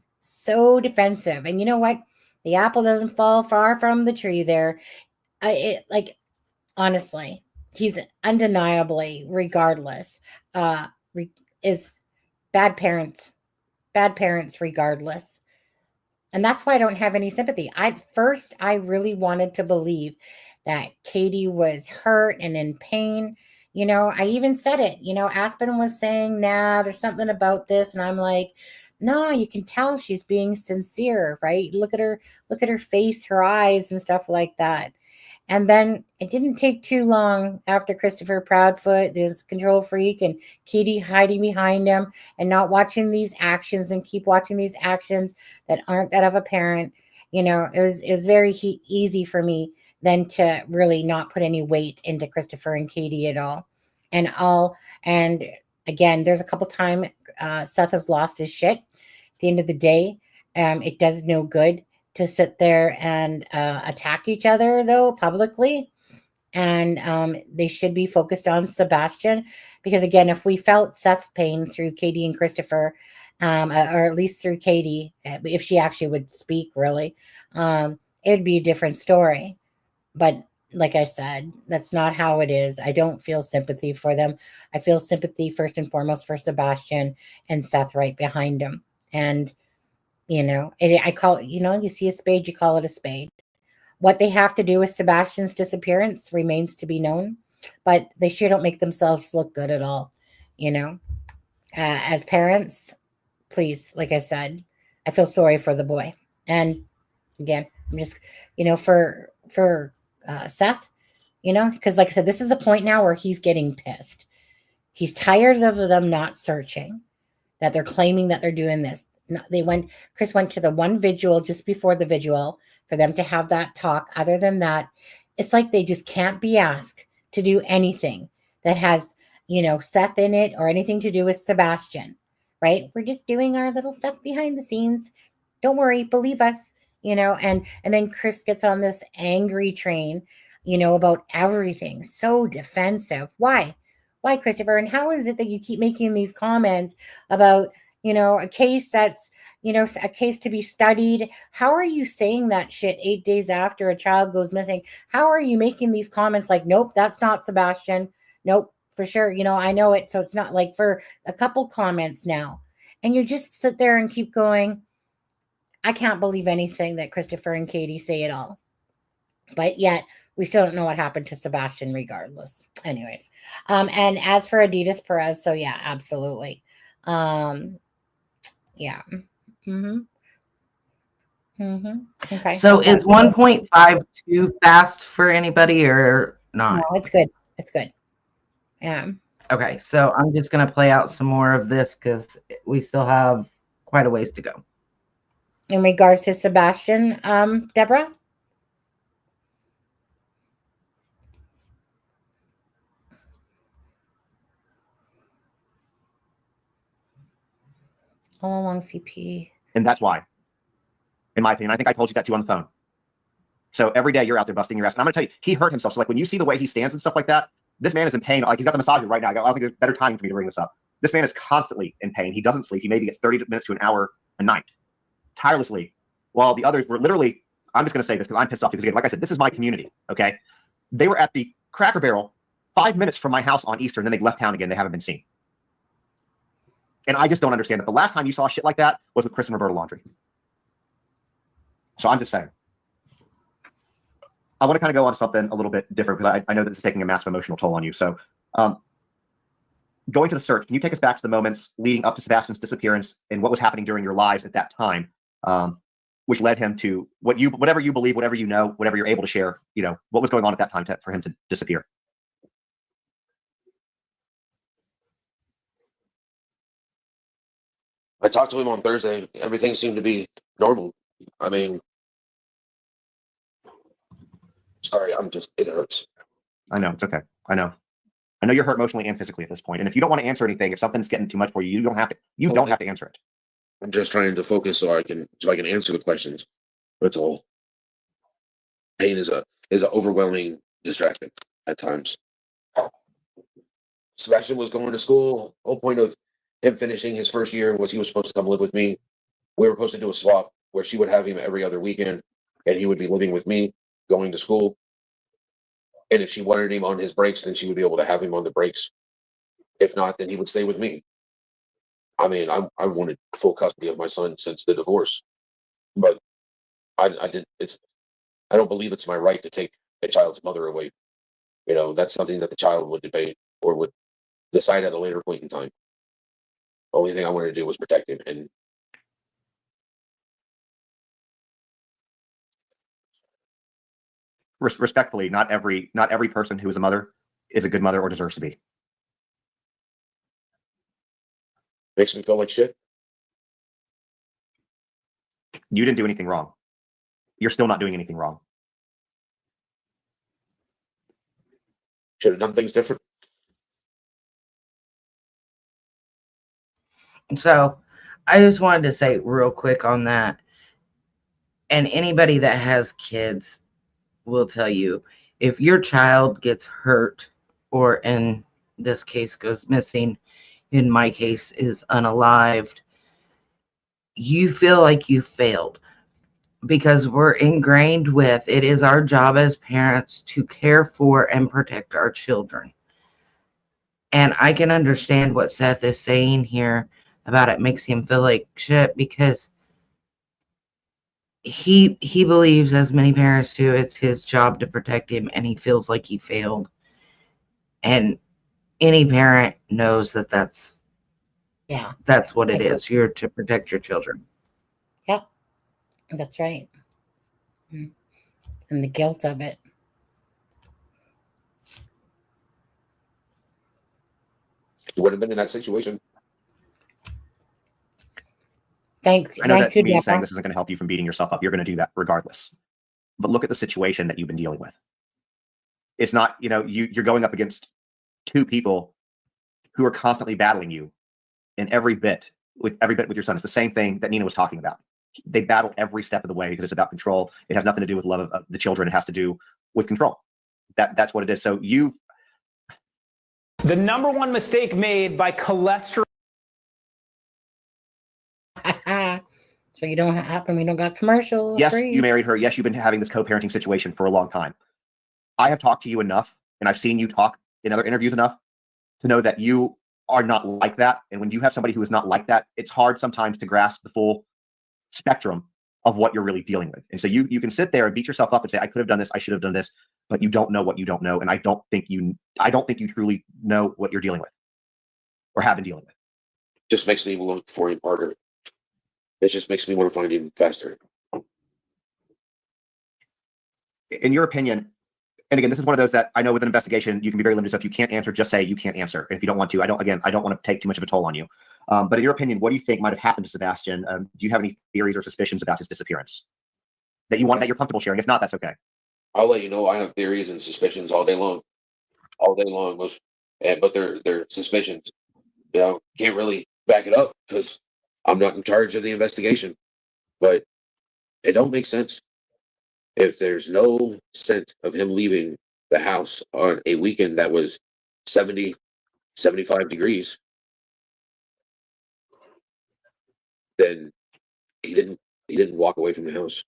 And you know what? The apple doesn't fall far from the tree there. Honestly, he's undeniably, regardless, is bad parents regardless. And that's why I don't have any sympathy. I really wanted to believe that Katie was hurt and in pain. I even said it. Aspen was saying, nah, there's something about this. And I'm like, no, you can tell she's being sincere, right? Look at her face, her eyes and stuff like that. And then it didn't take too long after Christopher Proudfoot, this control freak, and Katie hiding behind him and not watching these actions and keep watching these actions that aren't that of a parent. It was very easy for me then to really not put any weight into Christopher and Katie at all. And again, there's a couple times Seth has lost his shit. At the end of the day, it does no good to sit there and attack each other, though, publicly. And they should be focused on Sebastian, because again, if we felt Seth's pain through Katie and Christopher, or at least through Katie, if she actually would speak, really, it'd be a different story. But like I said, that's not how it is. I don't feel sympathy for them. I feel sympathy first and foremost for Sebastian and Seth right behind him. And, I call it, you see a spade, you call it a spade. What they have to do with Sebastian's disappearance remains to be known, but they sure don't make themselves look good at all. As parents, please, like I said, I feel sorry for the boy. And again, I'm just, for Seth, because like I said, this is a point now where he's getting pissed. He's tired of them not searching, that they're claiming that they're doing this. Chris went to the one vigil just before the vigil for them to have that talk. Other than that, it's like they just can't be asked to do anything that has, Seth in it or anything to do with Sebastian, right? We're just doing our little stuff behind the scenes. Don't worry, believe us, and then Chris gets on this angry train, about everything. So defensive. Why, Christopher? And how is it that you keep making these comments about, a case that's, a case to be studied? How are you saying that shit 8 days after a child goes missing? How are you making these comments like, nope, that's not Sebastian. Nope, for sure. I know it. So it's not like for a couple comments now. And you just sit there and keep going. I can't believe anything that Christopher and Katie say at all. But yet we still don't know what happened to Sebastian regardless. Anyways. And as for Adidas Perez, so yeah, absolutely. Yeah. Mm-hmm. Mm-hmm. Okay. So is 1.5 too fast for anybody or not? No, it's good. It's good. Yeah. Okay, so I'm just going to play out some more of this because we still have quite a ways to go. In regards to Sebastian, Deborah? All along CP. And that's why, in my opinion. I think I told you that too on the phone. So every day you're out there busting your ass. And I'm going to tell you, he hurt himself. So like when you see the way he stands and stuff like that, this man is in pain. Like he's got the massager right now. I don't think there's better timing for me to bring this up. This man is constantly in pain. He doesn't sleep. He maybe gets 30 minutes to an hour a night, tirelessly, while the others were literally, I'm just going to say this because I'm pissed off because, again, like I said, this is my community, okay? They were at the Cracker Barrel 5 minutes from my house on Easter, and then they left town again. They haven't been seen. And I just don't understand that. The last time you saw shit like that was with Chris and Roberta Laundrie. So I'm just saying. I want to kind of go on to something a little bit different because I know that this is taking a massive emotional toll on you. So going to the search, can you take us back to the moments leading up to Sebastian's disappearance and what was happening during your lives at that time, which led him to whatever you believe, whatever you know, whatever you're able to share, what was going on at that time for him to disappear? I talked to him on Thursday. Everything seemed to be normal. I mean, sorry, it hurts. I know, it's okay. I know you're hurt emotionally and physically at this point. And if you don't want to answer anything, if something's getting too much for you, you don't have to answer it. I'm just trying to focus so I can answer the questions. That's all. Pain is a overwhelming distraction at times. Sebastian was going to school. The whole point of him finishing his first year was he was supposed to come live with me. We were supposed to do a swap where she would have him every other weekend and he would be living with me, going to school. And if she wanted him on his breaks, then she would be able to have him on the breaks. If not, then he would stay with me. I mean, I wanted full custody of my son since the divorce, but I didn't. I don't believe it's my right to take a child's mother away. That's something that the child would debate or would decide at a later point in time. The only thing I wanted to do was protect him. And respectfully, not every person who is a mother is a good mother or deserves to be. makes me feel like shit. You didn't do anything wrong. You're still not doing anything wrong. Should have done things different. So I just wanted to say real quick on that, and anybody that has kids will tell you, if your child gets hurt or in this case goes missing, in my case is unalived, you feel like you failed, because we're ingrained with it is our job as parents to care for and protect our children. And I can understand what Seth is saying here about it makes him feel like shit, because he believes, as many parents do, it's his job to protect him, and he feels like he failed. And any parent knows that that's what it is. You're to protect your children. Yep, that's right. And the guilt of it. You would have been in that situation. I know that you, me saying Deborah. this isn't going to help you from beating yourself up. You're going to do that regardless. But look at the situation that you've been dealing with. It's not, you're going up against two people who are constantly battling you in every bit with your son. It's the same thing that Nina was talking about. They battle every step of the way because it's about control. It has nothing to do with love of the children. It has to do with control. That's what it is. So the number one mistake made by cholesterol. So you don't happen. We don't got commercials. Yes, free. you married her. Yes, you've been having this co-parenting situation for a long time. I have talked to you enough, and I've seen you talk in other interviews enough to know that you are not like that. And when you have somebody who is not like that, it's hard sometimes to grasp the full spectrum of what you're really dealing with. And so you can sit there and beat yourself up and say, I could have done this, I should have done this, but you don't know what you don't know. And I don't think you truly know what you're dealing with or have been dealing with. Just makes me look for him harder. It just makes me want to find him faster. In your opinion, and again, this is one of those that I know with an investigation, you can be very limited. So if you can't answer, just say you can't answer. And if you don't want to, I don't want to take too much of a toll on you. But in your opinion, what do you think might have happened to Sebastian? Do you have any theories or suspicions about his disappearance that you're comfortable sharing? If not, that's okay. I'll let you know. I have theories and suspicions all day long. But they're suspicions. Can't really back it up because I'm not in charge of the investigation. But it don't make sense. If there's no scent of him leaving the house on a weekend that was 70, 75 degrees, then he didn't walk away from the house.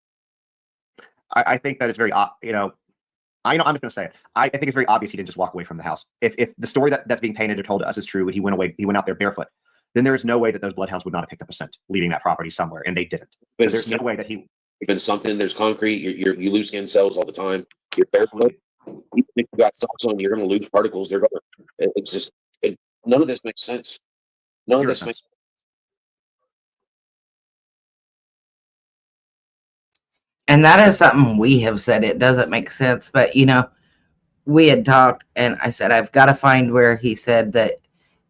I think that it's very, I'm just going to say it. I think it's very obvious he didn't just walk away from the house. If the story that's being painted or told to us is true, and he went out there barefoot, then there is no way that those bloodhounds would not have picked up a scent leaving that property somewhere, and they didn't. So there's no way that he. Been something. There's concrete. You lose skin cells all the time. You're barefoot. Even if you got socks on, you're going to lose particles. It's just none of this makes sense. None of this makes. And that is something we have said. It doesn't make sense, but we had talked, and I said I've got to find where he said that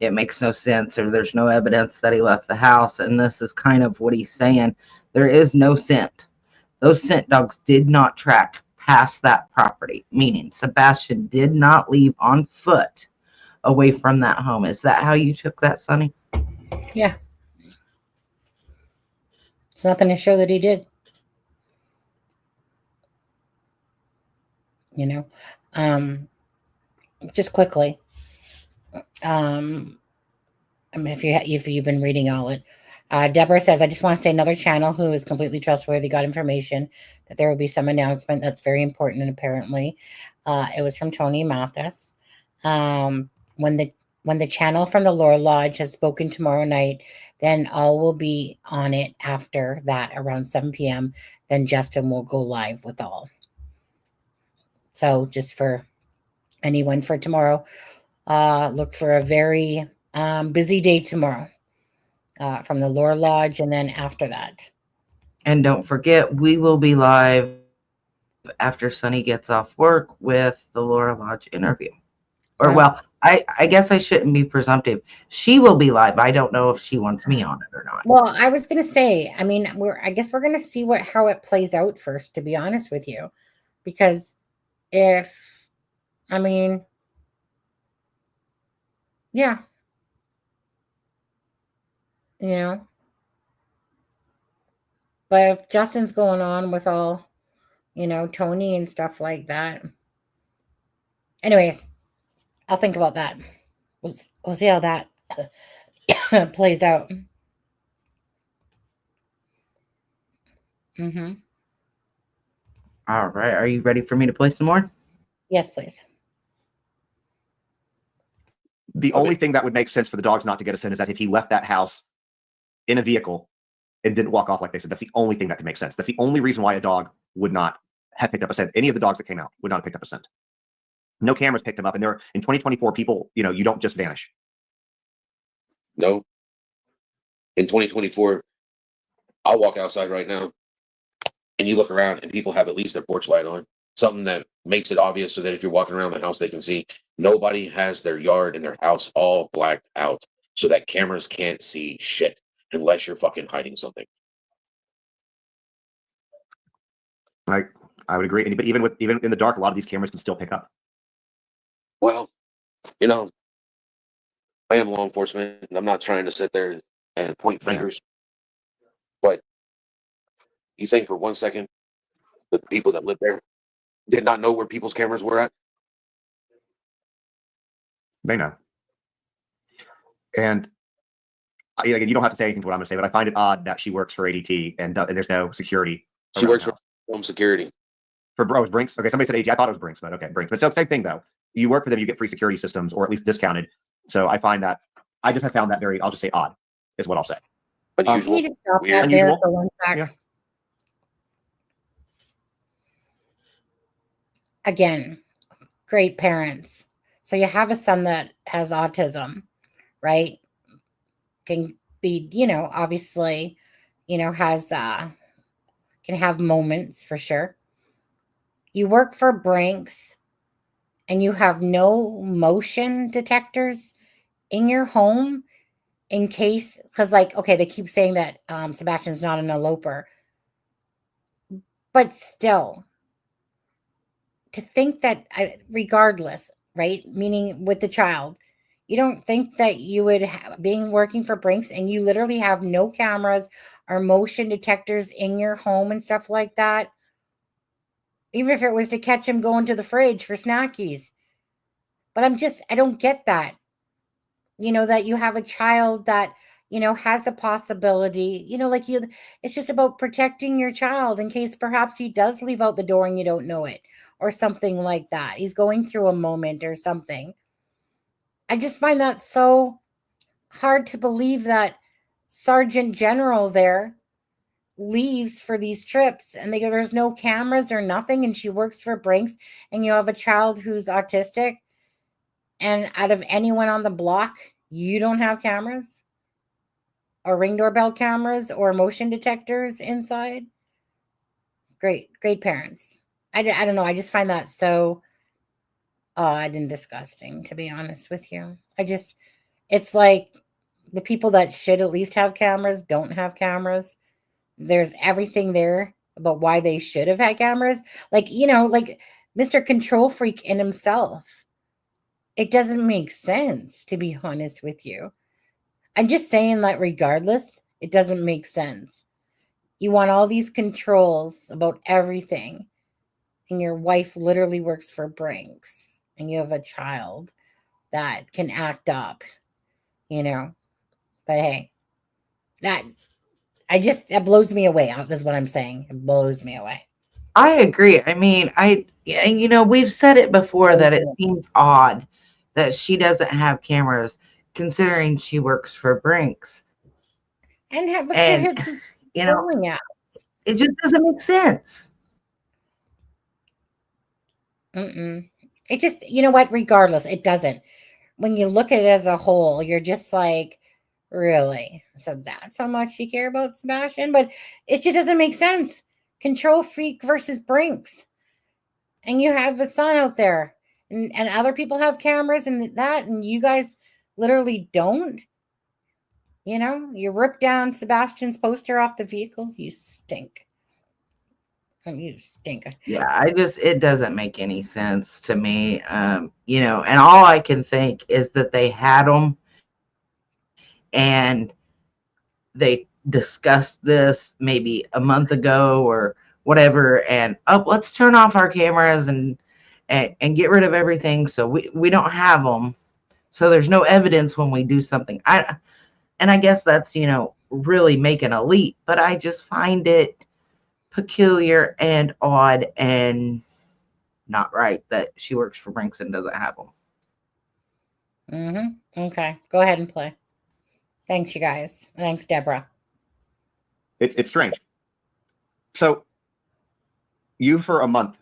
it makes no sense or there's no evidence that he left the house. And this is kind of what he's saying. There is no scent. Those scent dogs did not track past that property, meaning Sebastian did not leave on foot away from that home. Is that how you took that, Sonny? Yeah. There's nothing to show that he did. Just quickly. If you've been reading all it. Deborah says, I just want to say another channel who is completely trustworthy got information that there will be some announcement that's very important, and apparently it was from Tony Mathis. When the channel from the Lore Lodge has spoken tomorrow night, then all will be on it after that around 7 p.m. Then Justin will go live with all. So just for anyone for tomorrow, look for a very busy day tomorrow. From the Lore Lodge, and then after that. And don't forget, we will be live after Sonny gets off work with the Lore Lodge interview. Or, well, I guess I shouldn't be presumptive. She will be live. I don't know if she wants me on it or not. Well, I was going to say, I guess we're going to see how it plays out first, to be honest with you. Because yeah. But if Justin's going on with all, Tony and stuff like that. Anyways, I'll think about that. We'll see how that plays out. Mm-hmm. All right. Are you ready for me to play some more? Yes, please. The only thing that would make sense for the dogs not to get us in is that if he left that house in a vehicle and didn't walk off like they said, that's the only thing that could make sense. That's the only reason why a dog would not have picked up a scent. Any of the dogs that came out would not have picked up a scent. No cameras picked him up. And there, in 2024, people, you don't just vanish. No. In 2024, I'll walk outside right now and you look around and people have at least their porch light on. Something that makes it obvious so that if you're walking around the house, they can see. Nobody has their yard and their house all blacked out so that cameras can't see shit unless you're fucking hiding something. Like, I would agree. But even in the dark, a lot of these cameras can still pick up. Well, I am law enforcement and I'm not trying to sit there and point fingers. But you think for 1 second that the people that live there did not know where people's cameras were at? They know. And again, you don't have to say anything to what I'm going to say, but I find it odd that she works for ADT and there's no security. She works for home security. For Brinks. Okay, somebody said ADT. I thought it was Brinks, but okay, Brinks. But so same thing though. You work for them, you get free security systems, or at least discounted. So I find that I just have found that very. I'll just say odd, is what I'll say. Unusual. Can you just stop that Unusual? there for 1 sec? Yeah. Again, great parents. So you have a son that has autism, right? Can be, obviously, has can have moments for sure. You work for Brinks and you have no motion detectors in your home in case, because okay, they keep saying that Sebastian's not an eloper, but still, to think that regardless, right? Meaning with the child, you don't think that you would being working for Brinks and you literally have no cameras or motion detectors in your home and stuff like that. Even if it was to catch him going to the fridge for snackies. But I don't get that. That you have a child that, has the possibility, it's just about protecting your child in case perhaps he does leave out the door and you don't know it or something like that. He's going through a moment or something. I just find that so hard to believe that Sergeant General there leaves for these trips and they go, there's no cameras or nothing, and she works for Brinks, and you have a child who's autistic, and out of anyone on the block, you don't have cameras or ring doorbell cameras or motion detectors inside. Great parents. I don't know. I just find that so odd and disgusting, to be honest with you. It's like the people that should at least have cameras don't have cameras. There's everything there about why they should have had cameras. Like Mr. Control Freak in himself. It doesn't make sense, to be honest with you. I'm just saying that regardless, it doesn't make sense. You want all these controls about everything, and your wife literally works for Brinks, and you have a child that can act up, But hey, that blows me away. That's what I'm saying. It blows me away. I agree. I mean, we've said it before that it seems odd that she doesn't have cameras considering she works for Brinks. And have the And, kids going out. It just doesn't make sense. It just, what? Regardless, it doesn't. When you look at it as a whole, you're just like, really? So that's how much you care about Sebastian? But it just doesn't make sense. Control Freak versus Brinks. And you have a son out there. And other people have cameras and that, and you guys literally don't. You rip down Sebastian's poster off the vehicles. You stink. You stink. Yeah, it doesn't make any sense to me. And all I can think is that they had them and they discussed this maybe a month ago or whatever, and let's turn off our cameras and get rid of everything so we don't have them. So there's no evidence when we do something. And I guess that's, really making a leap, but I just find it peculiar and odd and not right that she works for Brinks and doesn't have them. Okay, go ahead and play. Thanks, you guys. Thanks, Deborah. It's strange. So you for a month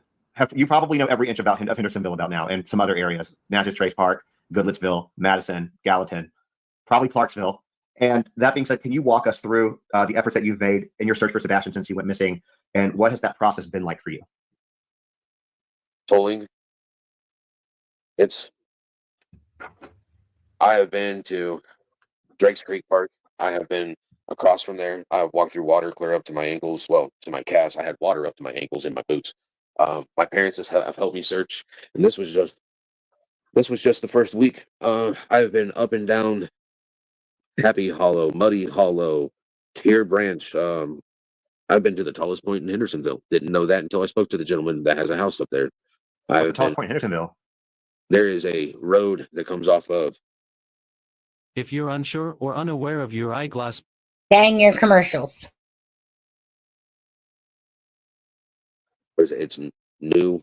you probably know every inch of Hendersonville about now, and some other areas: Natchez Trace Park, Goodlettsville, Madison, Gallatin, probably Clarksville. And that being said, can you walk us through the efforts that you've made in your search for Sebastian since he went missing, and what has that process been like for you? Tolling. I have been to Drake's Creek Park. I have been across from there. I've walked through water clear up to my ankles, well, to my calves. I had water up to my ankles in my boots. My parents have helped me search, and this was just the first week. I've been up and down Happy Hollow, Muddy Hollow, Tear Branch. I've been to the tallest point in Hendersonville. Didn't know that until I spoke to the gentleman that has a house up there. What's the tallest point in Hendersonville? There is a road that comes off of. If you're unsure or unaware of your eyeglass, Bang your commercials. It's new.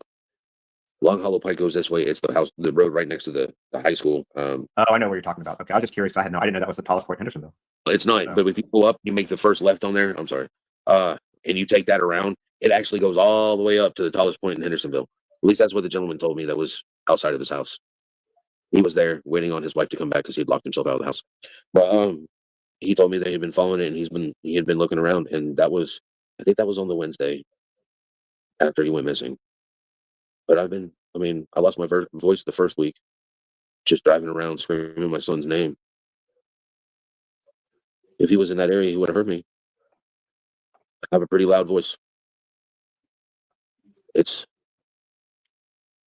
Long Hollow Pike goes this way. It's the road right next to the high school. Oh, I know what you're talking about. Okay, I was just curious. I didn't know that was the tallest point in Hendersonville. It's not, Oh. but if you pull up, you make the first left on there. I'm sorry. And you take that around, it actually goes all the way up to the tallest point in Hendersonville. At least that's what the gentleman told me that was outside of his house. He was there waiting on his wife to come back because he had locked himself out of the house. But he told me that he'd been following it and he had been looking around, and I think that was on the Wednesday after he went missing. But I lost my voice the first week, just driving around screaming my son's name. If he was in that area, he would have heard me. I have a pretty loud voice.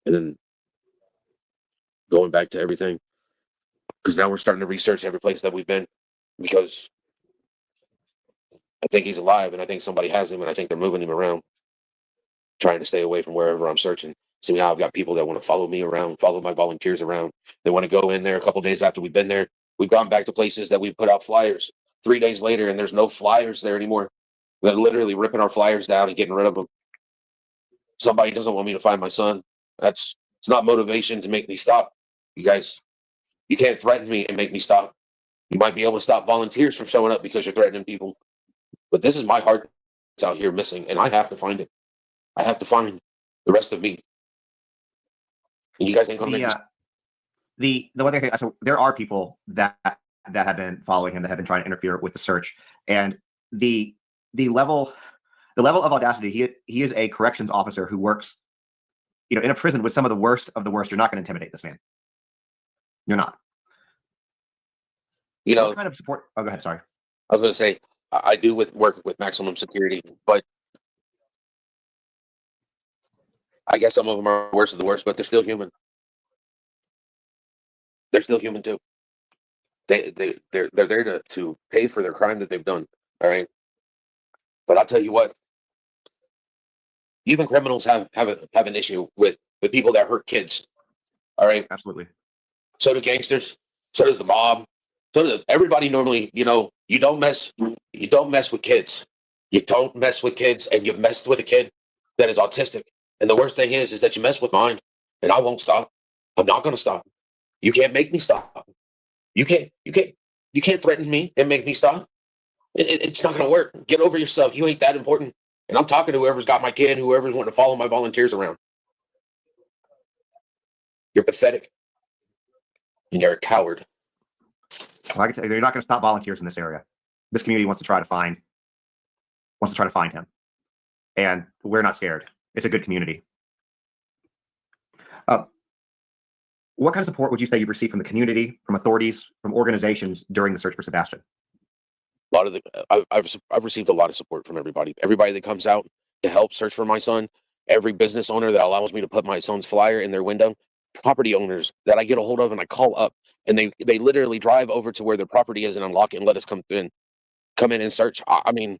And then going back to everything, because now we're starting to research every place that we've been, because I think he's alive, and I think somebody has him, and I think they're moving him around, trying to stay away from wherever I'm searching. See how I've got people that want to follow me around, follow my volunteers around. They want to go in there a couple days after we've been there. We've gone back to places that we put out flyers 3 days later, and there's no flyers there anymore. They're literally ripping our flyers down and getting rid of them. Somebody doesn't want me to find my son. It's not motivation to make me stop. You guys, you can't threaten me and make me stop. You might be able to stop volunteers from showing up because you're threatening people. But this is my heart that's out here missing, and I have to find it. I have to find the rest of me. And you guys ain't gonna make me. The one thing, so there are people that have been following him, that have been trying to interfere with the search, and the level of audacity. He is a corrections officer who works, in a prison with some of the worst of the worst. You're not going to intimidate this man. You're not. What kind of support? Oh, go ahead. Sorry. I was going to say, I do work with maximum security, but I guess some of them are worse of the worst, but they're still human. They're still human too. They're there to pay for their crime that they've done. All right. But I'll tell you what, even criminals have an issue with people that hurt kids. All right. Absolutely. So do gangsters. So does the mob. So does everybody. Normally, you don't mess with kids. You don't mess with kids, and you've messed with a kid that is autistic. And the worst thing is that you mess with mine, and I won't stop. I'm not going to stop. You can't make me stop. You can't threaten me and make me stop. It's not going to work. Get over yourself. You ain't that important. And I'm talking to whoever's got my kid, whoever's wanting to follow my volunteers around. You're pathetic. And you're a coward. Well, I can tell you, they're not going to stop volunteers in this area. This community wants to try to find him, and we're not scared. It's a good community. What kind of support would you say you've received from the community, from authorities, from organizations during the search for Sebastian? I've received a lot of support from everybody. Everybody that comes out to help search for my son. Every business owner that allows me to put my son's flyer in their window. Property owners that I get a hold of and I call up, and they literally drive over to where their property is and unlock it and let us come in and search. I mean,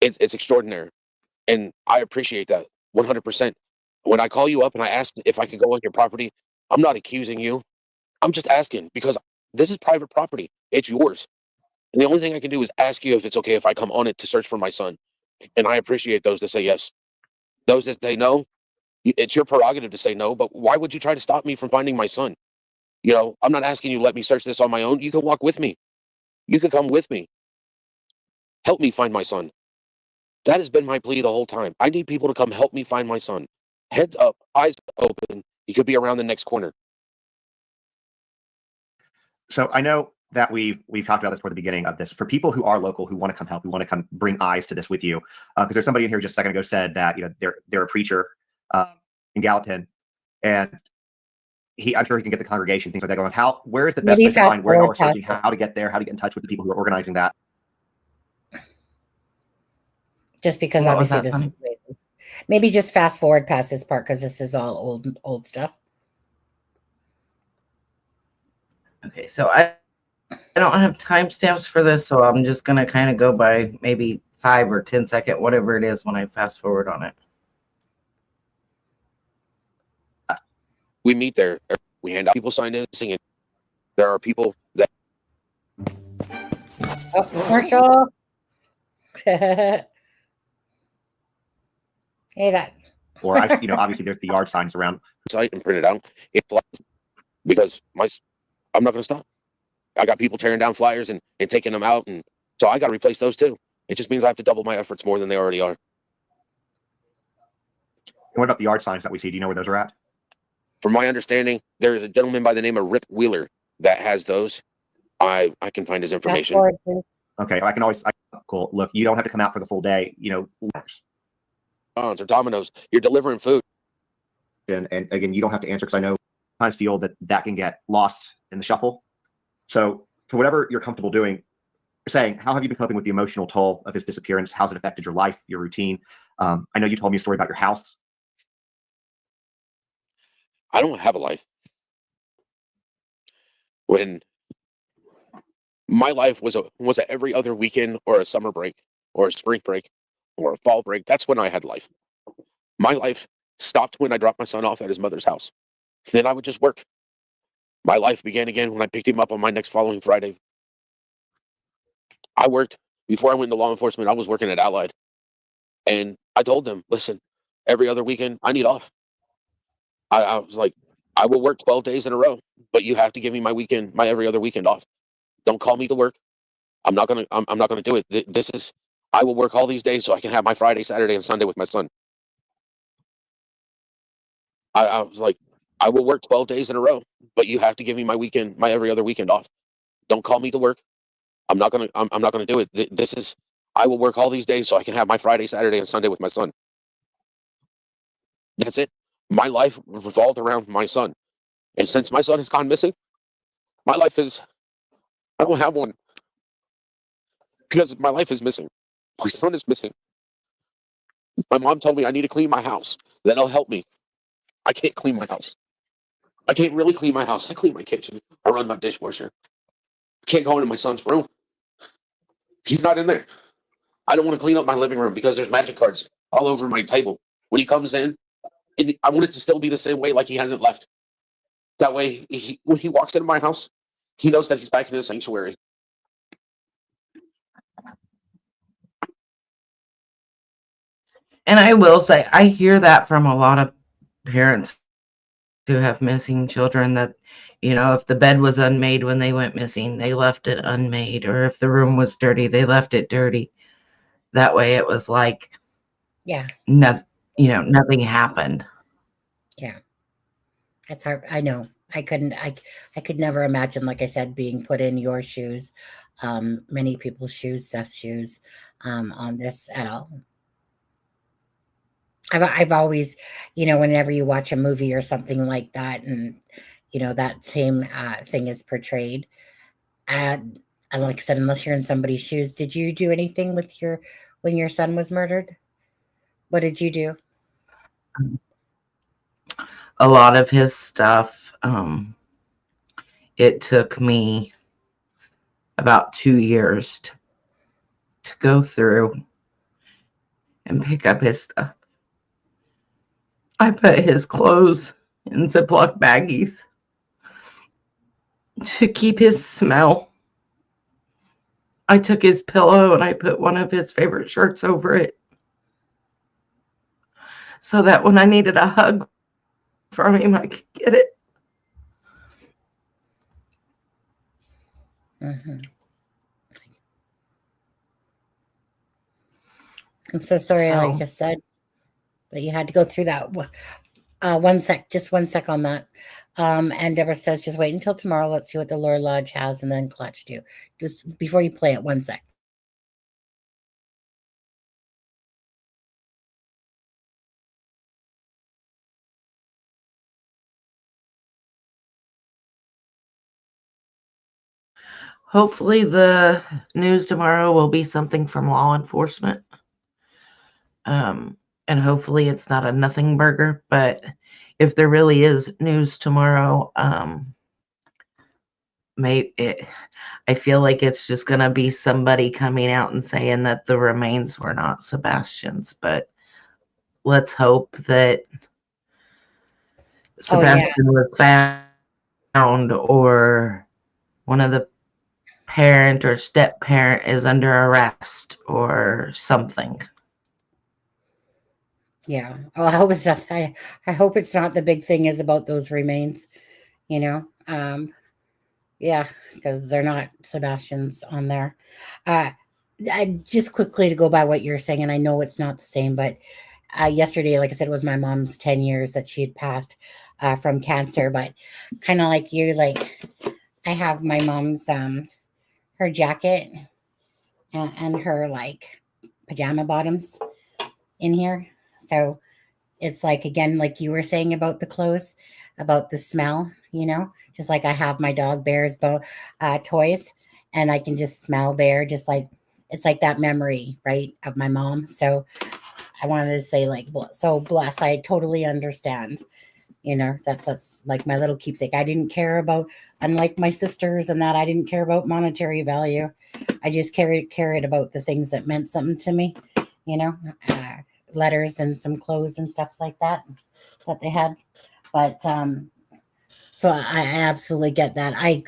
it's extraordinary, and I appreciate that 100%. When I call you up and I ask if I could go on your property, I'm not accusing you. I'm just asking because this is private property. It's yours. And the only thing I can do is ask you if it's okay if I come on it to search for my son. And I appreciate those that say yes. Those that say no, it's your prerogative to say no, but why would you try to stop me from finding my son? You know, I'm not asking you to let me search this on my own. You can walk with me. You can come with me. Help me find my son. That has been my plea the whole time. I need people to come help me find my son. Heads up, eyes open. He could be around the next corner. So I know that we've talked about this toward the beginning of this. For people who are local, who want to come help, who want to come bring eyes to this with you, because there's somebody in here just a second ago said that they're a preacher in Gallatin, and I'm sure he can get the congregation, things like that going. Where is the best Maybe place to find where y'all are fast searching, how to get there, how to get in touch with the people who are organizing that? just because What was obviously that, this is, maybe just fast forward past this part because this is all old stuff. Okay, so I don't have timestamps for this, so I'm just gonna kind of go by maybe 5 or 10 second, whatever it is, when I fast forward on it. We meet there. We hand out people signed in singing. There are people that Oh, commercial. Hey, that. Or obviously there's the yard signs around. site and print it out. It flies because I'm not going to stop. I got people tearing down flyers and taking them out, and so I got to replace those too. It just means I have to double my efforts more than they already are. And what about the yard signs that we see? Do you know where those are at? From my understanding, there is a gentleman by the name of Rip Wheeler that has those. I can find his Fast information. forward, please. Okay, cool. Look, you don't have to come out for the full day. Or Domino's, you're delivering food. And again, you don't have to answer, because I know sometimes feel that can get lost in the shuffle. So for whatever you're comfortable doing, saying, how have you been coping with the emotional toll of his disappearance? How's it affected your life, your routine? I know you told me a story about your house. I don't have a life. When my life was a every other weekend or a summer break or a spring break or a fall break, that's when I had life. My life stopped when I dropped my son off at his mother's house. Then I would just work. My life began again when I picked him up on my next following Friday. I worked before I went into law enforcement. I was working at Allied, and I told them, listen, every other weekend I need off. I was like, I will work 12 days in a row, but you have to give me my every other weekend off. Don't call me to work. I'm not gonna do it. This is, I will work all these days so I can have my Friday, Saturday, and Sunday with my son. I was like, I will work 12 days in a row, but you have to give me my every other weekend off. Don't call me to work. I'm not gonna do it. This is, I will work all these days so I can have my Friday, Saturday, and Sunday with my son. That's it. My life revolved around my son. And since my son has gone missing, my life is, I don't have one. Because my life is missing. My son is missing. My mom told me I need to clean my house. That'll help me. I can't clean my house. I can't really clean my house. I clean my kitchen. I run my dishwasher. I can't go into my son's room. He's not in there. I don't want to clean up my living room because there's magic cards all over my table. When he comes in, I want it to still be the same way, like he hasn't left. That way, when he walks into my house, he knows that he's back in his sanctuary. And I will say, I hear that from a lot of parents who have missing children, that, if the bed was unmade when they went missing, they left it unmade. Or if the room was dirty, they left it dirty. That way it was like, Yeah. nothing happened. Yeah. That's hard. I know. I could never imagine, like I said, being put in your shoes, many people's shoes, Seth's shoes, on this at all. I've always, whenever you watch a movie or something like that, and that same thing is portrayed, and like I said, unless you're in somebody's shoes, did you do anything with when your son was murdered? What did you do? A lot of his stuff. It took me about 2 years to go through and pick up his stuff. I put his clothes in Ziploc baggies. to keep his smell. I took his pillow and I put one of his favorite shirts over it so that when I needed a hug from him, I could get it. Mm-hmm. I'm so sorry, like I said, that you had to go through that. Just 1 sec on that. And Deborah says, just wait until tomorrow. Let's see what the Lord Lodge has, and then clutch you. Just before you play it, 1 sec. Hopefully the news tomorrow will be something from law enforcement. And hopefully it's not a nothing burger, but if there really is news tomorrow, I feel like it's just going to be somebody coming out and saying that the remains were not Sebastian's, but let's hope that Sebastian was found, or one of the parent or step parent is under arrest or something. Yeah. Oh, I hope it's not. I hope it's not the big thing is about those remains, you know. Yeah, because they're not Sebastian's on there. I just quickly to go by what you're saying, and I know it's not the same, but yesterday, like I said, it was my mom's 10 years that she had passed from cancer. But kind of like you, like I have my mom's her jacket and her like pajama bottoms in here. So it's like, again, like you were saying about the clothes, about the smell, you know, just like I have my dog Bear's toys, and I can just smell Bear, just like it's like that memory, right, of my mom. So I wanted to say, like, so bless. I totally understand. You know, that's like my little keepsake. I didn't care about, unlike my sisters and that, I didn't care about monetary value. I just cared about the things that meant something to me, you know, letters and some clothes and stuff like that they had. But so I absolutely get that. I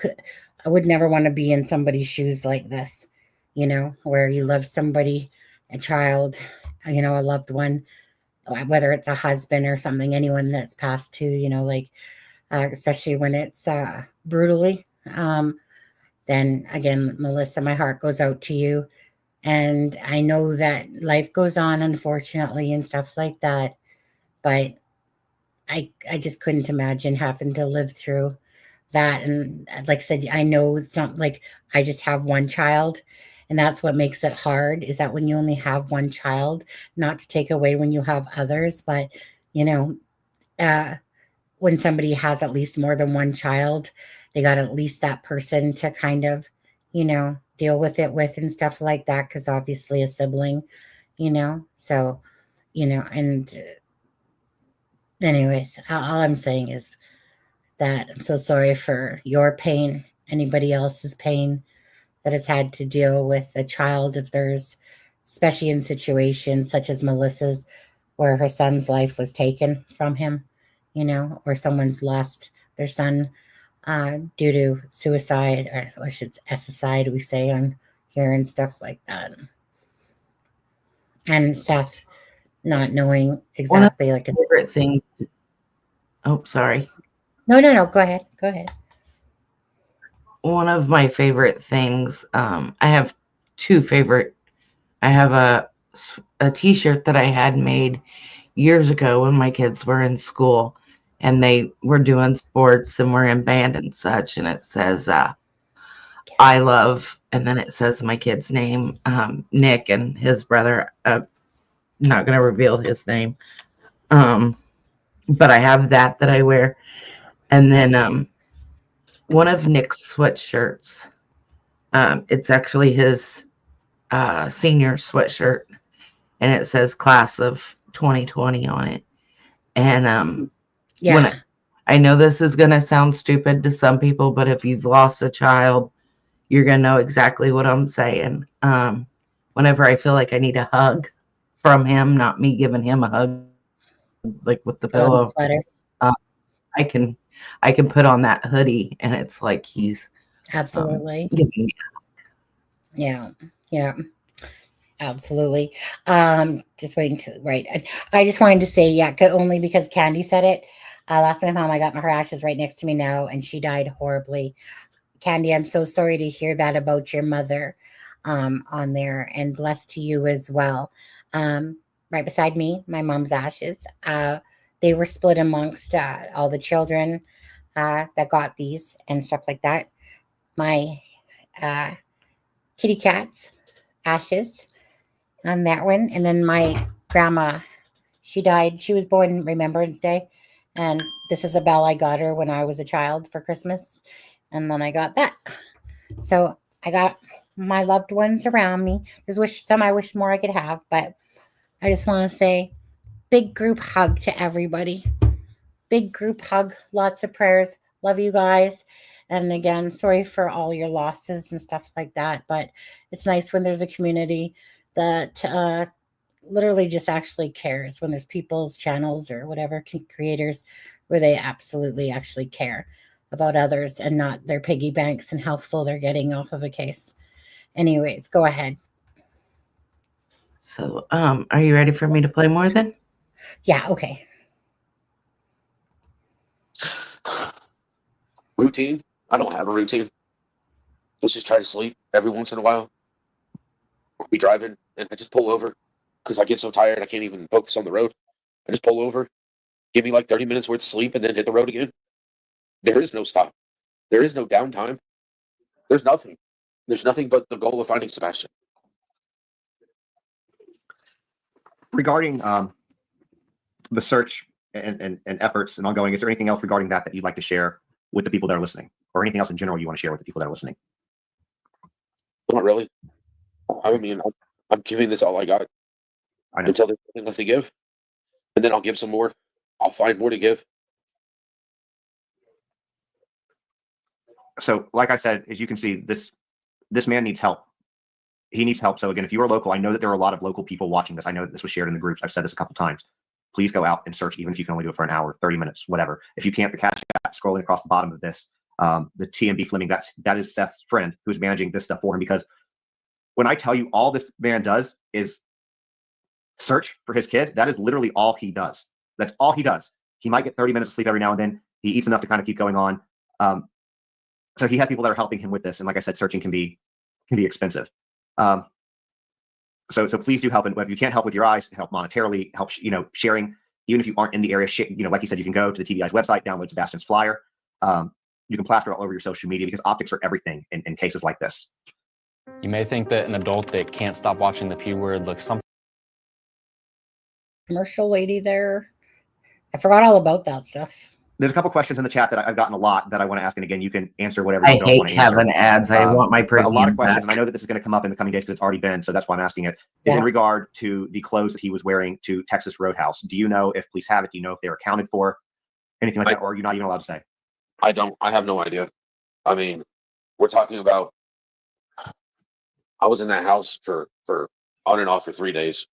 would never want to be in somebody's shoes like this, you know, where you love somebody, a child, you know, a loved one, whether it's a husband or something, anyone that's passed to, you know, like especially when it's brutally. Then again, Melissa, my heart goes out to you. And I know that life goes on, unfortunately, and stuff like that. But I just couldn't imagine having to live through that. And like I said, I know it's not like I just have one child. And that's what makes it hard, is that when you only have one child, not to take away when you have others, but, you know, when somebody has at least more than one child, they got at least that person to kind of, you know, deal with it with and stuff like that. Cause obviously a sibling, you know, so, you know, and anyways, all I'm saying is that I'm so sorry for your pain, anybody else's pain that has had to deal with a child. If there's, especially in situations such as Melissa's, where her son's life was taken from him, you know, or someone's lost their son due to suicide, or I should assasside, we say on here and stuff like that. And Seth not knowing exactly, like, favorite thing. Oh, sorry. No, go ahead. Go ahead. One of my favorite things, I have two favorite. I have a t-shirt that I had made years ago when my kids were in school and they were doing sports and were in band and such. And it says, I love, and then it says my kid's name, Nick, and his brother. Not going to reveal his name. But I have that I wear. And then one of Nick's sweatshirts, it's actually his senior sweatshirt, and it says class of 2020 on it. And Yeah. I know this is going to sound stupid to some people, but if you've lost a child, you're going to know exactly what I'm saying. Whenever I feel like I need a hug from him, not me giving him a hug, like with the pillow, Sweater. I can I can put on that hoodie and it's like he's Absolutely. giving. Yeah. Yeah. Absolutely. Just waiting to right. I just wanted to say, yeah, only because Candy said it. Last time I got her ashes right next to me now, and she died horribly. Candy, I'm so sorry to hear that about your mother on there, and blessed to you as well. Right beside me, my mom's ashes. They were split amongst all the children that got these and stuff like that. My kitty cat's ashes on that one. And then my grandma, she died. She was born Remembrance Day. And this is a bell I got her when I was a child for Christmas. And then I got that. So I got my loved ones around me. There's some I wish more I could have, but I just want to say big group hug to everybody. Big group hug, lots of prayers. Love you guys. And again, sorry for all your losses and stuff like that. But it's nice when there's a community that literally just actually cares, when there's people's channels or whatever creators where they absolutely actually care about others and not their piggy banks and how full they're getting off of a case. Anyways, go ahead. So, are you ready for me to play more then? Yeah, okay. Routine? I don't have a routine. Let's just try to sleep every once in a while. I'll be driving and I just pull over because I get so tired I can't even focus on the road. I just pull over, give me like 30 minutes worth of sleep, and then hit the road again. There is no stop. There is no downtime. There's nothing. There's nothing but the goal of finding Sebastian. Regarding the search and efforts and ongoing, is there anything else regarding that you'd like to share with the people that are listening, or anything else in general you want to share with the people that are listening? Not really. I mean, I'm giving this all I got until there's nothing left to give, and then I'll give some more. I'll find more to give. So, like I said, as you can see, this man needs help. He needs help. So again, if you are local, I know that there are a lot of local people watching this. I know that this was shared in the groups. I've said this a couple times. Please go out and search, even if you can only do it for an hour, 30 minutes, whatever. If you can't, the Cash App scrolling across the bottom of this, the TMB Fleming, that is Seth's friend who's managing this stuff for him. Because when I tell you all this man does is search for his kid, that is literally all he does. That's all he does. He might get 30 minutes of sleep every now and then. He eats enough to kind of keep going on. So he has people that are helping him with this. And like I said, searching can be expensive. So please do help. And if you can't help with your eyes, help monetarily, help, sharing, even if you aren't in the area, like you said, you can go to the TBI's website, download Sebastian's flyer. You can plaster it all over your social media because optics are everything in cases like this. You may think that an adult that can't stop watching the P word looks something. Commercial lady there. I forgot all about that stuff. There's a couple questions in the chat that I've gotten a lot that I want to ask. And again, you can answer whatever I you don't hate want to answer. having ads. I want my But a lot of premium questions, back. and I know that this is going to come up in the coming days because it's already been, so that's why I'm asking it, is in regard to the clothes that he was wearing to Texas Roadhouse. Do you know if police have it? Do you know if they were accounted for? Anything like that, or are you not even allowed to say? I have no idea. I mean, we're talking about, I was in that house for on and off for 3 days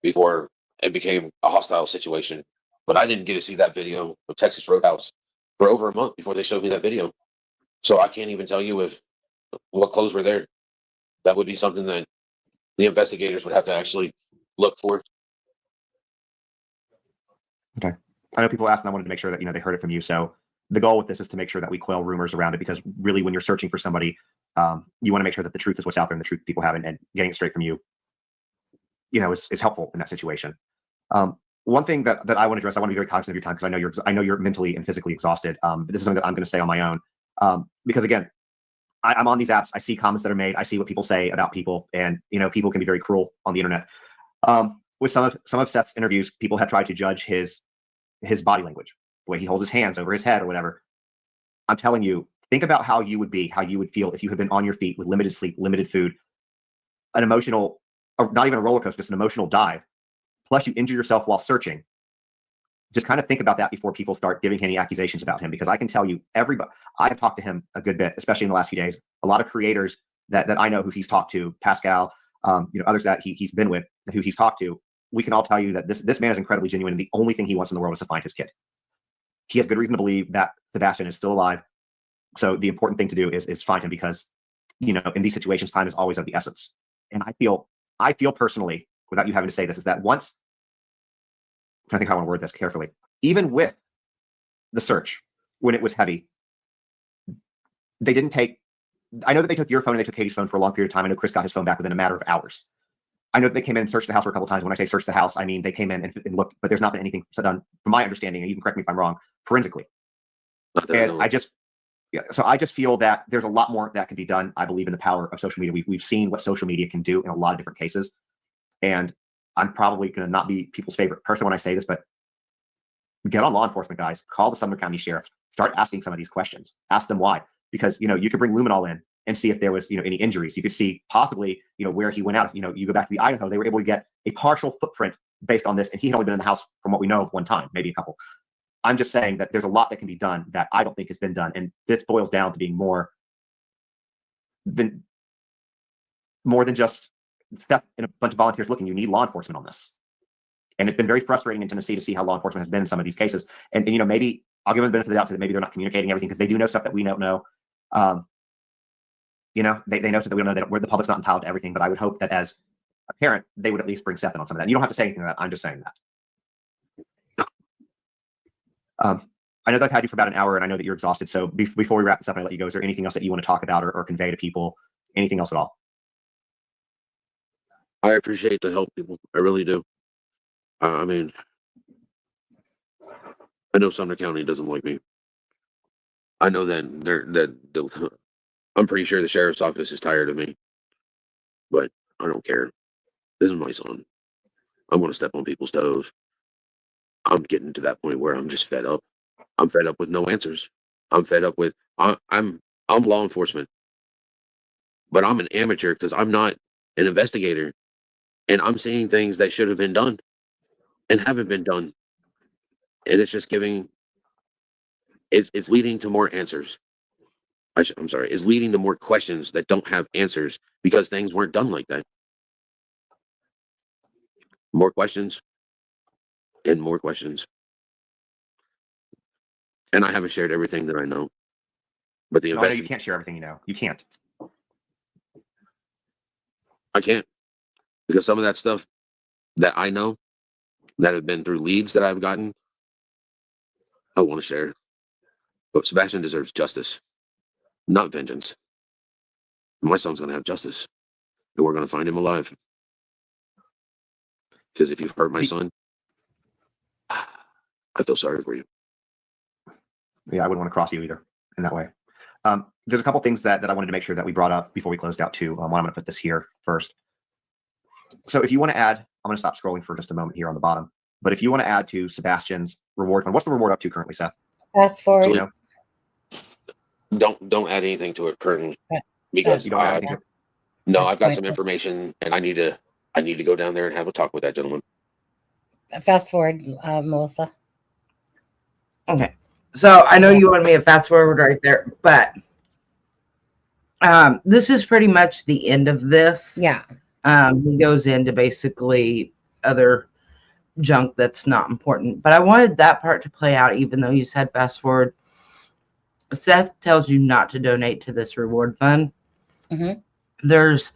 before it became a hostile situation. But I didn't get to see that video of Texas Roadhouse for over a month before they showed me that video. So I can't even tell you what clothes were there. That would be something that the investigators would have to actually look for. Okay. I know people asked, and I wanted to make sure that they heard it from you. So the goal with this is to make sure that we quell rumors around it, because really, when you're searching for somebody, you want to make sure that the truth is what's out there and the truth people have, and getting it straight from you, is helpful in that situation. One thing that I want to address, I want to be very cognizant of your time because I know you're mentally and physically exhausted. But this is something that I'm going to say on my own, because again, I'm on these apps. I see comments that are made. I see what people say about people, and people can be very cruel on the internet. With some of Seth's interviews, people have tried to judge his body language, the way he holds his hands over his head or whatever. I'm telling you, think about how you would feel if you had been on your feet with limited sleep, limited food, an emotional, or not even a roller coaster, just an emotional dive. Plus, you injure yourself while searching. Just kind of think about that before people start giving any accusations about him, because I can tell you, I've talked to him a good bit, especially in the last few days. A lot of creators that I know who he's talked to, Pascal, others that he's been with, who he's talked to, we can all tell you that this man is incredibly genuine, and the only thing he wants in the world is to find his kid. he has good reason to believe that Sebastian is still alive. So the important thing to do is find him, because, you know, in these situations, time is always of the essence. And I feel personally, without you having to say this, is that once, I think I want to word this carefully, even with the search, when it was heavy, they didn't take, I know that they took your phone and they took Katie's phone for a long period of time. I know Chris got his phone back within a matter of hours. I know that they came in and searched the house for a couple of times. When I say search the house, I mean they came in and looked, but there's not been anything done, from my understanding, and you can correct me if I'm wrong, forensically. And I just feel that there's a lot more that can be done. I believe in the power of social media. We've seen what social media can do in a lot of different cases. And I'm probably going to not be people's favorite person when I say this, but get on law enforcement, guys. Call the Sumner County Sheriff. Start asking some of these questions. Ask them why. Because, you know, you could bring luminol in and see if there was, you know, any injuries. You could see possibly, you know, where he went out. If, you know, you go back to the Idaho, they were able to get a partial footprint based on this. And he had only been in the house, from what we know, one time, maybe a couple. I'm just saying that there's a lot that can be done that I don't think has been done. And this boils down to being more than just Seth and a bunch of volunteers looking. You need law enforcement on this. And it's been very frustrating in Tennessee to see how law enforcement has been in some of these cases. And you know, maybe I'll give them the benefit of the doubt, so that maybe they're not communicating everything, because they do know stuff that we don't know. You know, they know stuff that we don't know. Where the public's not entitled to everything. But I would hope that as a parent, they would at least bring Seth in on some of that. And you don't have to say anything to that. I'm just saying that. I know that I've had you for about an hour, and I know that you're exhausted. So before we wrap this up and I let you go, is there anything else that you want to talk about or convey to people? Anything else at all? I appreciate the help, people. I really do. I mean, I know Sumner County doesn't like me. I know that I'm pretty sure the sheriff's office is tired of me, but I don't care. This is my son. I'm going to step on people's toes. I'm getting to that point where I'm just fed up. I'm fed up with no answers. I'm fed up with I'm law enforcement, but I'm an amateur because I'm not an investigator, and I'm seeing things that should have been done and haven't been done, and it's just it's leading to more answers. I'm sorry, it's leading to more questions that don't have answers because things weren't done like that. More questions and more questions. And I haven't shared everything that I know. But the I know you can't share everything you know. You can't. I can't. Because some of that stuff that I know, that have been through leads that I've gotten, I want to share. But Sebastian deserves justice, not vengeance. My son's going to have justice. And we're going to find him alive. Because if you've hurt my son, I feel sorry for you. Yeah, I wouldn't want to cross you either in that way. There's a couple things that I wanted to make sure that we brought up before we closed out too. I'm going to put this here first. So if you want to add, I'm going to stop scrolling for just a moment here on the bottom. But if you want to add to Sebastian's reward fund, what's the reward up to currently, Seth? Fast forward. So, you know, Don't add anything to it currently, because you don't add anything to it. No, That's I've got fine. some information, and I need to go down there and have a talk with that gentleman. Fast forward, Melissa. Okay. So I know you wanted me to fast forward right there, but this is pretty much the end of this. Yeah. He goes into basically other junk that's not important. But I wanted that part to play out, even though you said fast forward. Seth tells you not to donate to this reward fund. Mm-hmm. There's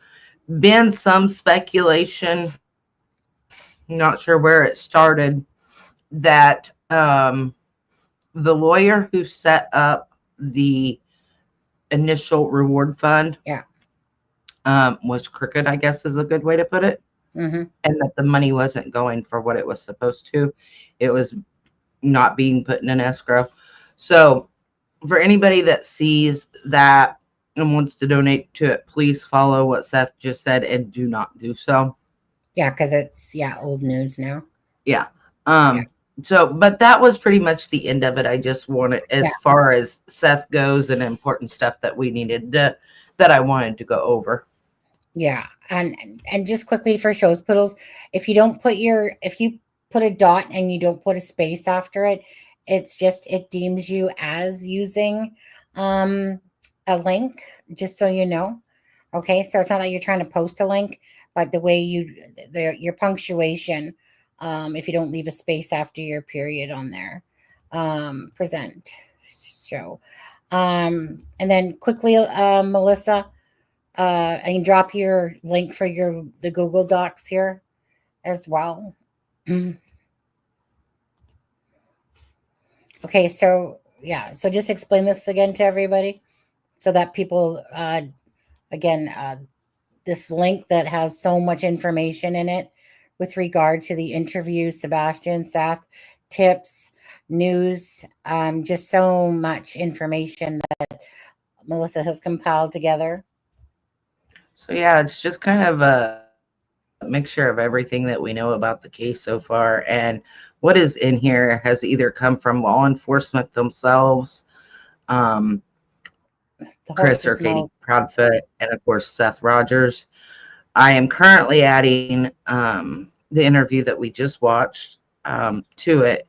been some speculation, not sure where it started, that the lawyer who set up the initial reward fund was crooked, I guess is a good way to put it. Mm-hmm. And that the money wasn't going for what it was supposed to. It was not being put in an escrow. So for anybody that sees that and wants to donate to it, please follow what Seth just said and do not do so. Yeah, because it's old news now. Yeah. So, but that was pretty much the end of it. I just wanted, as far as Seth goes and important stuff that we needed to, that I wanted to go over. Yeah, and just quickly for shows poodles, if you put a dot and you don't put a space after it, it deems you as using a link, just so you know. Okay, so it's not that you're trying to post a link, but the way your punctuation, if you don't leave a space after your period on there, present show. And then quickly, Melissa, I can drop your link for the Google Docs here as well. Okay, so yeah, so just explain this again to everybody so that people, again, this link that has so much information in it with regard to the interview, Sebastian, Seth, tips, news, just so much information that Melissa has compiled together. So yeah, it's just kind of a mixture of everything that we know about the case so far, and what is in here has either come from law enforcement themselves, Chris or Katie Proudfoot, and of course Seth Rogers. I am currently adding the interview that we just watched to it.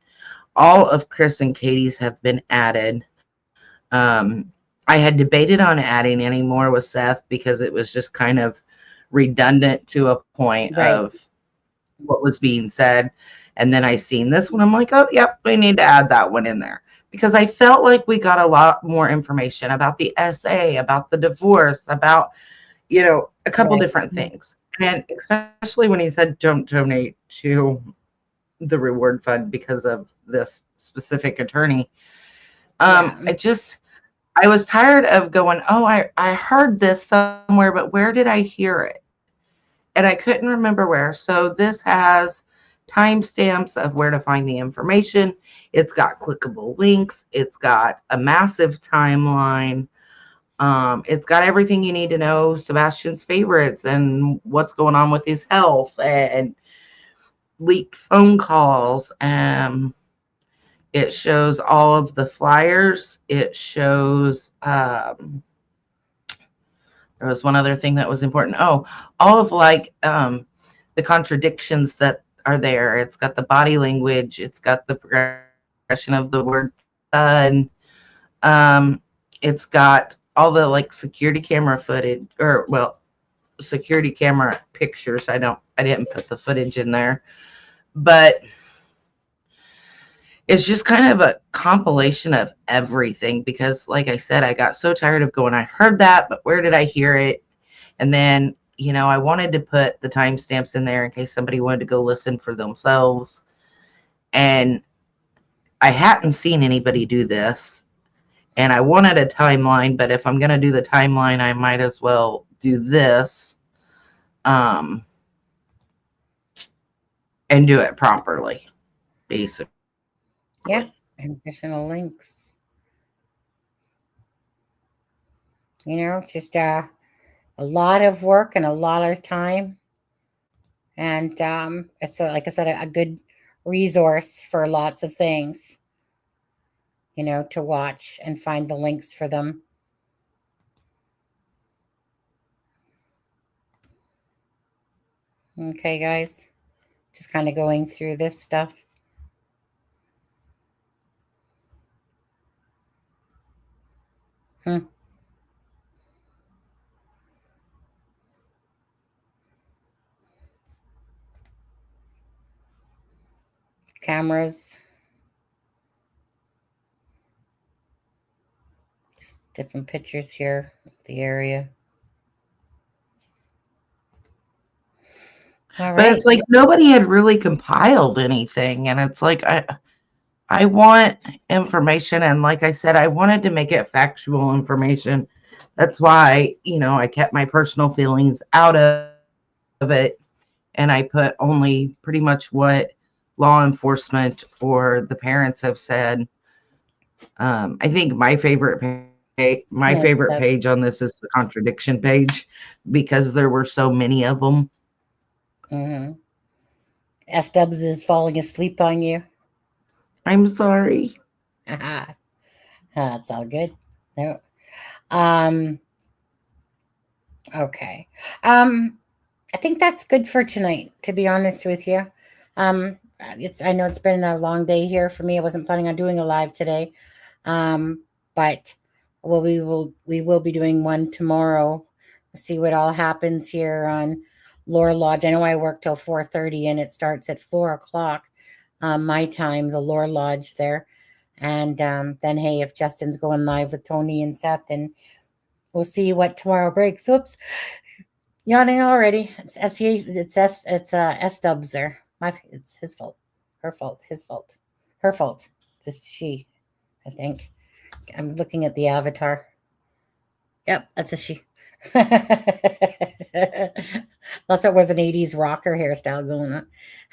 All of Chris and Katie's have been added. I had debated on adding any more with Seth because it was just kind of redundant to a point of what was being said. And then I seen this one. I'm like, oh, yep, we need to add that one in there. Because I felt like we got a lot more information about the SA, about the divorce, about, a couple different things. And especially when he said don't donate to the reward fund because of this specific attorney. I was tired of going, oh, I heard this somewhere, but where did I hear it? And I couldn't remember where. So this has timestamps of where to find the information. It's got clickable links. It's got a massive timeline. It's got everything you need to know, Sebastian's favorites and what's going on with his health and leaked phone calls. It shows all of the flyers. It shows, there was one other thing that was important. Oh, all of the contradictions that are there. It's got the body language. It's got the progression of the word son. It's got all the security camera footage, security camera pictures. I didn't put the footage in there, but it's just kind of a compilation of everything because, like I said, I got so tired of going, I heard that, but where did I hear it? And then, I wanted to put the timestamps in there in case somebody wanted to go listen for themselves. And I hadn't seen anybody do this. And I wanted a timeline, but if I'm going to do the timeline, I might as well do this and do it properly, basically. Yeah, additional links. Just a lot of work and a lot of time. And it's, like I said, a good resource for lots of things, to watch and find the links for them. Okay, guys, just kind of going through this stuff. Cameras. Just different pictures here of the area. All right. But it's like nobody had really compiled anything. And it's like, I want information. And like I said, I wanted to make it factual information. That's why, I kept my personal feelings out of it. And I put only pretty much what law enforcement or the parents have said. I think my favorite page on this is the contradiction page because there were so many of them. S-Dubs is falling asleep on you. I'm sorry. That's all good. No. Okay. I think that's good for tonight, to be honest with you. I know it's been a long day here for me. I wasn't planning on doing a live today. But we will be doing one tomorrow. We'll see what all happens here on Lore Lodge. I know I work till 4:30 and it starts at 4 o'clock my time, the Lore Lodge there. And then, hey, if Justin's going live with Tony and Seth, then we'll see what tomorrow breaks. Oops, yawning already. It's S Dubs there. It's his fault, her fault, his fault, her fault. It's just she, I think. I'm looking at the avatar. Yep, that's a she. Unless it was an 80s rocker hairstyle going on.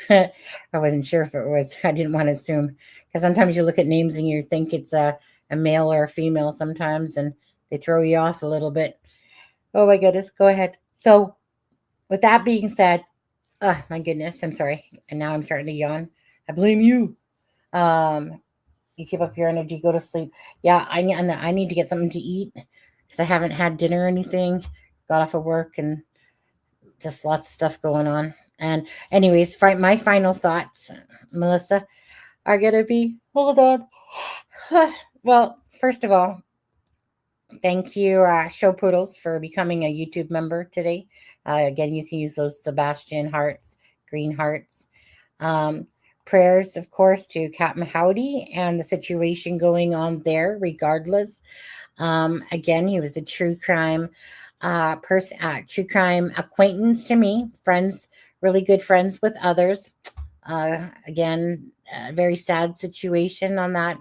I wasn't sure if it was. I didn't want to assume. Because sometimes you look at names and you think it's a male or a female sometimes, and they throw you off a little bit. Oh my goodness. Go ahead. So, with that being said, oh my goodness, I'm sorry. And now I'm starting to yawn. I blame you. You keep up your energy, go to sleep. Yeah, I need to get something to eat because I haven't had dinner or anything. Got off of work and just lots of stuff going on. And anyways, my final thoughts, Melissa, are gonna be, hold on. Well, first of all, thank you, Show Poodles, for becoming a YouTube member today. Again, you can use those Sebastian hearts, green hearts. Prayers, of course, to Captain Howdy and the situation going on there, regardless. Again, he was a true crime true crime acquaintance to me, friends, really good friends with others. Again, a very sad situation on that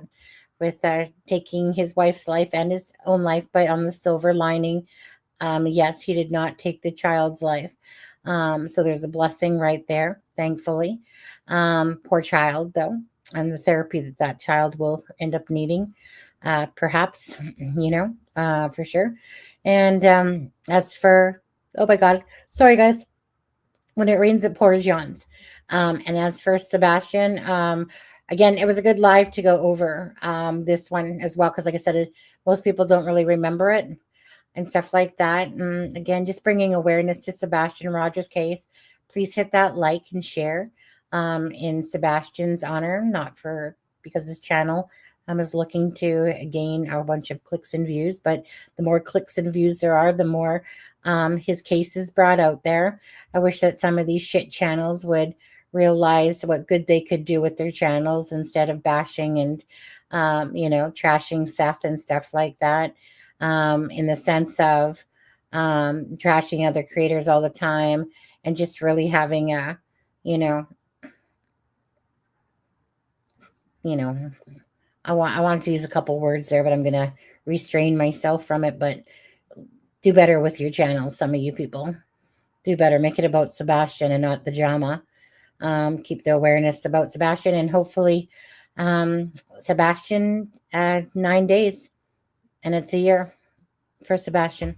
with taking his wife's life and his own life, but on the silver lining, yes, he did not take the child's life. So there's a blessing right there, thankfully. Poor child, though, and the therapy that child will end up needing, perhaps, for sure. And as for, oh my God, sorry guys, when it rains, it pours yawns. And as for Sebastian, again, it was a good live to go over this one as well, because like I said, most people don't really remember it and stuff like that. And again, just bringing awareness to Sebastian Rogers' case. Please hit that like and share in Sebastian's honor, not for because his channel is looking to gain a bunch of clicks and views. But the more clicks and views there are, the more his case is brought out there. I wish that some of these shit channels would realize what good they could do with their channels instead of bashing and, trashing Seth and stuff like that. In the sense of trashing other creators all the time and just really having a, I want to use a couple words there, but I'm going to restrain myself from it. But do better with your channels, some of you people. Do better. Make it about Sebastian and not the drama. Keep the awareness about Sebastian, and hopefully Sebastian 9 days, and it's a year for Sebastian.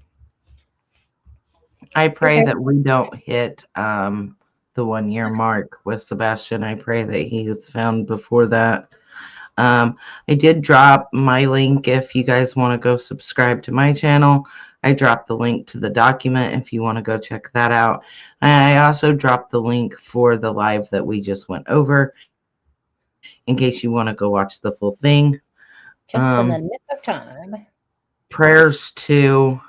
I pray that we don't hit the 1 year mark with Sebastian. I pray that he is found before that. I did drop my link if you guys want to go subscribe to my channel. I dropped the link to the document if you want to go check that out. I also dropped the link for the live that we just went over in case you want to go watch the full thing. Just in the nick of time. Prayers to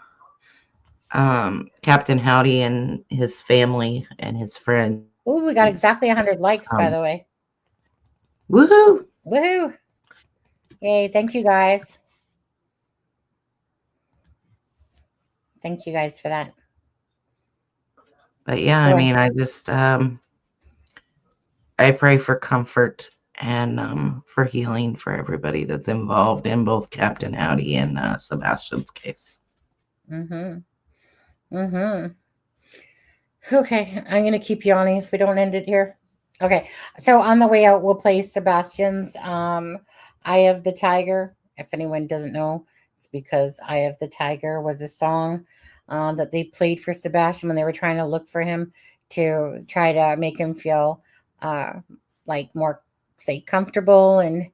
Captain Howdy and his family and his friends. Oh, we got exactly 100 likes, by the way. Woohoo! Woohoo! Yay, thank you guys. Thank you guys for that. But yeah, I mean, I just I pray for comfort and for healing for everybody that's involved in both Captain Howdy and Sebastian's case. Okay, I'm going to keep yawning if we don't end it here. Okay, so on the way out, we'll play Sebastian's Eye of the Tiger. If anyone doesn't know, it's because Eye of the Tiger was a song that they played for Sebastian when they were trying to look for him to try to make him feel like more, say, comfortable and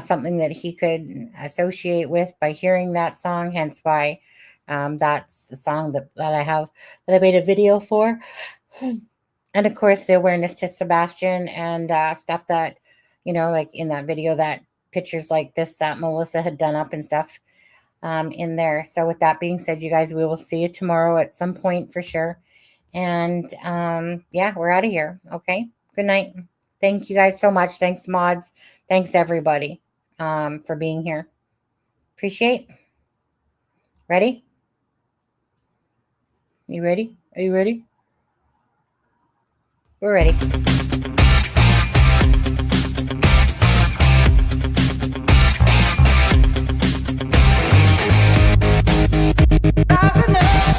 something that he could associate with by hearing that song. Hence why that's the song that I made a video for. And of course, the awareness to Sebastian and stuff that, like in that video, that pictures like this that Melissa had done up and stuff in there. So with that being said, you guys, we will see you tomorrow at some point for sure. And yeah, we're out of here. Okay. Good night. Thank you guys so much. Thanks, mods. Thanks, everybody. for being here. Appreciate. Ready? You ready? Are you ready? We're ready. That's enough.